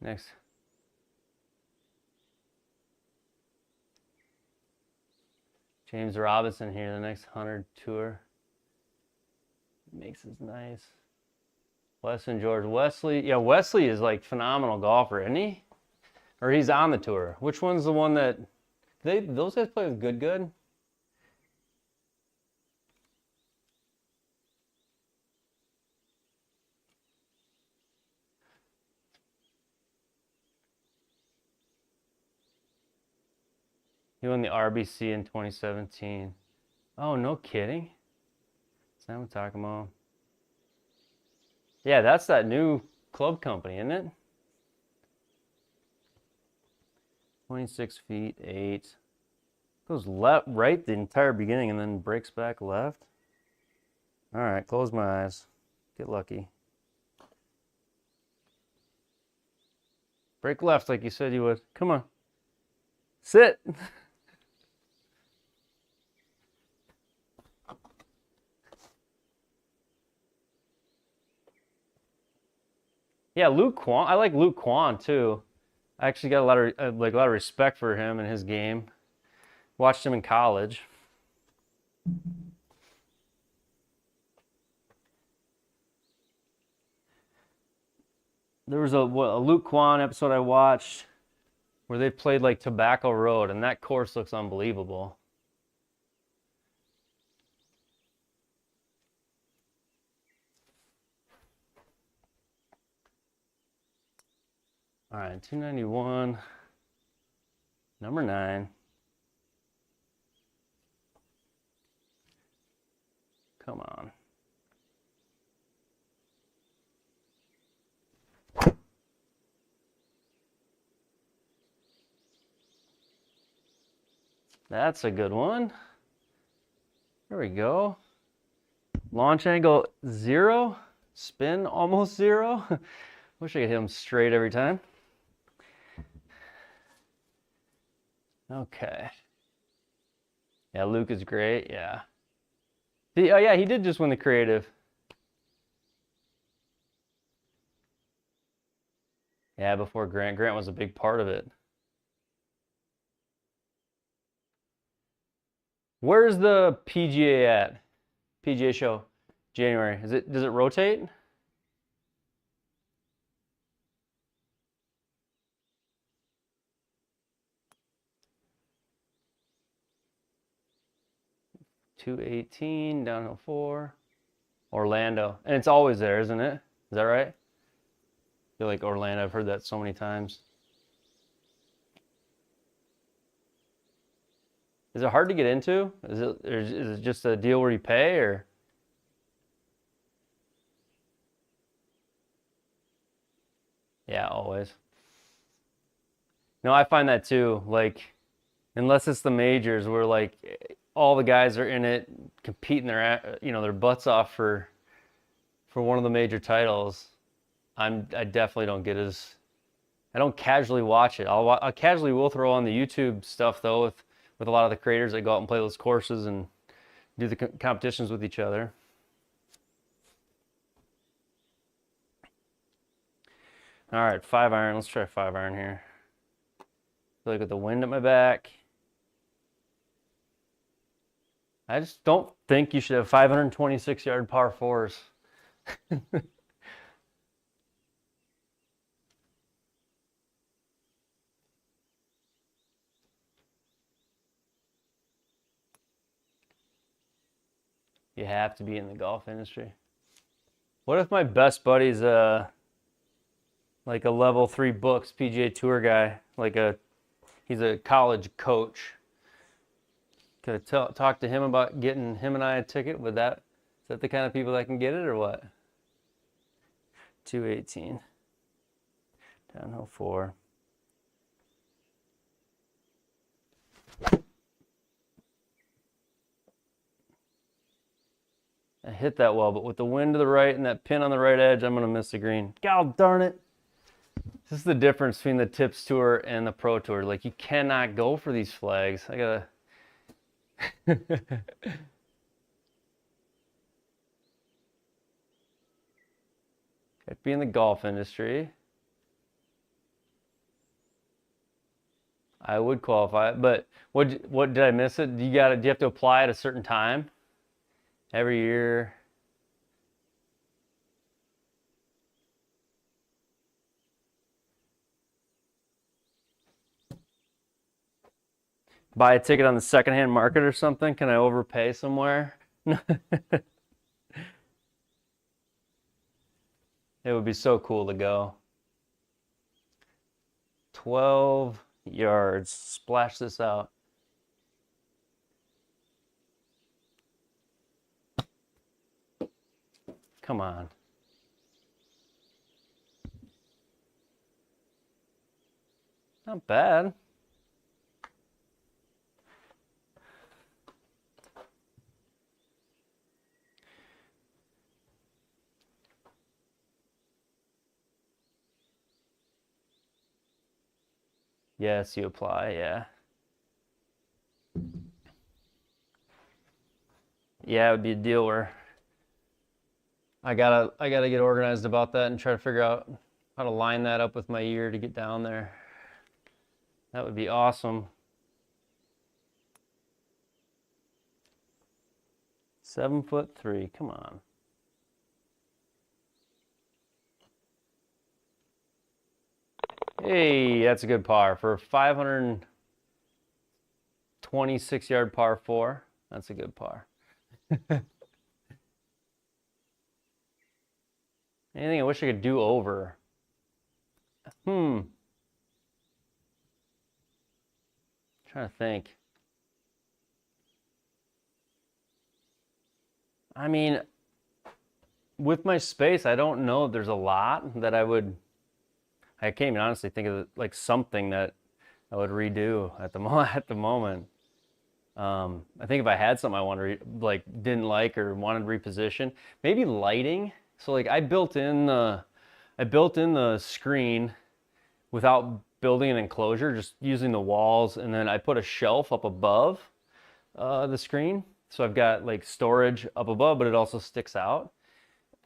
next? James Robinson here, the next 100 tour. Makes this nice. Wes and George. Wesley. Yeah, Wesley is like phenomenal golfer, isn't he? Or he's on the tour. Which one's the one that those guys play with good? He won the RBC in 2017. Oh, no kidding. Is that what I'm talking about? Yeah, that's that new club company, isn't it? 26 feet, 8. Goes left, right the entire beginning and then breaks back left. All right, close my eyes. Get lucky. Break left like you said you would. Come on. Sit. Yeah, Luke Quan. I like Luke Quan too. I actually got a lot of respect for him and his game. Watched him in college. There was a Luke Quan episode I watched where they played like Tobacco Road, and that course looks unbelievable. All right, 291, number 9. Come on. That's a good one. There we go. Launch angle 0, spin almost 0. Wish I could hit him straight every time. Okay. Yeah, Luke is great. Yeah. Oh yeah, he did just win the creative. Yeah, before Grant. Grant was a big part of it. Where's the PGA at? PGA show, January. Does it rotate? $218, downhill 4. Orlando. And it's always there, isn't it? Is that right? I feel like Orlando, I've heard that so many times. Is it hard to get into? Is it just a deal where you pay, or? Yeah, always. No, I find that too. Like, unless it's the majors where like all the guys are in it competing their butts off for one of the major titles, I definitely don't get as, I don't casually watch it. I casually will throw on the YouTube stuff though with a lot of the creators that go out and play those courses and do the competitions with each other. All right, 5-iron. Let's try 5-iron here. I feel like with the wind at my back, I just don't think you should have 526-yard par 4s. You have to be in the golf industry. What if my best buddy's like a level 3 books PGA Tour guy, he's a college coach? Could I talk to him about getting him and I a ticket? Is that the kind of people that can get it, or what? 218, downhill 4. I hit that well, but with the wind to the right and that pin on the right edge, I'm going to miss the green. God darn it. This is the difference between the Tips Tour and the Pro Tour. Like, you cannot go for these flags. I gotta... I'd be in the golf industry. I would qualify, but what did I miss it? Do you have to apply at a certain time every year? Buy a ticket on the secondhand market or something? Can I overpay somewhere? It would be so cool to go. 12 yards. Splash this out. Come on. Not bad. Yes, you apply, yeah. Yeah, it would be a deal where I gotta get organized about that and try to figure out how to line that up with my ear to get down there. That would be awesome. 7'3", come on. Hey, that's a good par for a 526-yard par 4. That's a good par. Anything I wish I could do over? Trying to think. I mean, with my space, I don't know if there's a lot that I can't even honestly think of like something that I would redo at the moment. I think if I had something I wanted to didn't like or wanted to reposition, maybe lighting. So like I built in the screen without building an enclosure, just using the walls, and then I put a shelf up above the screen. So I've got like storage up above, but it also sticks out.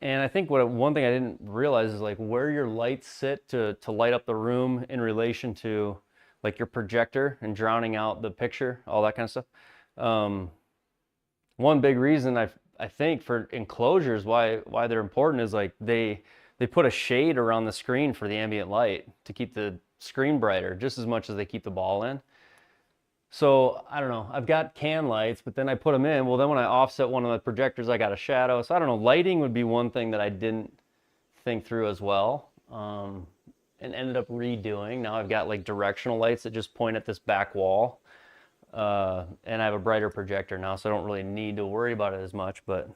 And I think one thing I didn't realize is like where your lights sit to light up the room in relation to like your projector and drowning out the picture, all that kind of stuff. One big reason I think for enclosures why they're important is like they put a shade around the screen for the ambient light to keep the screen brighter just as much as they keep the ball in. So I don't know, I've got can lights, but then I put them in. Well, then when I offset one of the projectors, I got a shadow. So I don't know, lighting would be one thing that I didn't think through as well, and ended up redoing. Now I've got like directional lights that just point at this back wall, and I have a brighter projector now, so I don't really need to worry about it as much. But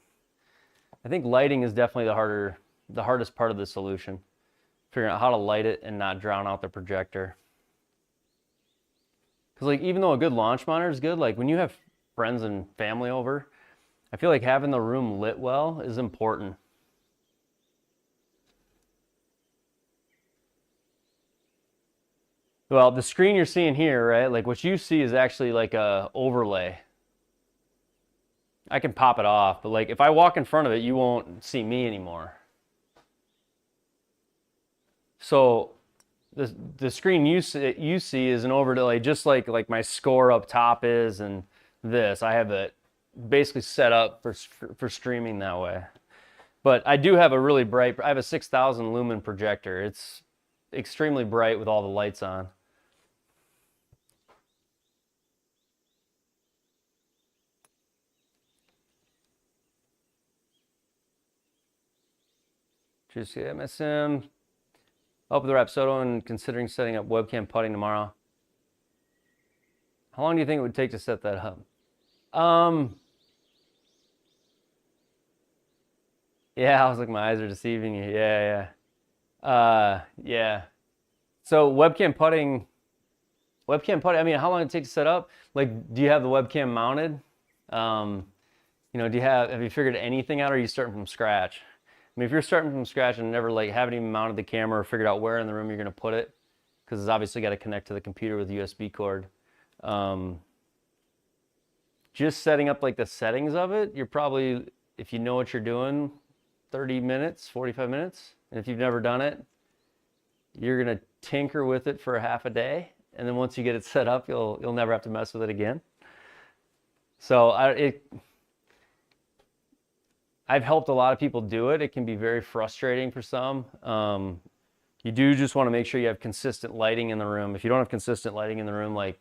I think lighting is definitely the hardest part of the solution, figuring out how to light it and not drown out the projector. Because like even though a good launch monitor is good, like when you have friends and family over, I feel like having the room lit well is important. Well, the screen you're seeing here, right? Like what you see is actually like a overlay. I can pop it off, but like if I walk in front of it, you won't see me anymore. So the screen you see is an overlay, just like my score up top is, and this I have it basically set up for streaming that way. But I do have a really bright. I have a 6,000 lumen projector. It's extremely bright with all the lights on. Just MSM. Up with the Rapsodo and considering setting up webcam putting tomorrow. How long do you think it would take to set that up? Yeah, I was like, my eyes are deceiving you. Yeah. Yeah. So webcam putting, I mean, how long did it take to set up? Like, do you have the webcam mounted? You know, have you figured anything out, or are you starting from scratch? I mean, if you're starting from scratch and never like haven't even mounted the camera or figured out where in the room you're gonna put it, because it's obviously got to connect to the computer with a USB cord. Just setting up like the settings of it, you're probably, if you know what you're doing, 30 minutes, 45 minutes. And if you've never done it, you're gonna tinker with it for half a day, and then once you get it set up, you'll never have to mess with it again. So I've helped a lot of people do it. It can be very frustrating for some. You do just want to make sure you have consistent lighting in the room. If you don't have consistent lighting in the room, like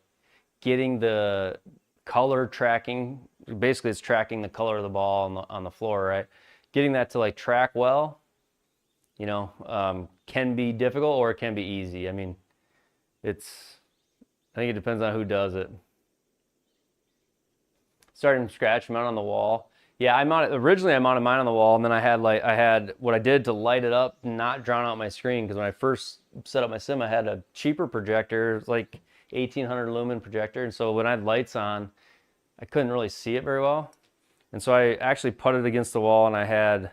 getting the color tracking, basically it's tracking the color of the ball on the floor, right? Getting that to like track well, you know, can be difficult or it can be easy. I mean, I think it depends on who does it. Starting from scratch, mount on the wall. Yeah, originally I mounted mine on the wall, and then I had what I did to light it up, not drown out my screen, because when I first set up my sim, I had a cheaper projector, it was like 1800 lumen projector, and so when I had lights on, I couldn't really see it very well. And so I actually put it against the wall, and I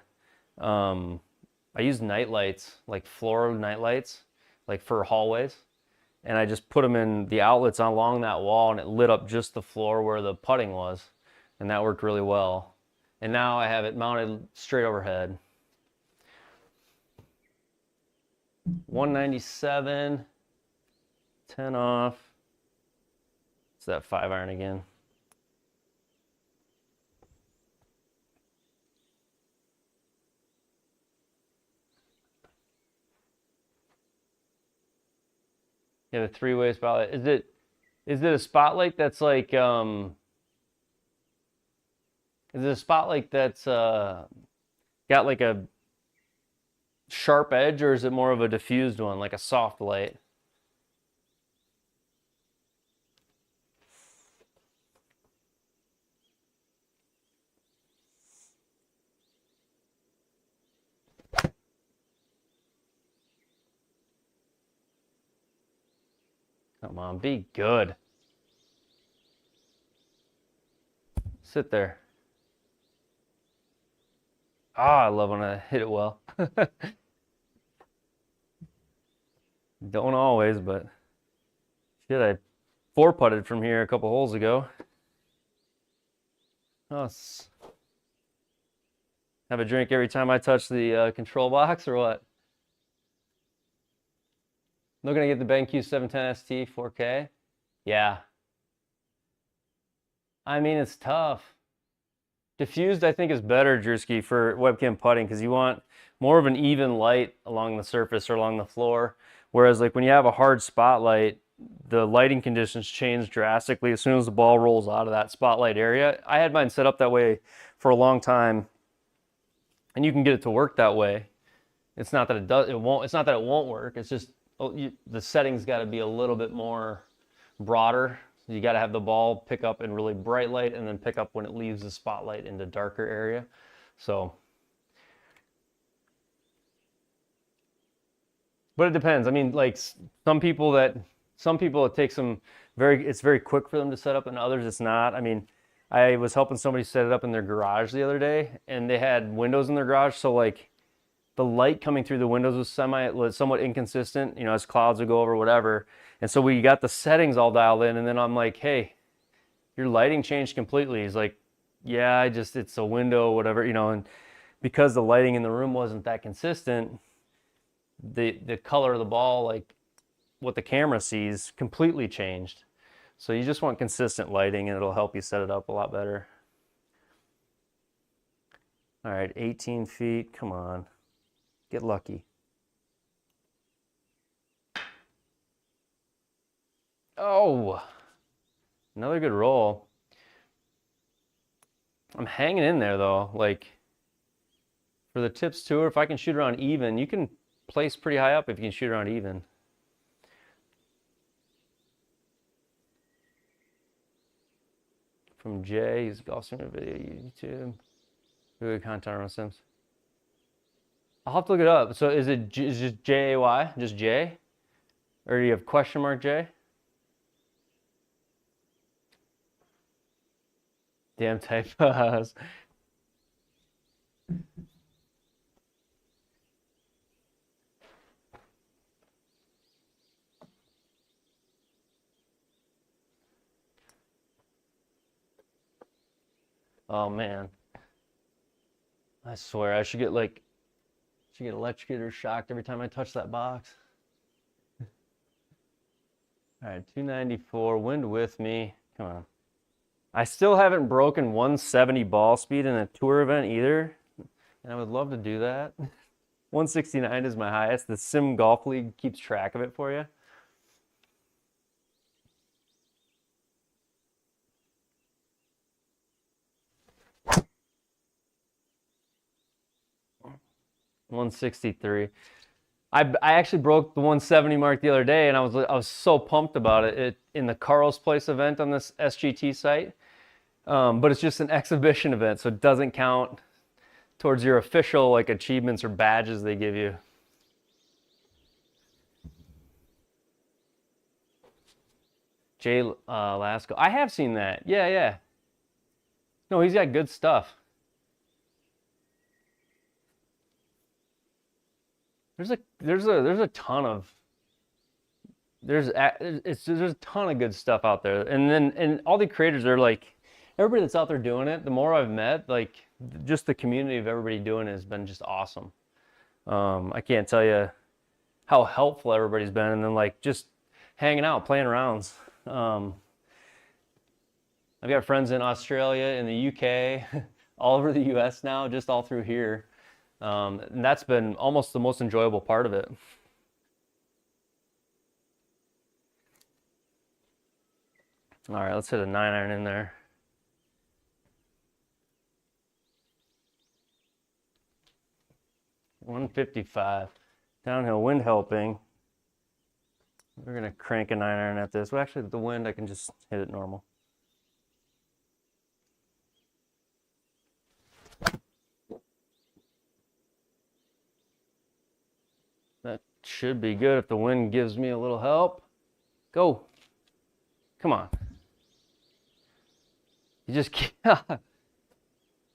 used night lights, like floor night lights, like for hallways. and I just put them in the outlets along that wall, and it lit up just the floor where the putting was, and that worked really well. And now I have it mounted straight overhead. 197, 10 off. It's that 5-iron again. Yeah, the 3-way spotlight. Is it a spotlight that's like is it a spotlight that's got like a sharp edge, or is it more of a diffused one, like a soft light? Come on, be good. Sit there. Ah, I love when I hit it well. Don't always, but shit, I 4-putted from here a couple holes ago. Oh, have a drink every time I touch the control box, or what? Looking to get the BenQ 710 ST 4K. Yeah. I mean, it's tough. Diffused, I think, is better, Drewski, for webcam putting, because you want more of an even light along the surface or along the floor. Whereas, like, when you have a hard spotlight, the lighting conditions change drastically as soon as the ball rolls out of that spotlight area. I had mine set up that way for a long time, and you can get it to work that way. It's not that it won't. It's not that it won't work. It's just the settings got to be a little bit more broader. You got to have the ball pick up in really bright light and then pick up when it leaves the spotlight into darker area. So, but it depends. I mean, like some people it takes them it's very quick for them to set up, and others it's not. I mean, I was helping somebody set it up in their garage the other day, and they had windows in their garage, so like the light coming through the windows was somewhat inconsistent, you know, as clouds would go over, whatever. And so we got the settings all dialed in, and then I'm like, hey, your lighting changed completely. He's like, yeah, it's a window, whatever, you know, and because the lighting in the room wasn't that consistent, the color of the ball, like what the camera sees, completely changed. So you just want consistent lighting, and it'll help you set it up a lot better. All right, 18 feet, come on. Get lucky. Oh, another good roll. I'm hanging in there though. Like for the tips tour, if I can shoot around even, you can place pretty high up if you can shoot around even. From Jay, he's golf streamer video, YouTube. Really good content on Sims. I'll have to look it up. So is it just J-A-Y, just J? Or do you have question mark J? Damn typos. Oh man. I swear I should get electrocuted or shocked every time I touch that box. All right, 294, wind with me. Come on. I still haven't broken 170 ball speed in a tour event either, and I would love to do that. 169 is my highest. The Sim Golf League keeps track of it for you. $163. I actually broke the 170 mark the other day, and I was so pumped about it in the Carl's Place event on this SGT site. But it's just an exhibition event, so it doesn't count towards your official like achievements or badges they give you. Jay Lasco, I have seen that. Yeah, yeah. No, he's got good stuff. There's a ton of there's a ton of good stuff out there, and all the creators are like, everybody that's out there doing it, the more I've met, like just the community of everybody doing it has been just awesome. I can't tell you how helpful everybody's been, and then like just hanging out, playing rounds. I've got friends in Australia, in the UK, all over the US now, just all through here. And that's been almost the most enjoyable part of it. All right, let's hit a 9-iron in there. .155. Downhill, wind helping. We're gonna crank a 9-iron at this. Well, actually, the wind, I can just hit it normal. That should be good if the wind gives me a little help. Go. Come on. You just can't.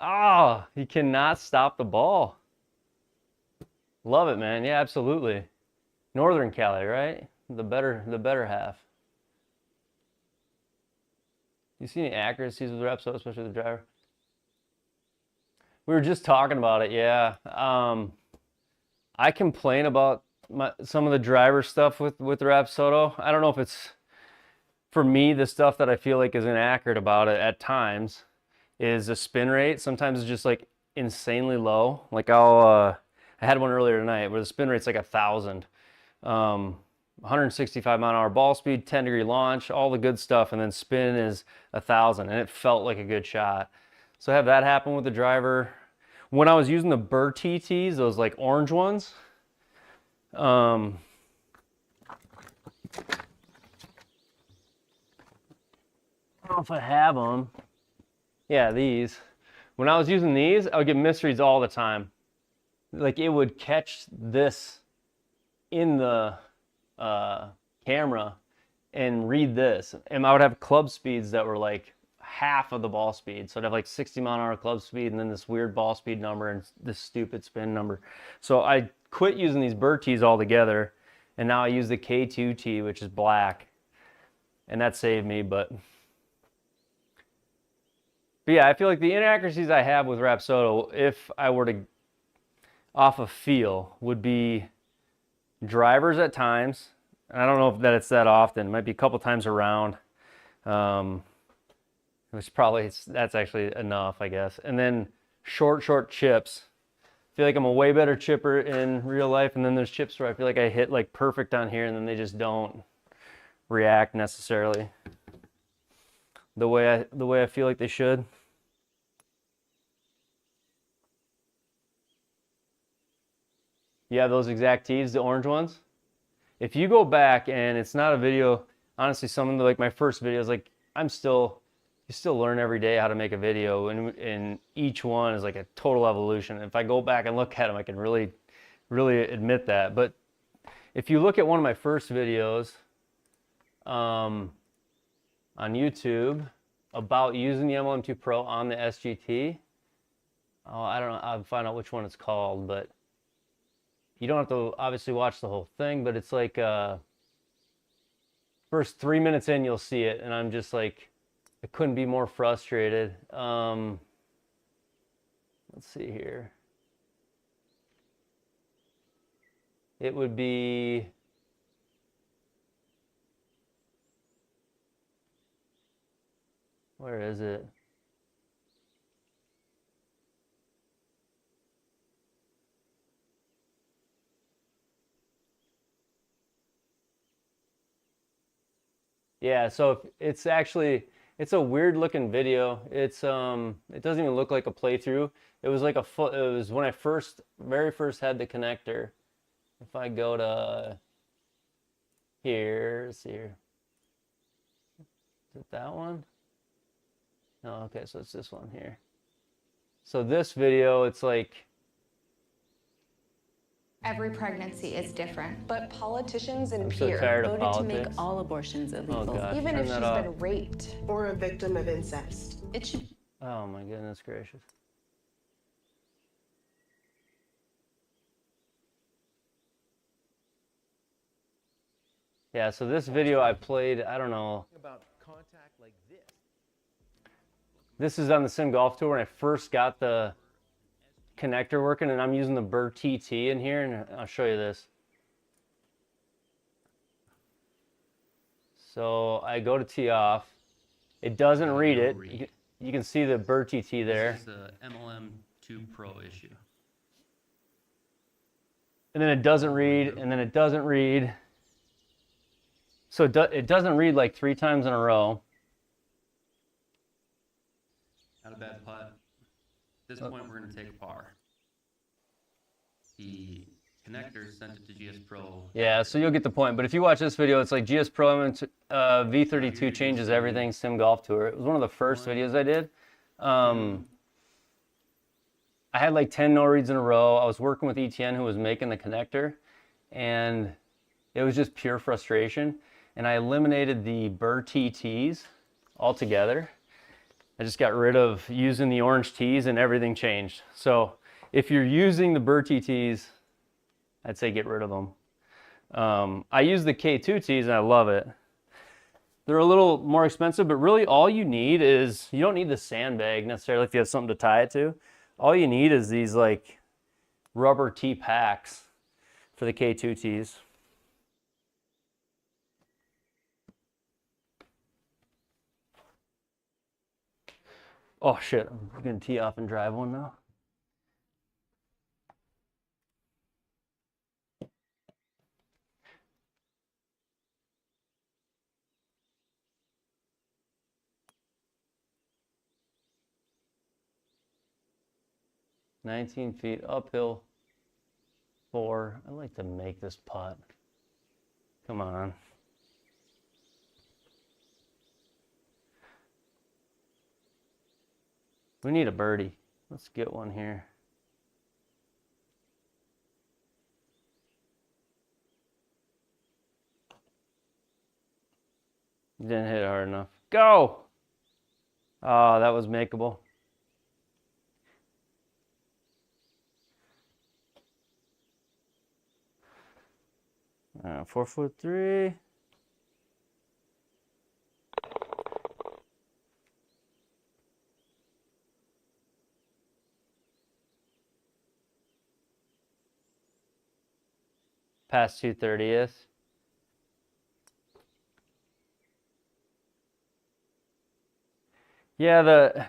Oh, you cannot stop the ball. Love it, man. Yeah, absolutely. Northern Cali, right? The better half. You see any accuracies with Rapsodo, especially the driver? We were just talking about it, yeah. I complain about some of the driver stuff with Rapsodo. I don't know if it's, for me, the stuff that I feel like is inaccurate about it at times is the spin rate. Sometimes it's just like insanely low. Like I had one earlier tonight where the spin rate's like 1,000. 165 mile an hour ball speed, 10-degree launch, all the good stuff, and then spin is 1,000, and it felt like a good shot. So I have that happen with the driver. When I was using the Burr TTs, those like orange ones, I don't know if I have them. Yeah, these. When I was using these, I would get misreads all the time. Like it would catch this in the camera and read this, and I would have club speeds that were like half of the ball speed. So I'd have like 60 mile an hour club speed and then this weird ball speed number and this stupid spin number. So I quit using these Burr tees altogether, and now I use the K2 tee, which is black, and that saved me. But yeah, I feel like the inaccuracies I have with Rapsodo, if I were to off of feel, would be drivers at times. I don't know if that it's that often. It might be a couple times around, which probably that's actually enough, I guess. And then short chips. I feel like I'm a way better chipper in real life, and then there's chips where I feel like I hit like perfect on here, and then they just don't react necessarily the way I feel like they should. Yeah, those exact tees, the orange ones. If you go back, and it's not a video, honestly, some of the, like my first videos, like you still learn every day how to make a video, and each one is like a total evolution. If I go back and look at them, I can really admit that. But if you look at one of my first videos on YouTube about using the MLM2 Pro on the SGT, I don't know, I'll find out which one it's called, but you don't have to obviously watch the whole thing, but it's like first 3 minutes in, you'll see it, and I'm just like, I couldn't be more frustrated. Let's see here. It would be, where is it? Yeah, so it's actually, it's a weird looking video. It's it doesn't even look like a playthrough. It was like it was when I very first had the connector. If I go to here, let's see here. Is it that one? No, okay, so it's this one here. So this video, it's like, every pregnancy is different. But politicians and I'm so peers tired of voted to politics. make all abortions illegal. Oh gosh, even turn if she's that off. been raped. Or a victim of incest. It should. Oh my goodness gracious. Yeah, so this video I played, I don't know. About contact like this. This is on the Sim Golf Tour when I first got the connector working, and I'm using the Burr TT in here, and I'll show you this. So I go to tee off. It doesn't read it. You can see the Burr TT there. This is the MLM2 Pro issue. And then it doesn't read, and then it doesn't read. So it doesn't read like 3 times in a row. Not a bad putt. At this point, we're going to take a par. The connector sent it to GSPro. Yeah, so you'll get the point. But if you watch this video, it's like GSPro V32 changes everything Sim Golf Tour. It was one of the first videos I did. I had like 10 no reads in a row. I was working with ETN who was making the connector, and it was just pure frustration. And I eliminated the Burr TTs altogether. I just got rid of using the orange tees, and everything changed. So if you're using the Burr TTs, I'd say get rid of them. I use the K2 tees and I love it. They're a little more expensive, but really all you need is, you don't need the sandbag necessarily if you have something to tie it to. All you need is these like rubber tee packs for the K2 tees. Oh shit, I'm gonna tee off and drive one now. "19 feet uphill, 4. I'd like to make this putt. Come on. We need a birdie. Let's get one here. Didn't hit it hard enough. Go! Oh, that was makeable. All right, 4'3". Past 2/30th. Yeah,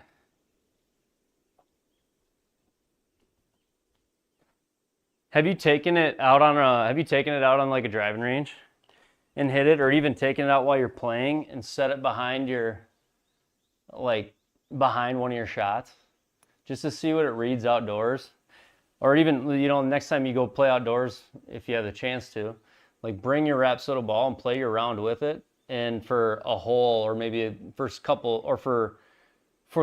have you taken it out on like a driving range and hit it, or even taken it out while you're playing and set it behind behind one of your shots just to see what it reads outdoors? Or even, next time you go play outdoors, if you have the chance to, like bring your Rapsodo ball and play your round with it, and for a hole, or maybe a first couple, or for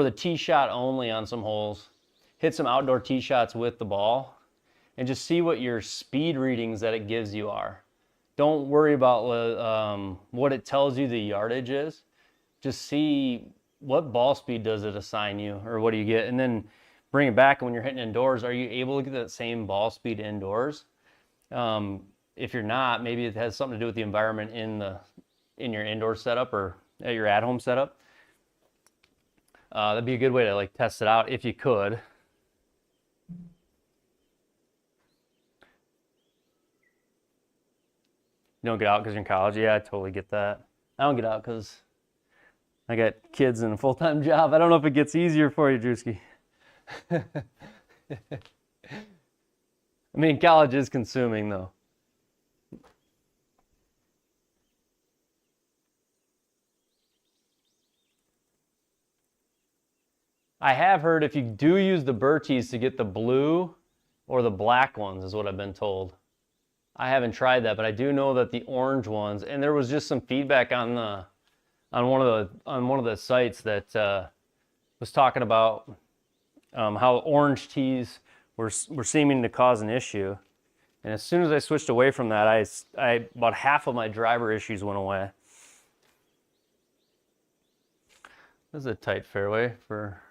the tee shot only on some holes, hit some outdoor tee shots with the ball and just see what your speed readings that it gives you are. Don't worry about what it tells you the yardage is. Just see what ball speed does it assign you, or what do you get, and then bring it back. And when you're hitting indoors, are you able to get that same ball speed indoors? If you're not, maybe it has something to do with the environment in your indoor setup or at your at-home setup. That'd be a good way to like test it out if you could. You don't get out because you're in college? Yeah, I totally get that. I don't get out because I got kids and a full-time job. I don't know if it gets easier for you, Drewski. I mean, college is consuming though. I have heard if you do use the Burr tees to get the blue or the black ones, is what I've been told. I haven't tried that, but I do know that the orange ones, and there was just some feedback on one of the sites that was talking about how orange tees were seeming to cause an issue. And as soon as I switched away from that, I about half of my driver issues went away. This is a tight fairway for...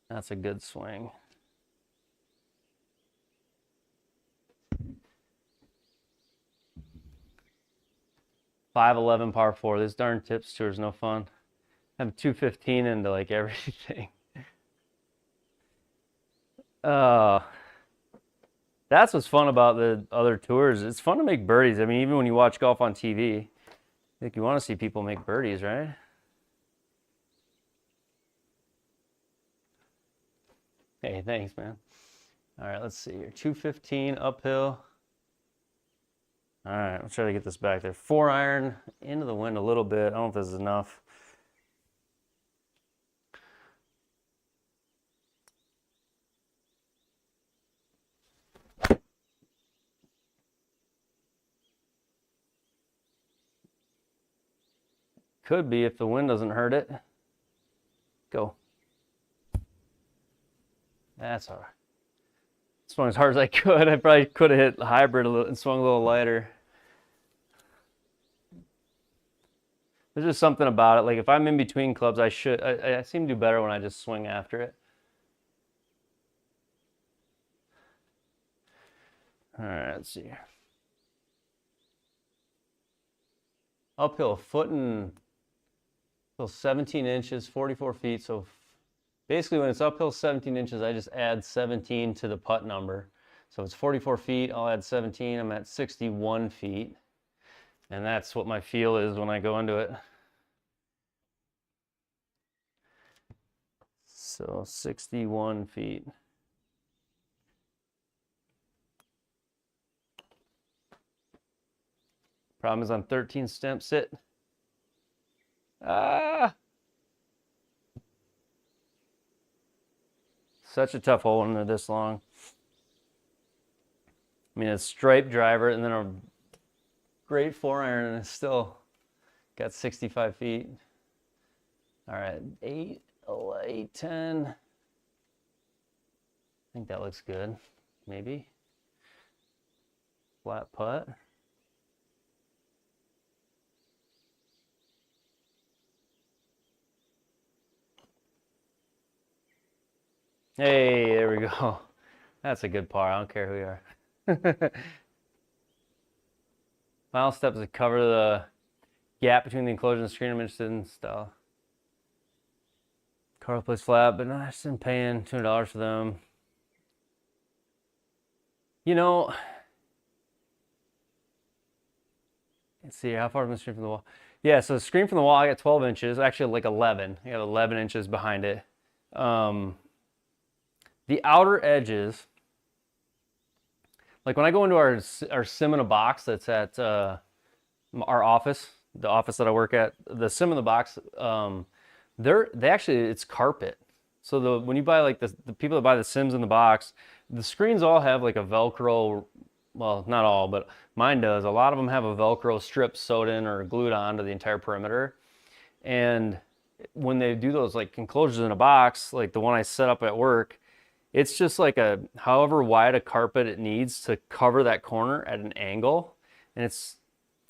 That's a good swing. .511 par 4. This darn tips tour is no fun. I'm 215 into like everything. That's what's fun about the other tours. It's fun to make birdies. I mean, even when you watch golf on TV, I think you want to see people make birdies, right? Hey, thanks, man. All right, let's see here. 215 uphill. All right, I'll try to get this back there. 4-iron into the wind a little bit. I don't know if this is enough. Could be if the wind doesn't hurt it. Go. That's all right. Swung as hard as I could. I probably could have hit hybrid a little and swung a little lighter. There's just something about it. Like if I'm in between clubs, I seem to do better when I just swing after it. All right, let's see. Uphill, a foot and 17 inches, 44 feet. So basically when it's uphill 17 inches, I just add 17 to the putt number. So it's 44 feet, I'll add 17. I'm at 61 feet. And that's what my feel is when I go into it. So 61 feet. Problem is on 13 stemp sit. Such a tough hole when they're this long. I mean, a straight driver and then a great 4-iron and it's still got 65 feet. All right, 8, 10. I think that looks good, maybe. Flat putt. Hey, there we go. That's a good par. I don't care who you are. Final step is to cover the gap between the enclosure and the screen. I'm interested in style. Carl plays flat, but no, I just been paying $200 for them. You know, let's see, how far is the screen from the wall? Yeah, so the screen from the wall, I got 12 inches, actually like 11. I got 11 inches behind it. The outer edges, like when I go into our sim in a box that's at our office, the office that I work at, the sim in the box, they actually, it's carpet. So when you buy like the people that buy the sims in the box, the screens all have like a Velcro, well, not all, but mine does. A lot of them have a Velcro strip sewed in or glued onto the entire perimeter. And when they do those like enclosures in a box, like the one I set up at work, it's just like a however wide a carpet it needs to cover that corner at an angle. And it's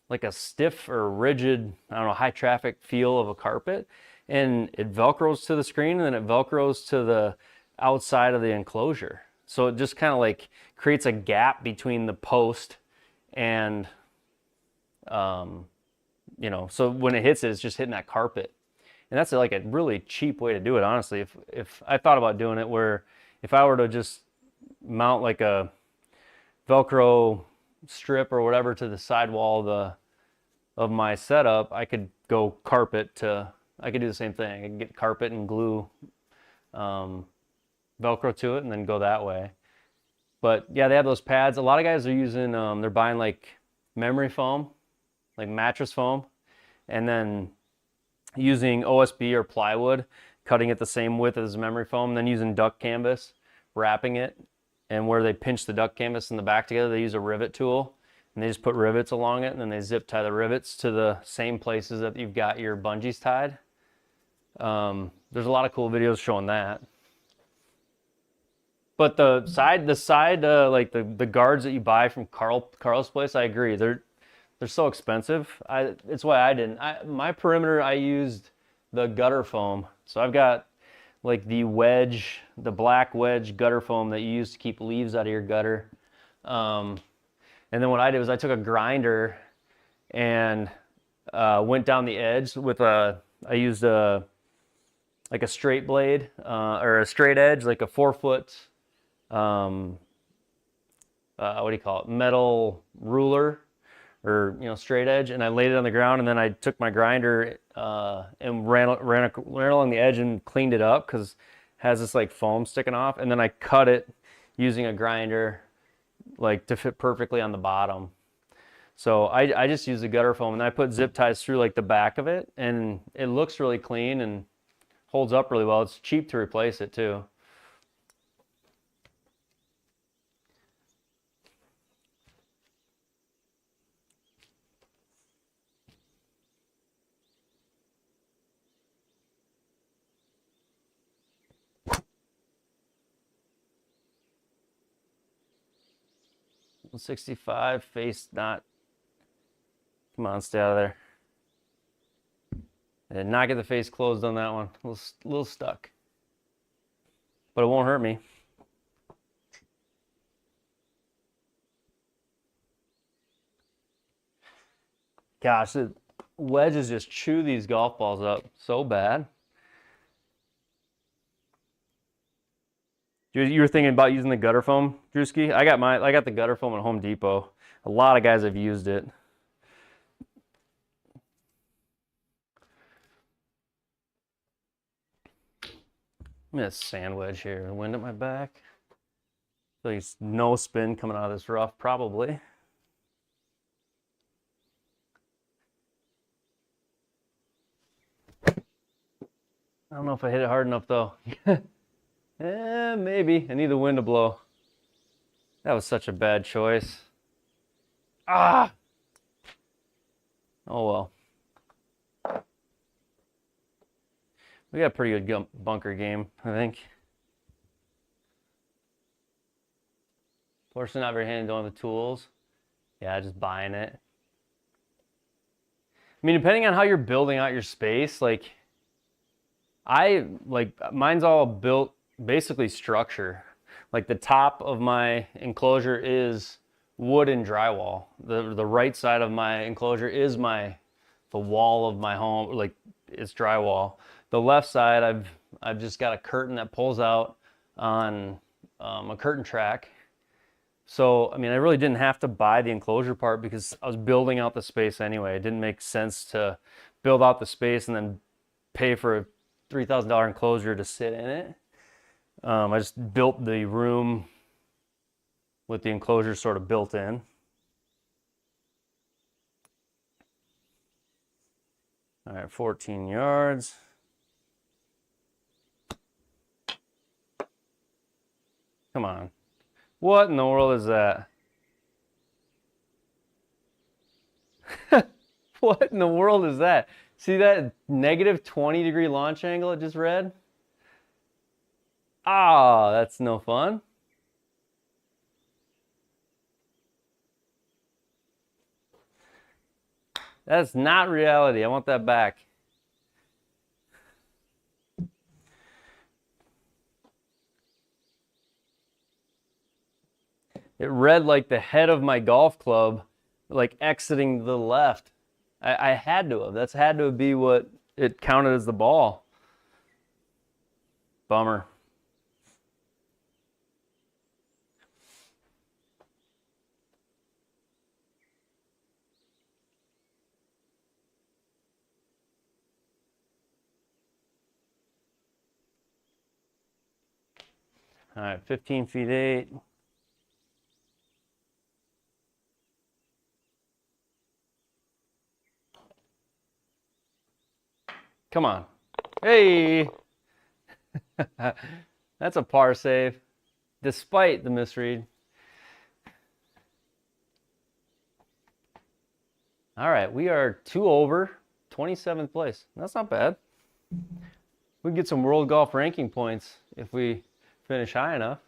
like a stiff or rigid, I don't know, high traffic feel of a carpet. And it Velcros to the screen and then it Velcros to the outside of the enclosure. So it just kind of like creates a gap between the post and, you know, so when it hits it, it's just hitting that carpet. And that's like a really cheap way to do it, honestly. If I thought about doing it where if I were to just mount like a Velcro strip or whatever to the sidewall of my setup, I could go carpet to, I could do the same thing. I could get carpet and glue Velcro to it and then go that way. But yeah, they have those pads. A lot of guys are using, they're buying like memory foam, like mattress foam, and then using OSB or plywood, cutting it the same width as memory foam, then using duck canvas, wrapping it, and where they pinch the duck canvas and the back together, they use a rivet tool, and they just put rivets along it, and then they zip tie the rivets to the same places that you've got your bungees tied. There's a lot of cool videos showing that. But the side, like the guards that you buy from Carl's place, I agree. They're so expensive. It's why I didn't. My perimeter, I used the gutter foam. So I've got like the wedge, the black wedge gutter foam that you use to keep leaves out of your gutter. And then what I did was I took a grinder and went down the edge with I used like a straight blade or a straight edge, like a 4-foot, what do you call it, metal ruler, or straight edge, and I laid it on the ground, and then I took my grinder and ran along the edge and cleaned it up because it has this like foam sticking off, and then I cut it using a grinder like to fit perfectly on the bottom. So I just use the gutter foam, and I put zip ties through like the back of it, and it looks really clean and holds up really well. It's cheap to replace it too. $165 face not. Come on, stay out of there. I did not get the face closed on that one. A little stuck. But it won't hurt me. Gosh, the wedges just chew these golf balls up so bad. You were thinking about using the gutter foam, Drewski? I got the gutter foam at Home Depot. A lot of guys have used it. I'm gonna sand wedge here. Wind at my back. Feel like it's no spin coming out of this rough, probably. I don't know if I hit it hard enough though. Maybe. I need the wind to blow. That was such a bad choice. Ah! Oh well. We got a pretty good bunker game, I think. Fortunately, not very handy, don't have the tools. Yeah, just buying it. I mean, depending on how you're building out your space, like mine's all built basically structure. Like the top of my enclosure is wood and drywall. The right side of my enclosure is the wall of my home, like it's drywall. The left side, I've just got a curtain that pulls out on a curtain track. So, I mean, I really didn't have to buy the enclosure part because I was building out the space anyway. It didn't make sense to build out the space and then pay for a $3,000 enclosure to sit in it. I just built the room with the enclosure sort of built in. All right, 14 yards. Come on. What in the world is that? What in the world is that? See that negative 20-degree launch angle it just read? Ah, that's no fun. That's not reality. I want that back. It read like the head of my golf club, like exiting the left. I had to have. That's had to be what it counted as the ball. Bummer. All right, 15 feet 8. Come on. Hey! That's a par save, despite the misread. All right, we are 2 over, 27th place. That's not bad. We can get some world golf ranking points if we finish high enough.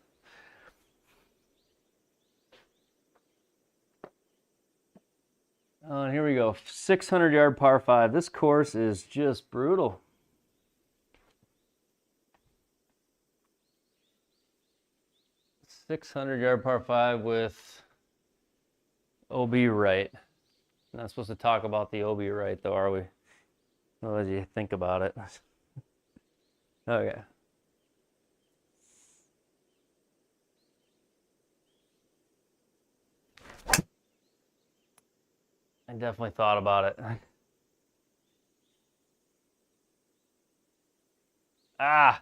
And here we go, 600-yard par 5. This course is just brutal. 600-yard par 5 with OB right. Not supposed to talk about the OB right, though, are we? What do you think about it? Okay. I definitely thought about it. Ah!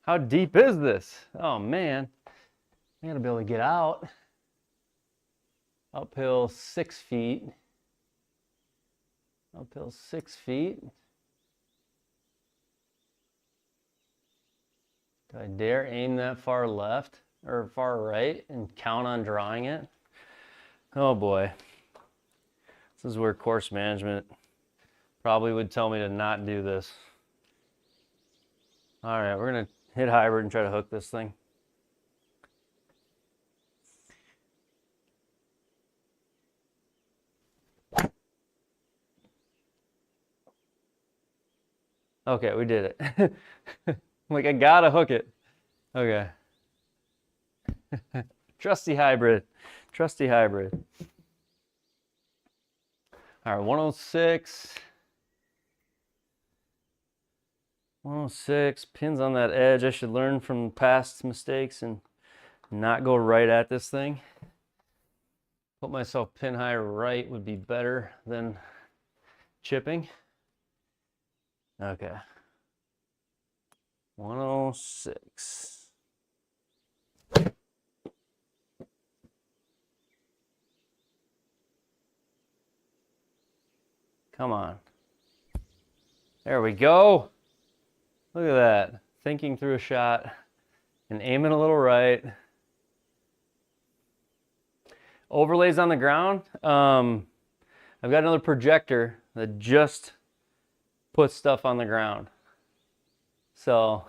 How deep is this? Oh man, I gotta be able to get out. Uphill 6 feet. Uphill 6 feet. Do I dare aim that far left or far right and count on drawing it? Oh boy. This is where course management probably would tell me to not do this. All right, we're gonna hit hybrid and try to hook this thing. Okay, we did it. Like, I gotta hook it. Okay. Trusty hybrid. Trusty hybrid. All right, 106. 106, pins on that edge. I should learn from past mistakes and not go right at this thing. Put myself pin high right would be better than chipping. Okay. 106. Come on. There we go. Look at that. Thinking through a shot and aiming a little right. Overlays on the ground. I've got another projector that just puts stuff on the ground. So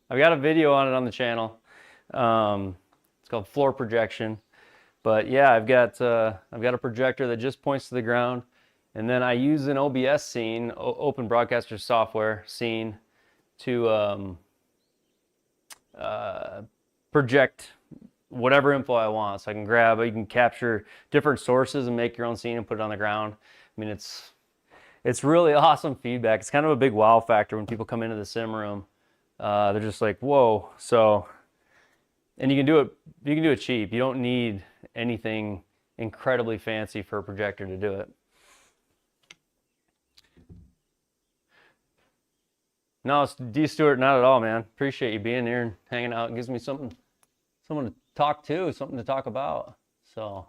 I've got a video on it on the channel. It's called floor projection. But yeah, I've got a projector that just points to the ground, and then I use an OBS scene, Open Broadcaster Software scene, to project whatever info I want. So I can grab, you can capture different sources and make your own scene and put it on the ground. I mean, it's really awesome feedback. It's kind of a big wow factor when people come into the sim room. They're just like, whoa. So, and you can do it cheap. You don't need anything incredibly fancy for a projector to do it. No, D. Stewart, not at all, man. Appreciate you being here and hanging out. It gives me someone to talk to, something to talk about. So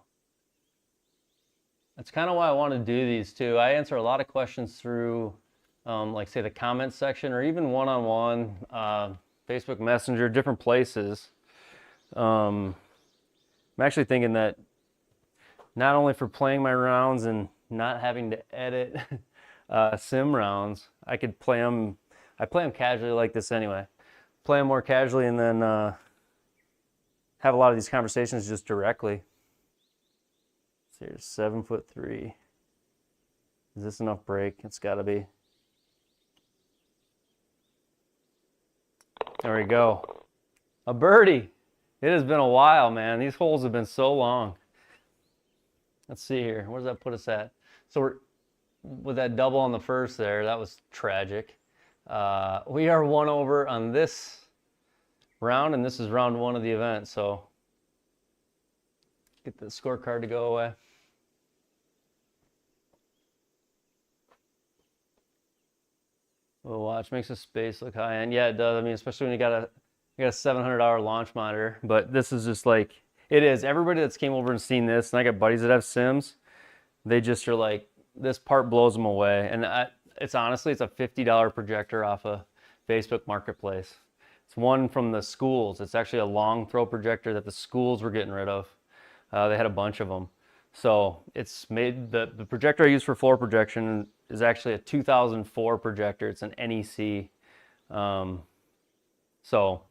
that's kind of why I want to do these too. I answer a lot of questions through, like say the comments section, or even one-on-one, Facebook Messenger, different places. I'm actually thinking that not only for playing my rounds and not having to edit sim rounds, I could play them. I play them casually like this anyway. Play them more casually and then have a lot of these conversations just directly. So here's 7'3". Is this enough break? It's got to be. There we go. A birdie. It has been a while, man. These holes have been so long. Let's see here. Where does that put us at? So we're with that double on the first there. That was tragic. We are one over on this round, and this is round one of the event. So get the scorecard to go away. Little watch makes the space look high end. Yeah, it does. I mean, especially when you got a $700 launch monitor. But this is just like, it is. Everybody that's came over and seen this, and I got buddies that have Sims, they just are like, this part blows them away. And it's honestly, it's a $50 projector off a Facebook Marketplace. It's one from the schools. It's actually a long throw projector that the schools were getting rid of. They had a bunch of them. So it's made, the projector I use for floor projection is actually a 2004 projector. It's an NEC. So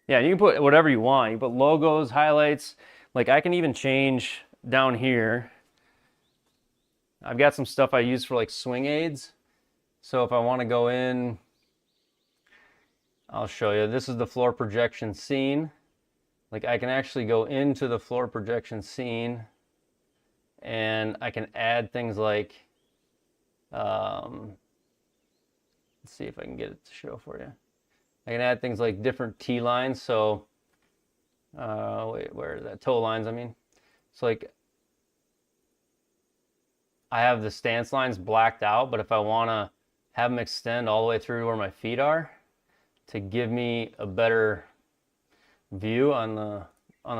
yeah, you can put whatever you want. You can put logos, highlights. Like I can even change down here I've got some stuff I use for like swing aids. So if I want to go in, I'll show you. This is the floor projection scene. Like I can actually go into the floor projection scene and I can add things like, let's see if I can get it to show for you. I can add things like different T lines. So, wait, where is that? Toe lines, I mean. So like, I have the stance lines blacked out, but if I want to have them extend all the way through to where my feet are to give me a better view on the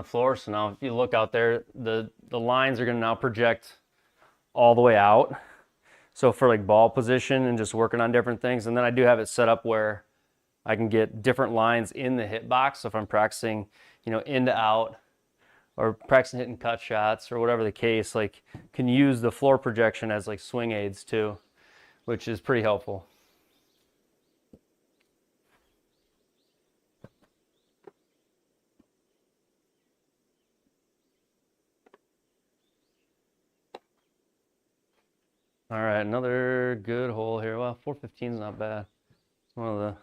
floor. So now if you look out there, the lines are going to now project all the way out. So for like ball position and just working on different things. And then I do have it set up where I can get different lines in the hit box. So if I'm practicing, you know, in to out or practicing hitting cut shots or whatever the case, like can use the floor projection as like swing aids too, which is pretty helpful. All right, another good hole here. Well, 415 is not bad. It's one of the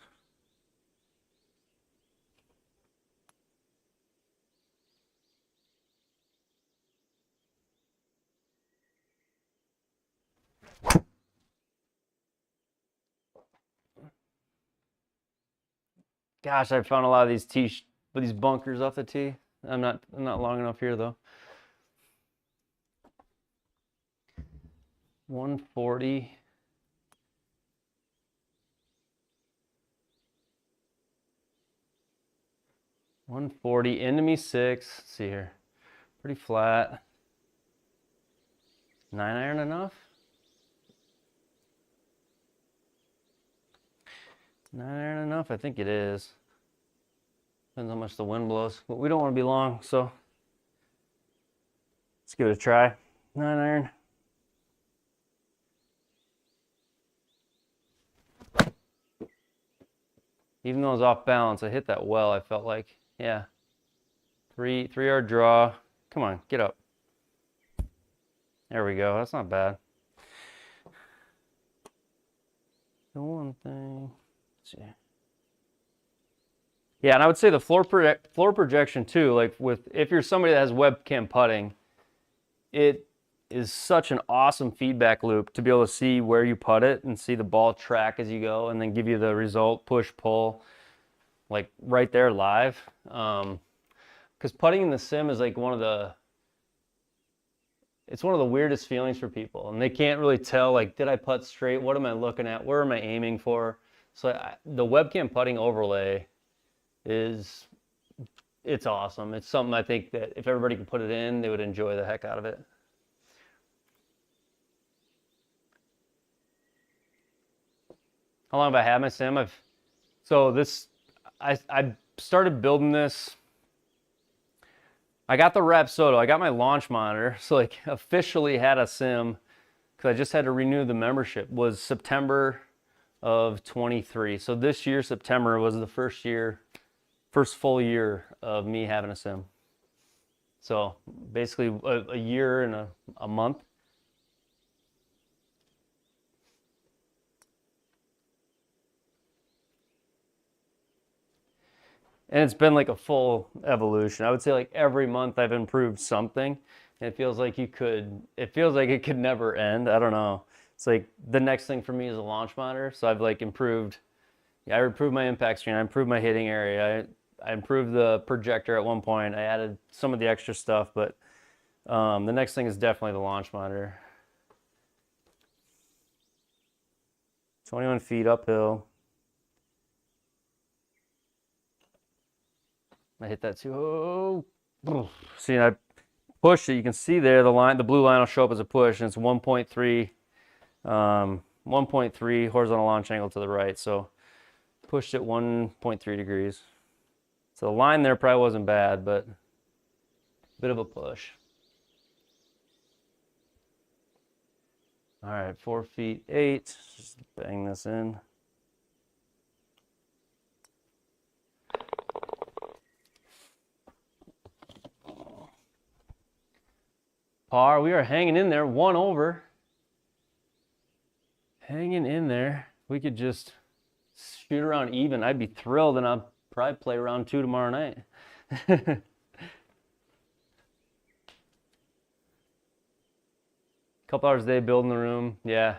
gosh, I found a lot of these bunkers off the tee. I'm not long enough here though. 140. Into me 6. Let's see here. Pretty flat. 9-iron enough? 9-iron enough? I think it is. Depends how much the wind blows. But we don't want to be long, so let's give it a try. 9-iron. Even though I was off balance, I hit that well, I felt like. Yeah. 3-yard draw. Come on, get up. There we go. That's not bad. The one thing. Let's see. Yeah, and I would say the floor projection too, like if you're somebody that has webcam putting, it is such an awesome feedback loop to be able to see where you putt it and see the ball track as you go and then give you the result, push, pull, like right there live. Because putting in the sim is like it's one of the weirdest feelings for people, and they can't really tell, like, did I putt straight? What am I looking at? Where am I aiming for? So the webcam putting overlay it's awesome. It's something I think that if everybody could put it in, they would enjoy the heck out of it. How long have I had my sim? I started building this. I got the Zozo. I got my launch monitor. So like officially had a sim because I just had to renew the membership. Was September of 23. So this year, September was the first full year of me having a sim. So basically a year and a month. And it's been like a full evolution. I would say like every month I've improved something. And it feels like it could never end. I don't know. It's like the next thing for me is a launch monitor. So I've like improved, I improved my impact screen. I improved my hitting area. I improved the projector at one point. I added some of the extra stuff, but the next thing is definitely the launch monitor. 21 feet uphill. I hit that too. Oh. See, I pushed it. You can see there the blue line will show up as a push, and it's 1.3 horizontal launch angle to the right. So pushed it 1.3 degrees. So the line there probably wasn't bad, but a bit of a push. All right, 4 feet 8. Just bang this in. Par, we are hanging in there, 1 over. we could just shoot around even, I'd be thrilled, and I'll probably play round 2 tomorrow night. Couple hours a day building the room, yeah.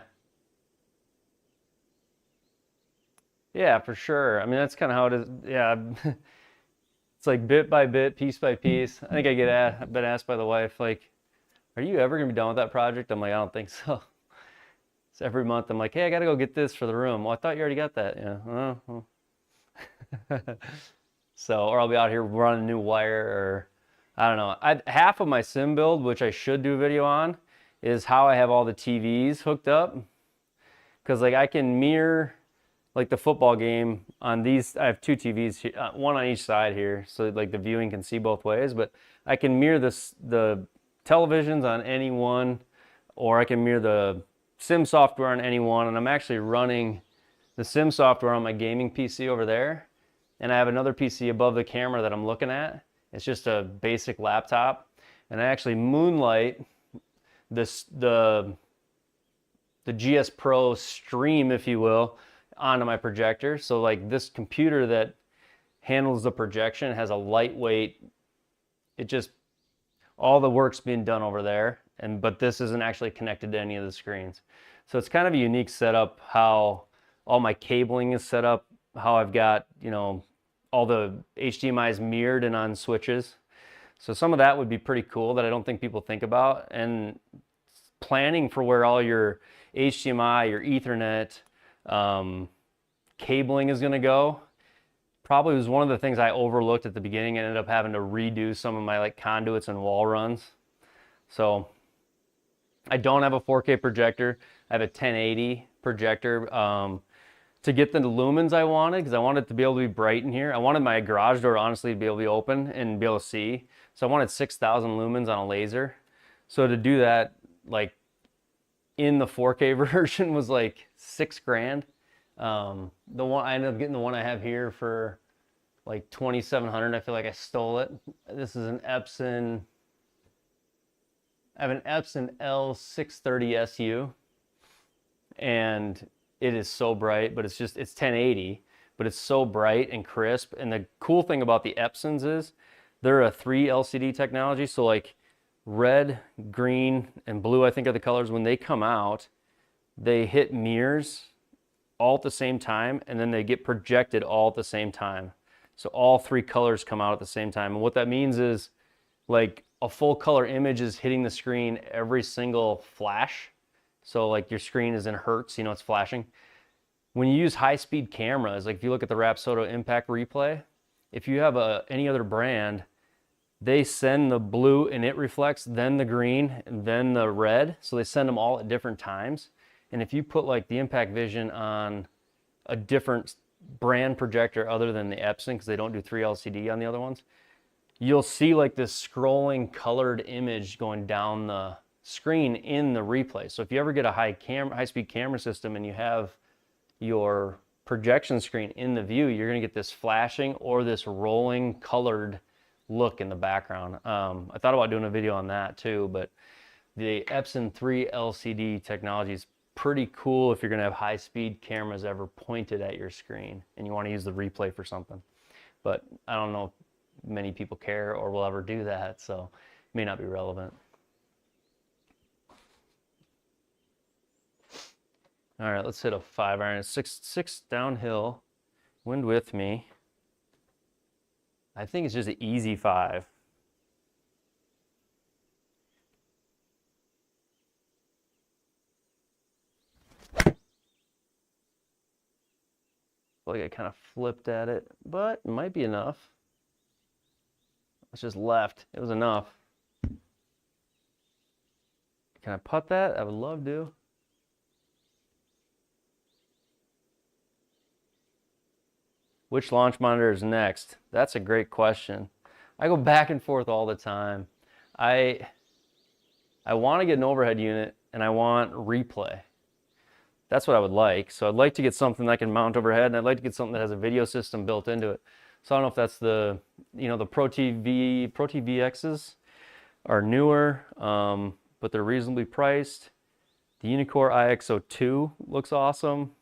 Yeah, for sure. I mean, that's kind of how it is. Yeah, it's like bit by bit, piece by piece. I think I've been asked by the wife, like, are you ever gonna be done with that project? I'm like, I don't think so. So every month I'm like, hey, I gotta go get this for the room. Well, I thought you already got that. Yeah. Well. So, or I'll be out here running new wire, or I don't know. Half of my sim build, which I should do a video on, is how I have all the TVs hooked up. Because like I can mirror like the football game on these. I have 2 TVs, one on each side here, so like the viewing can see both ways. But I can mirror the televisions on any one, or I can mirror the sim software on any one. And I'm actually running the sim software on my gaming PC over there. And I have another PC above the camera that I'm looking at. It's just a basic laptop. And I actually moonlight the GSPro stream, if you will, onto my projector. So like this computer that handles the projection has a lightweight, all the work's being done over there, but this isn't actually connected to any of the screens. So it's kind of a unique setup how all my cabling is set up, how I've got, all the HDMI's mirrored and on switches. So some of that would be pretty cool that I don't think people think about. And planning for where all your HDMI, your Ethernet, cabling is gonna go probably was one of the things I overlooked at the beginning. I ended up having to redo some of my like conduits and wall runs. So I don't have a 4K projector. I have a 1080 projector to get the lumens I wanted, because I wanted to be able to be bright in here. I wanted my garage door honestly to be able to be open and be able to see. So I wanted 6,000 lumens on a laser. So to do that, like in the 4K version was like $6,000. The one I ended up getting, the one I have here for like 2,700. I feel like I stole it. This is an Epson. I have an Epson L630SU, and it is so bright, but it's 1080, but it's so bright and crisp. And the cool thing about the Epsons is they're a 3 LCD technology. So like red, green, and blue, I think are the colors. When they come out, they hit mirrors all at the same time, and then they get projected all at the same time. So all 3 colors come out at the same time. And what that means is like a full color image is hitting the screen every single flash. So like your screen is in hertz, it's flashing. When you use high-speed cameras, like if you look at the Rapsodo Impact Replay, if you have any other brand, they send the blue and it reflects, then the green, and then the red. So they send them all at different times. And if you put like the Impact Vision on a different brand projector other than the Epson, because they don't do 3 LCD on the other ones, you'll see like this scrolling colored image going down the screen in the replay. So if you ever get a high-speed camera system and you have your projection screen in the view, you're going to get this flashing or this rolling colored look in the background. I thought about doing a video on that too, but the Epson 3 LCD technology is pretty cool if you're going to have high-speed cameras ever pointed at your screen and you want to use the replay for something. But I don't know if many people care or will ever do that, so it may not be relevant. All right, let's hit a 5-iron. It's six downhill. Wind with me. I think it's just an easy 5. Like I kind of flipped at it, but it might be enough. It's just left. It was enough. Can I putt that? I would love to. Which launch monitor is next? That's a great question. I go back and forth all the time. I want to get an overhead unit and I want replay. That's what I would like. So I'd like to get something that I can mount overhead, and I'd like to get something that has a video system built into it. So I don't know if that's the Pro TVXs are newer, but they're reasonably priced. The Unicore IXO2 looks awesome.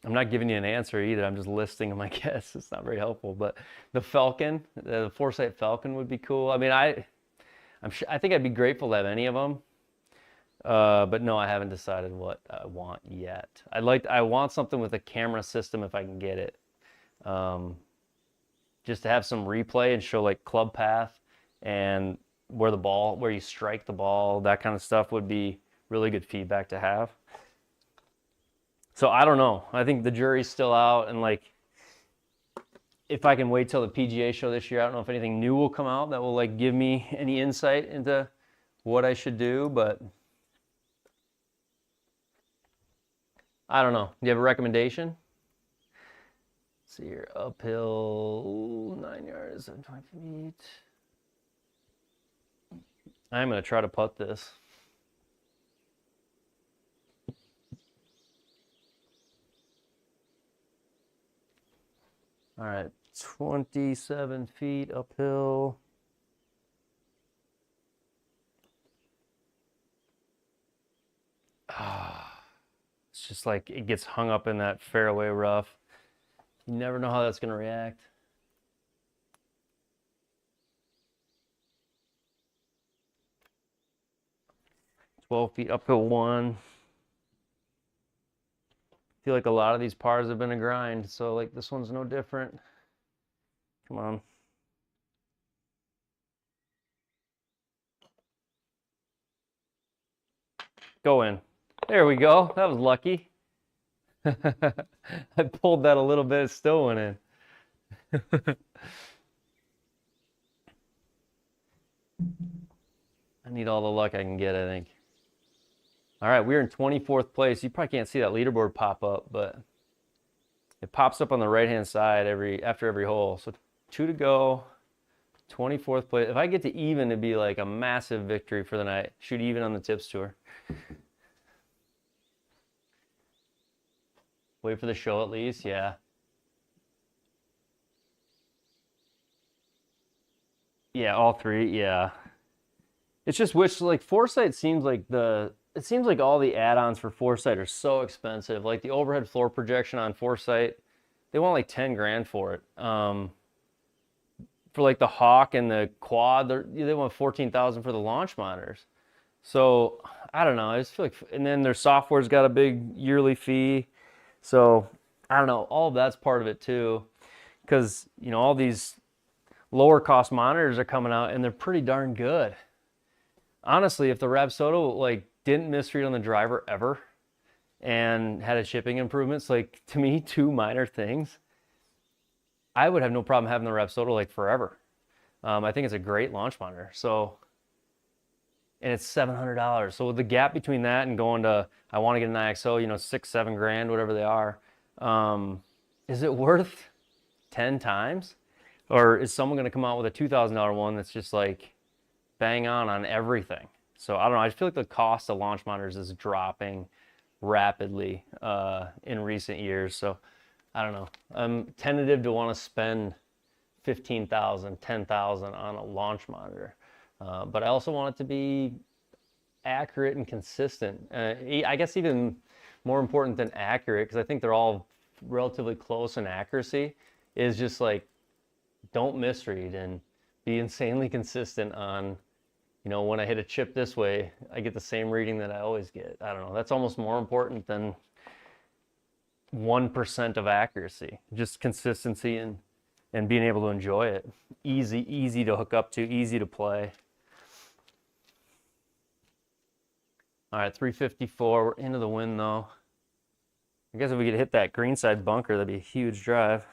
I'm not giving you an answer either. I'm just listing my guess. It's not very helpful, but the Falcon, the Foresight Falcon would be cool. I mean, I think I'd be grateful to have any of them. But no, I haven't decided what I want yet. I want something with a camera system if I can get it. Just to have some replay and show like club path and where you strike the ball, that kind of stuff would be really good feedback to have. So I don't know. I think the jury's still out, and like if I can wait till the PGA show this year, I don't know if anything new will come out that will like give me any insight into what I should do, but I don't know. Do you have a recommendation? Let's see here, uphill 9 yards and 20 feet. I'm going to try to putt this. All right, 27 feet uphill. It's just like it gets hung up in that fairway rough. You never know how that's going to react. Feet uphill one. I feel like a lot of these pars have been a grind, so like this one's no different. Come on. Go in. There we go. That was lucky. I pulled that a little bit, it still went in. I need all the luck I can get, I think. All right, we're in 24th place. You probably can't see that leaderboard pop up, but it pops up on the right-hand side after every hole. So 2 to go, 24th place. If I get to even, it'd be like a massive victory for the night. Shoot even on the tips tour. Wait for the show at least, yeah. Yeah, all three, yeah. It's just like Foresight seems like it seems like all the add-ons for Foresight are so expensive. Like the overhead floor projection on Foresight, they want like 10 grand for it. For like the Hawk and the Quad, they want 14,000 for the launch monitors. So I don't know. I just feel like, and then their software's got a big yearly fee. So I don't know. All of that's part of it too, because you know all these lower cost monitors are coming out and they're pretty darn good. Honestly, if the Rapsodo like didn't misread on the driver ever and had a chipping improvements, like to me, 2 minor things, I would have no problem having the Rapsodo like forever. I think it's a great launch monitor. So, and it's $700. So with the gap between that and going to, I want to get an IXO, you know, 6-7 grand, whatever they are, is it worth 10 times? Or is someone going to come out with a $2,000 one that's just like bang on everything? So I don't know. I just feel like the cost of launch monitors is dropping rapidly in recent years. So I don't know. I'm tentative to want to spend $15,000, $10,000 on a launch monitor. But I also want it to be accurate and consistent. I guess even more important than accurate, because I think they're all relatively close in accuracy, is just like don't misread and be insanely consistent on, you know, when I hit a chip this way, I get the same reading that I always get. I don't know. That's almost more important than 1% of accuracy. Just consistency and being able to enjoy it. Easy to hook up to, easy to play. All right, 354. We're into the wind though. I guess if we could hit that greenside bunker, that'd be a huge drive.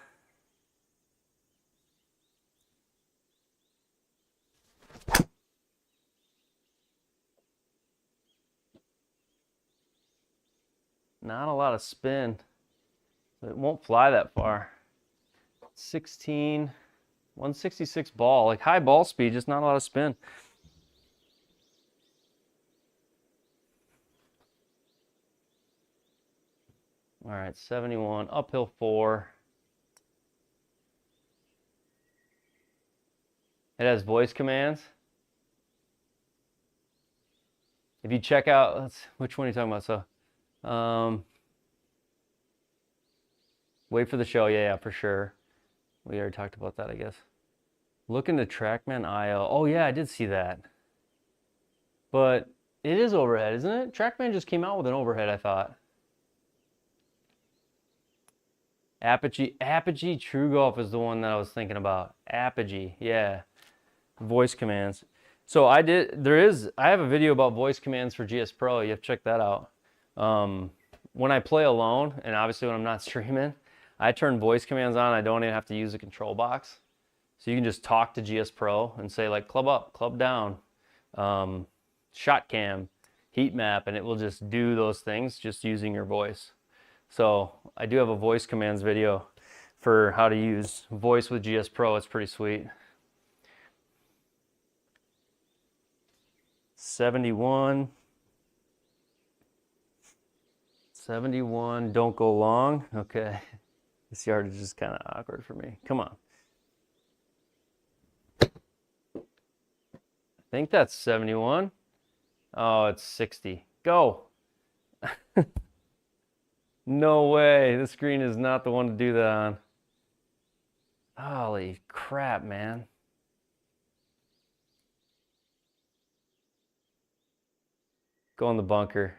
Not a lot of spin. It won't fly that far. 166 ball, like high ball speed, just not a lot of spin. All right, 71, uphill 4. It has voice commands. If you check out, which one are you talking about? So, Wait for the show. Yeah, for sure. We already talked about that, I guess. Look into TrackMan IO. Oh yeah, I did see that. But it is overhead, isn't it? TrackMan just came out with an overhead, I thought. Apogee True Golf is the one that I was thinking about. Apogee, yeah. Voice commands. So I have a video about voice commands for GSPro. You have to check that out. When I play alone, and obviously when I'm not streaming, I turn voice commands on. I don't even have to use a control box. So you can just talk to GSPro and say like club up, club down, shot cam, heat map, and it will just do those things just using your voice. So I do have a voice commands video for how to use voice with GSPro. It's pretty sweet. 71. 71, don't go long. Okay. This yardage is kind of awkward for me. Come on. I think that's 71. Oh, it's 60. Go. No way. This green is not the one to do that on. Holy crap, man. Go in the bunker.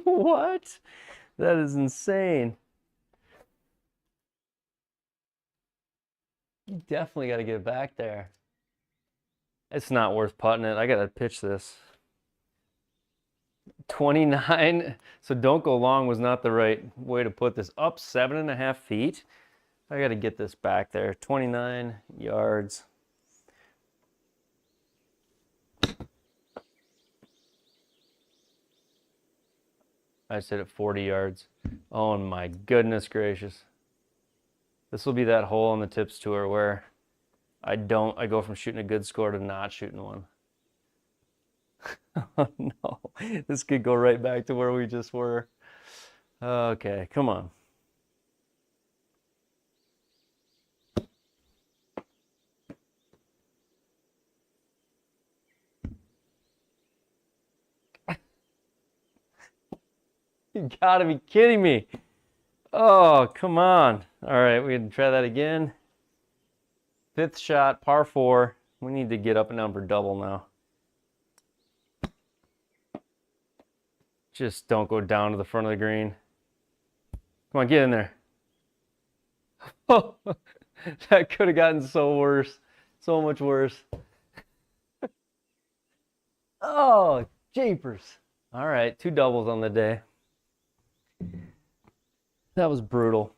What? That is insane. You definitely got to get it back there. It's not worth putting it. I got to pitch this. 29. So don't go long was not the right way to put this. Up 7.5 feet. I got to get this back there. 29 yards. I said at 40 yards. Oh my goodness gracious. This will be that hole on the tips tour where I go from shooting a good score to not shooting one. Oh no, this could go right back to where we just were. Okay, come on. You gotta be kidding me. Oh, come on. All right, we can try that again. 5th shot, par 4. We need to get up and down for double now. Just don't go down to the front of the green. Come on, get in there. Oh, that could have gotten so worse. So much worse. Oh, jeepers. All right, 2 doubles on the day. That was brutal.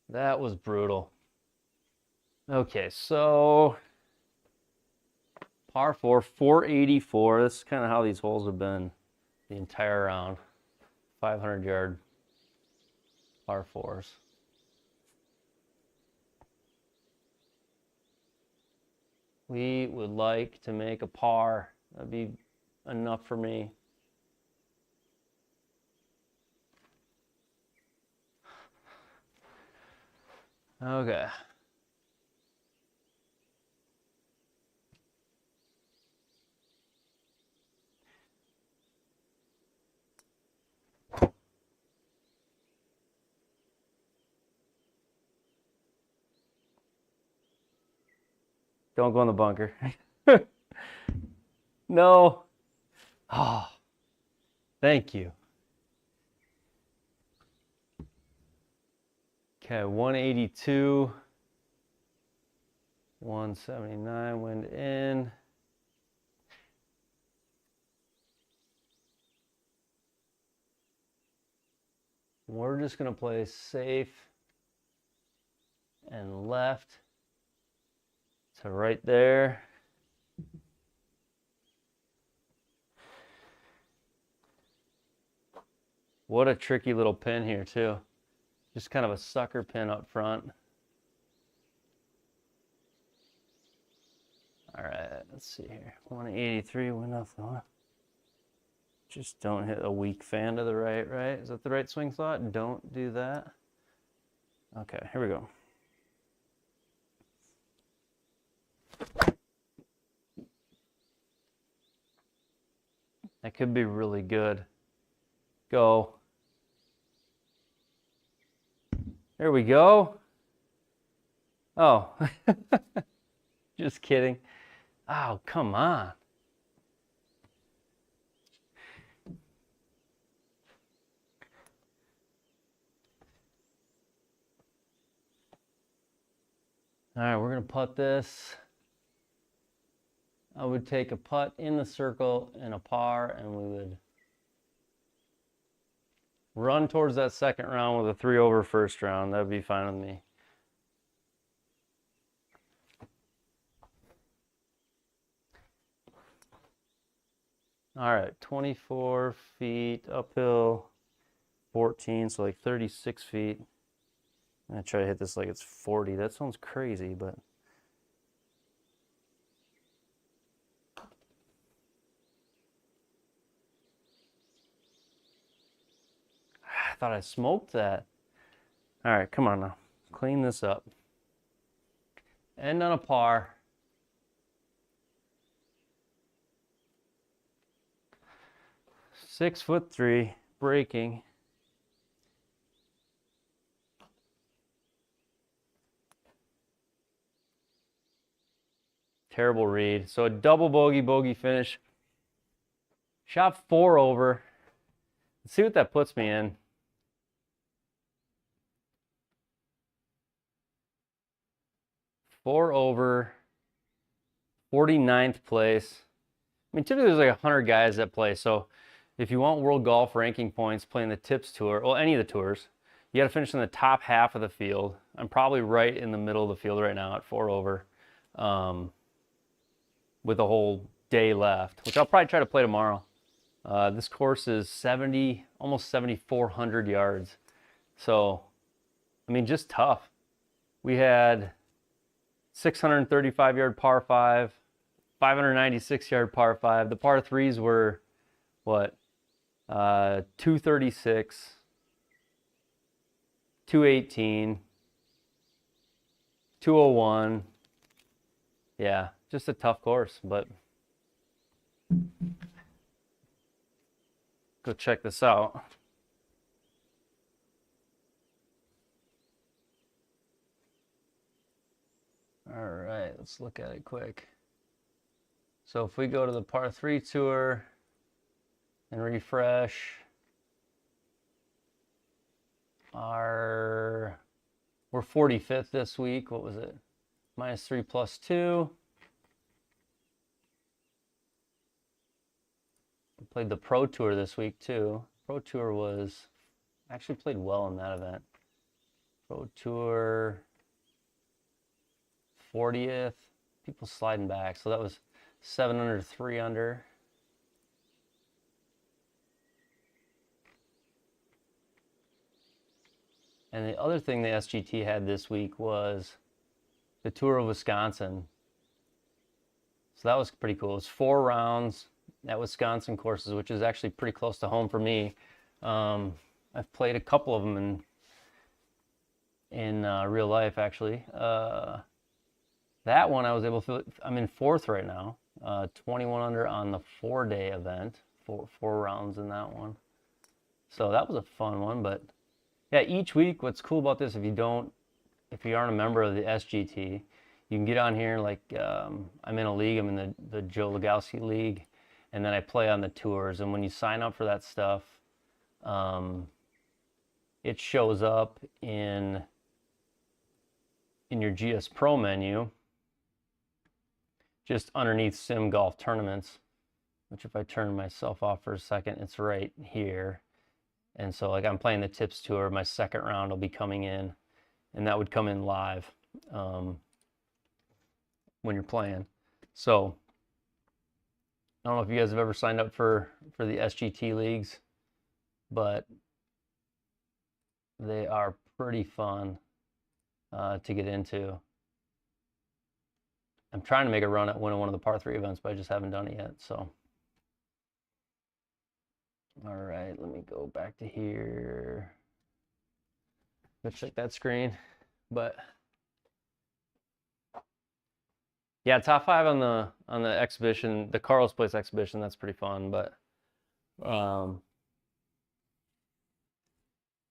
That was brutal. Okay, so par 4, 484. This is kind of how these holes have been the entire round. 500-yard par 4s. We would like to make a par. That'd be enough for me. Okay. Don't go in the bunker. No. Oh, thank you. Okay, 182. 179, wind in. We're just going to play safe and left to right there. What a tricky little pin here too. Just kind of a sucker pin up front. All right, let's see here. 183, wind off the one. Just don't hit a weak fan to the right, right? Is that the right swing slot? Don't do that. Okay, here we go. That could be really good. Go. There we go. Oh, just kidding. Oh, come on. All right, we're going to putt this. I would take a putt in the circle and a par, and we would run towards that second round with a 3 over first round. That would be fine with me. All right, 24 feet uphill, 14, so like 36 feet. I'm going to try to hit this like it's 40. That sounds crazy, but... I thought I smoked that. All right, come on now. Clean this up. End on a par. (6'3", breaking. Terrible read. So a double bogey finish. Shot 4 over. Let's see what that puts me in. Four over, 49th place. I mean, typically there's like 100 guys that play. So if you want world golf ranking points playing the Tips Tour, well, any of the tours, you got to finish in the top half of the field. I'm probably right in the middle of the field right now at 4 over, with a whole day left, which I'll probably try to play tomorrow. This course is almost 7,400 yards. So, I mean, just tough. We had 635-yard par 5, 596-yard par 5. The par 3s were, what, 236, 218, 201. Yeah, just a tough course, but go check this out. All right, let's look at it quick. So if we go to the par 3 tour and refresh, we're 45th this week. What was it? -3 +2. We played the Pro Tour this week too. Pro Tour was, actually played well in that event. Pro Tour 40th. People sliding back. So that was 7 under, 3 under. And the other thing the SGT had this week was the Tour of Wisconsin. So that was pretty cool. It was 4 rounds at Wisconsin courses, which is actually pretty close to home for me. I've played a couple of them in real life, actually. That one I was able to, I'm in 4th right now. 21 under on the 4-day event. Four rounds in that one. So that was a fun one. But yeah, each week, what's cool about this, if you aren't a member of the SGT, you can get on here. Like I'm in a league. I'm in the Joe Legowski League, and then I play on the tours. And when you sign up for that stuff, it shows up in your GSPro menu, just underneath Sim Golf Tournaments, which if I turn myself off for a second, it's right here. And so like I'm playing the Tips Tour, my second round will be coming in, and that would come in live when you're playing. So I don't know if you guys have ever signed up for the SGT leagues, but they are pretty fun to get into. I'm trying to make a run at winning one of the par 3 events, but I just haven't done it yet. So, all right, let me go back to here. Go check that screen. But yeah, top 5 on the exhibition, the Carl's Place exhibition. That's pretty fun. But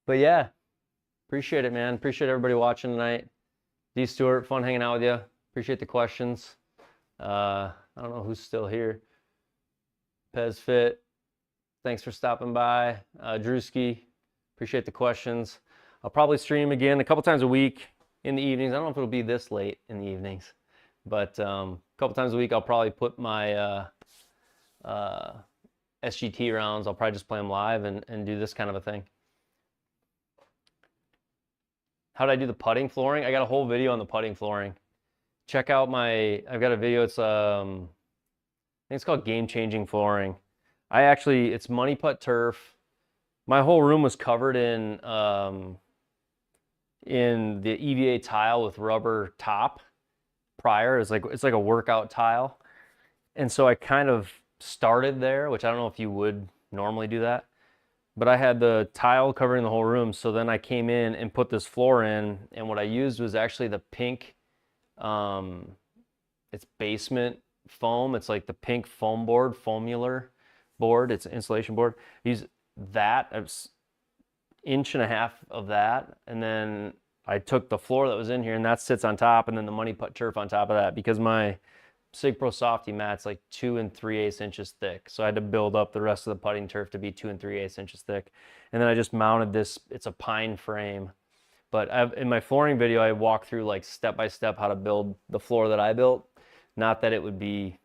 yeah, Appreciate it, man. Appreciate everybody watching tonight. D. Stewart, fun hanging out with you. Appreciate the questions. I don't know who's still here. Pez Fit, thanks for stopping by. Drewski, appreciate the questions. I'll probably stream again a couple times a week in the evenings. I don't know if it'll be this late in the evenings, but a couple times a week I'll probably put my SGT rounds. I'll probably just play them live and do this kind of a thing. How did I do the putting flooring? I got a whole video on the putting flooring. Check out I've got a video. It's I think it's called Game Changing Flooring. It's money putt turf. My whole room was covered in the EVA tile with rubber top prior. It's like a workout tile. And so I kind of started there, which I don't know if you would normally do that. But I had the tile covering the whole room, so then I came in and put this floor in, and what I used was actually the pink, it's basement foam. It's like the pink foam board, foamular board. It's an insulation board. Use that, an inch and a half of that, and then I took the floor that was in here, and that sits on top, and then the money putt turf on top of that, because my GSPro Softy mat's like 2 3/8 inches thick. So I had to build up the rest of the putting turf to be 2 3/8 inches thick. And then I just mounted this, it's a pine frame. But in my flooring video, I walk through like step by step how to build the floor that I built. Not that it would be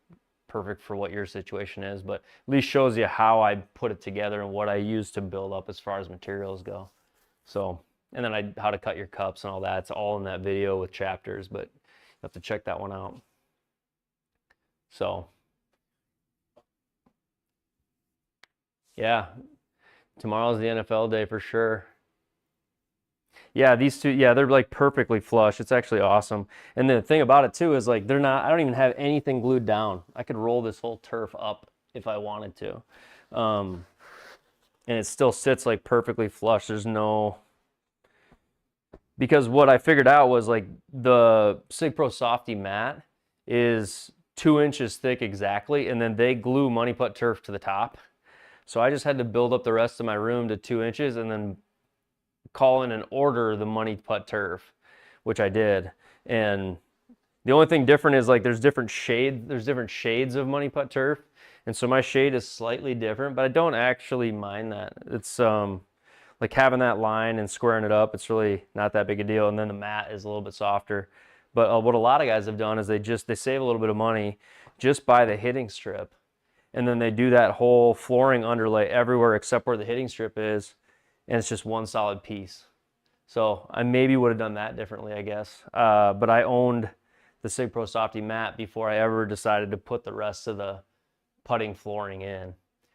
perfect for what your situation is, but at least shows you how I put it together and what I use to build up as far as materials go. So, and then how to cut your cups and all that. It's all in that video with chapters, but you have to check that one out. So, yeah, tomorrow's the NFL day for sure. Yeah, these two, yeah, they're like perfectly flush. It's actually awesome. And the thing about it too is like I don't even have anything glued down. I could roll this whole turf up if I wanted to. And it still sits like perfectly flush. Because what I figured out was like the GSPro Softy mat is 2 inches thick exactly, and then they glue money putt turf to the top. So I just had to build up the rest of my room to 2 inches and then call in and order the money putt turf, which I did. And the only thing different is like there's different shades of money putt turf. And so my shade is slightly different, but I don't actually mind that. It's like having that line and squaring it up, it's really not that big a deal. And then the mat is a little bit softer. But what a lot of guys have done is they save a little bit of money, just buy the hitting strip, and then they do that whole flooring underlay everywhere except where the hitting strip is, and it's just one solid piece. So I maybe would have done that differently, I guess. But I owned the GSPro Softy mat before I ever decided to put the rest of the putting flooring in.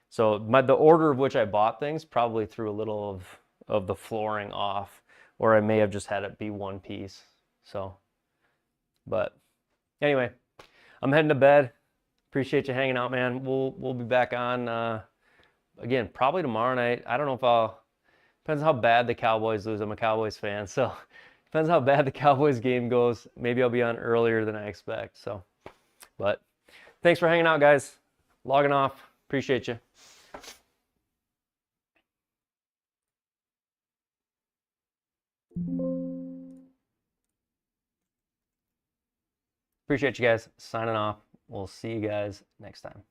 So the order of which I bought things probably threw a little of the flooring off, or I may have just had it be one piece. So. But anyway, I'm heading to bed. Appreciate you hanging out, man. We'll be back on again probably tomorrow night. I don't know if depends how bad the Cowboys lose. I'm a Cowboys fan, so depends how bad the Cowboys game goes. Maybe I'll be on earlier than I expect. So, but thanks for hanging out, guys. Logging off. Appreciate you. Appreciate you guys. Signing off. We'll see you guys next time.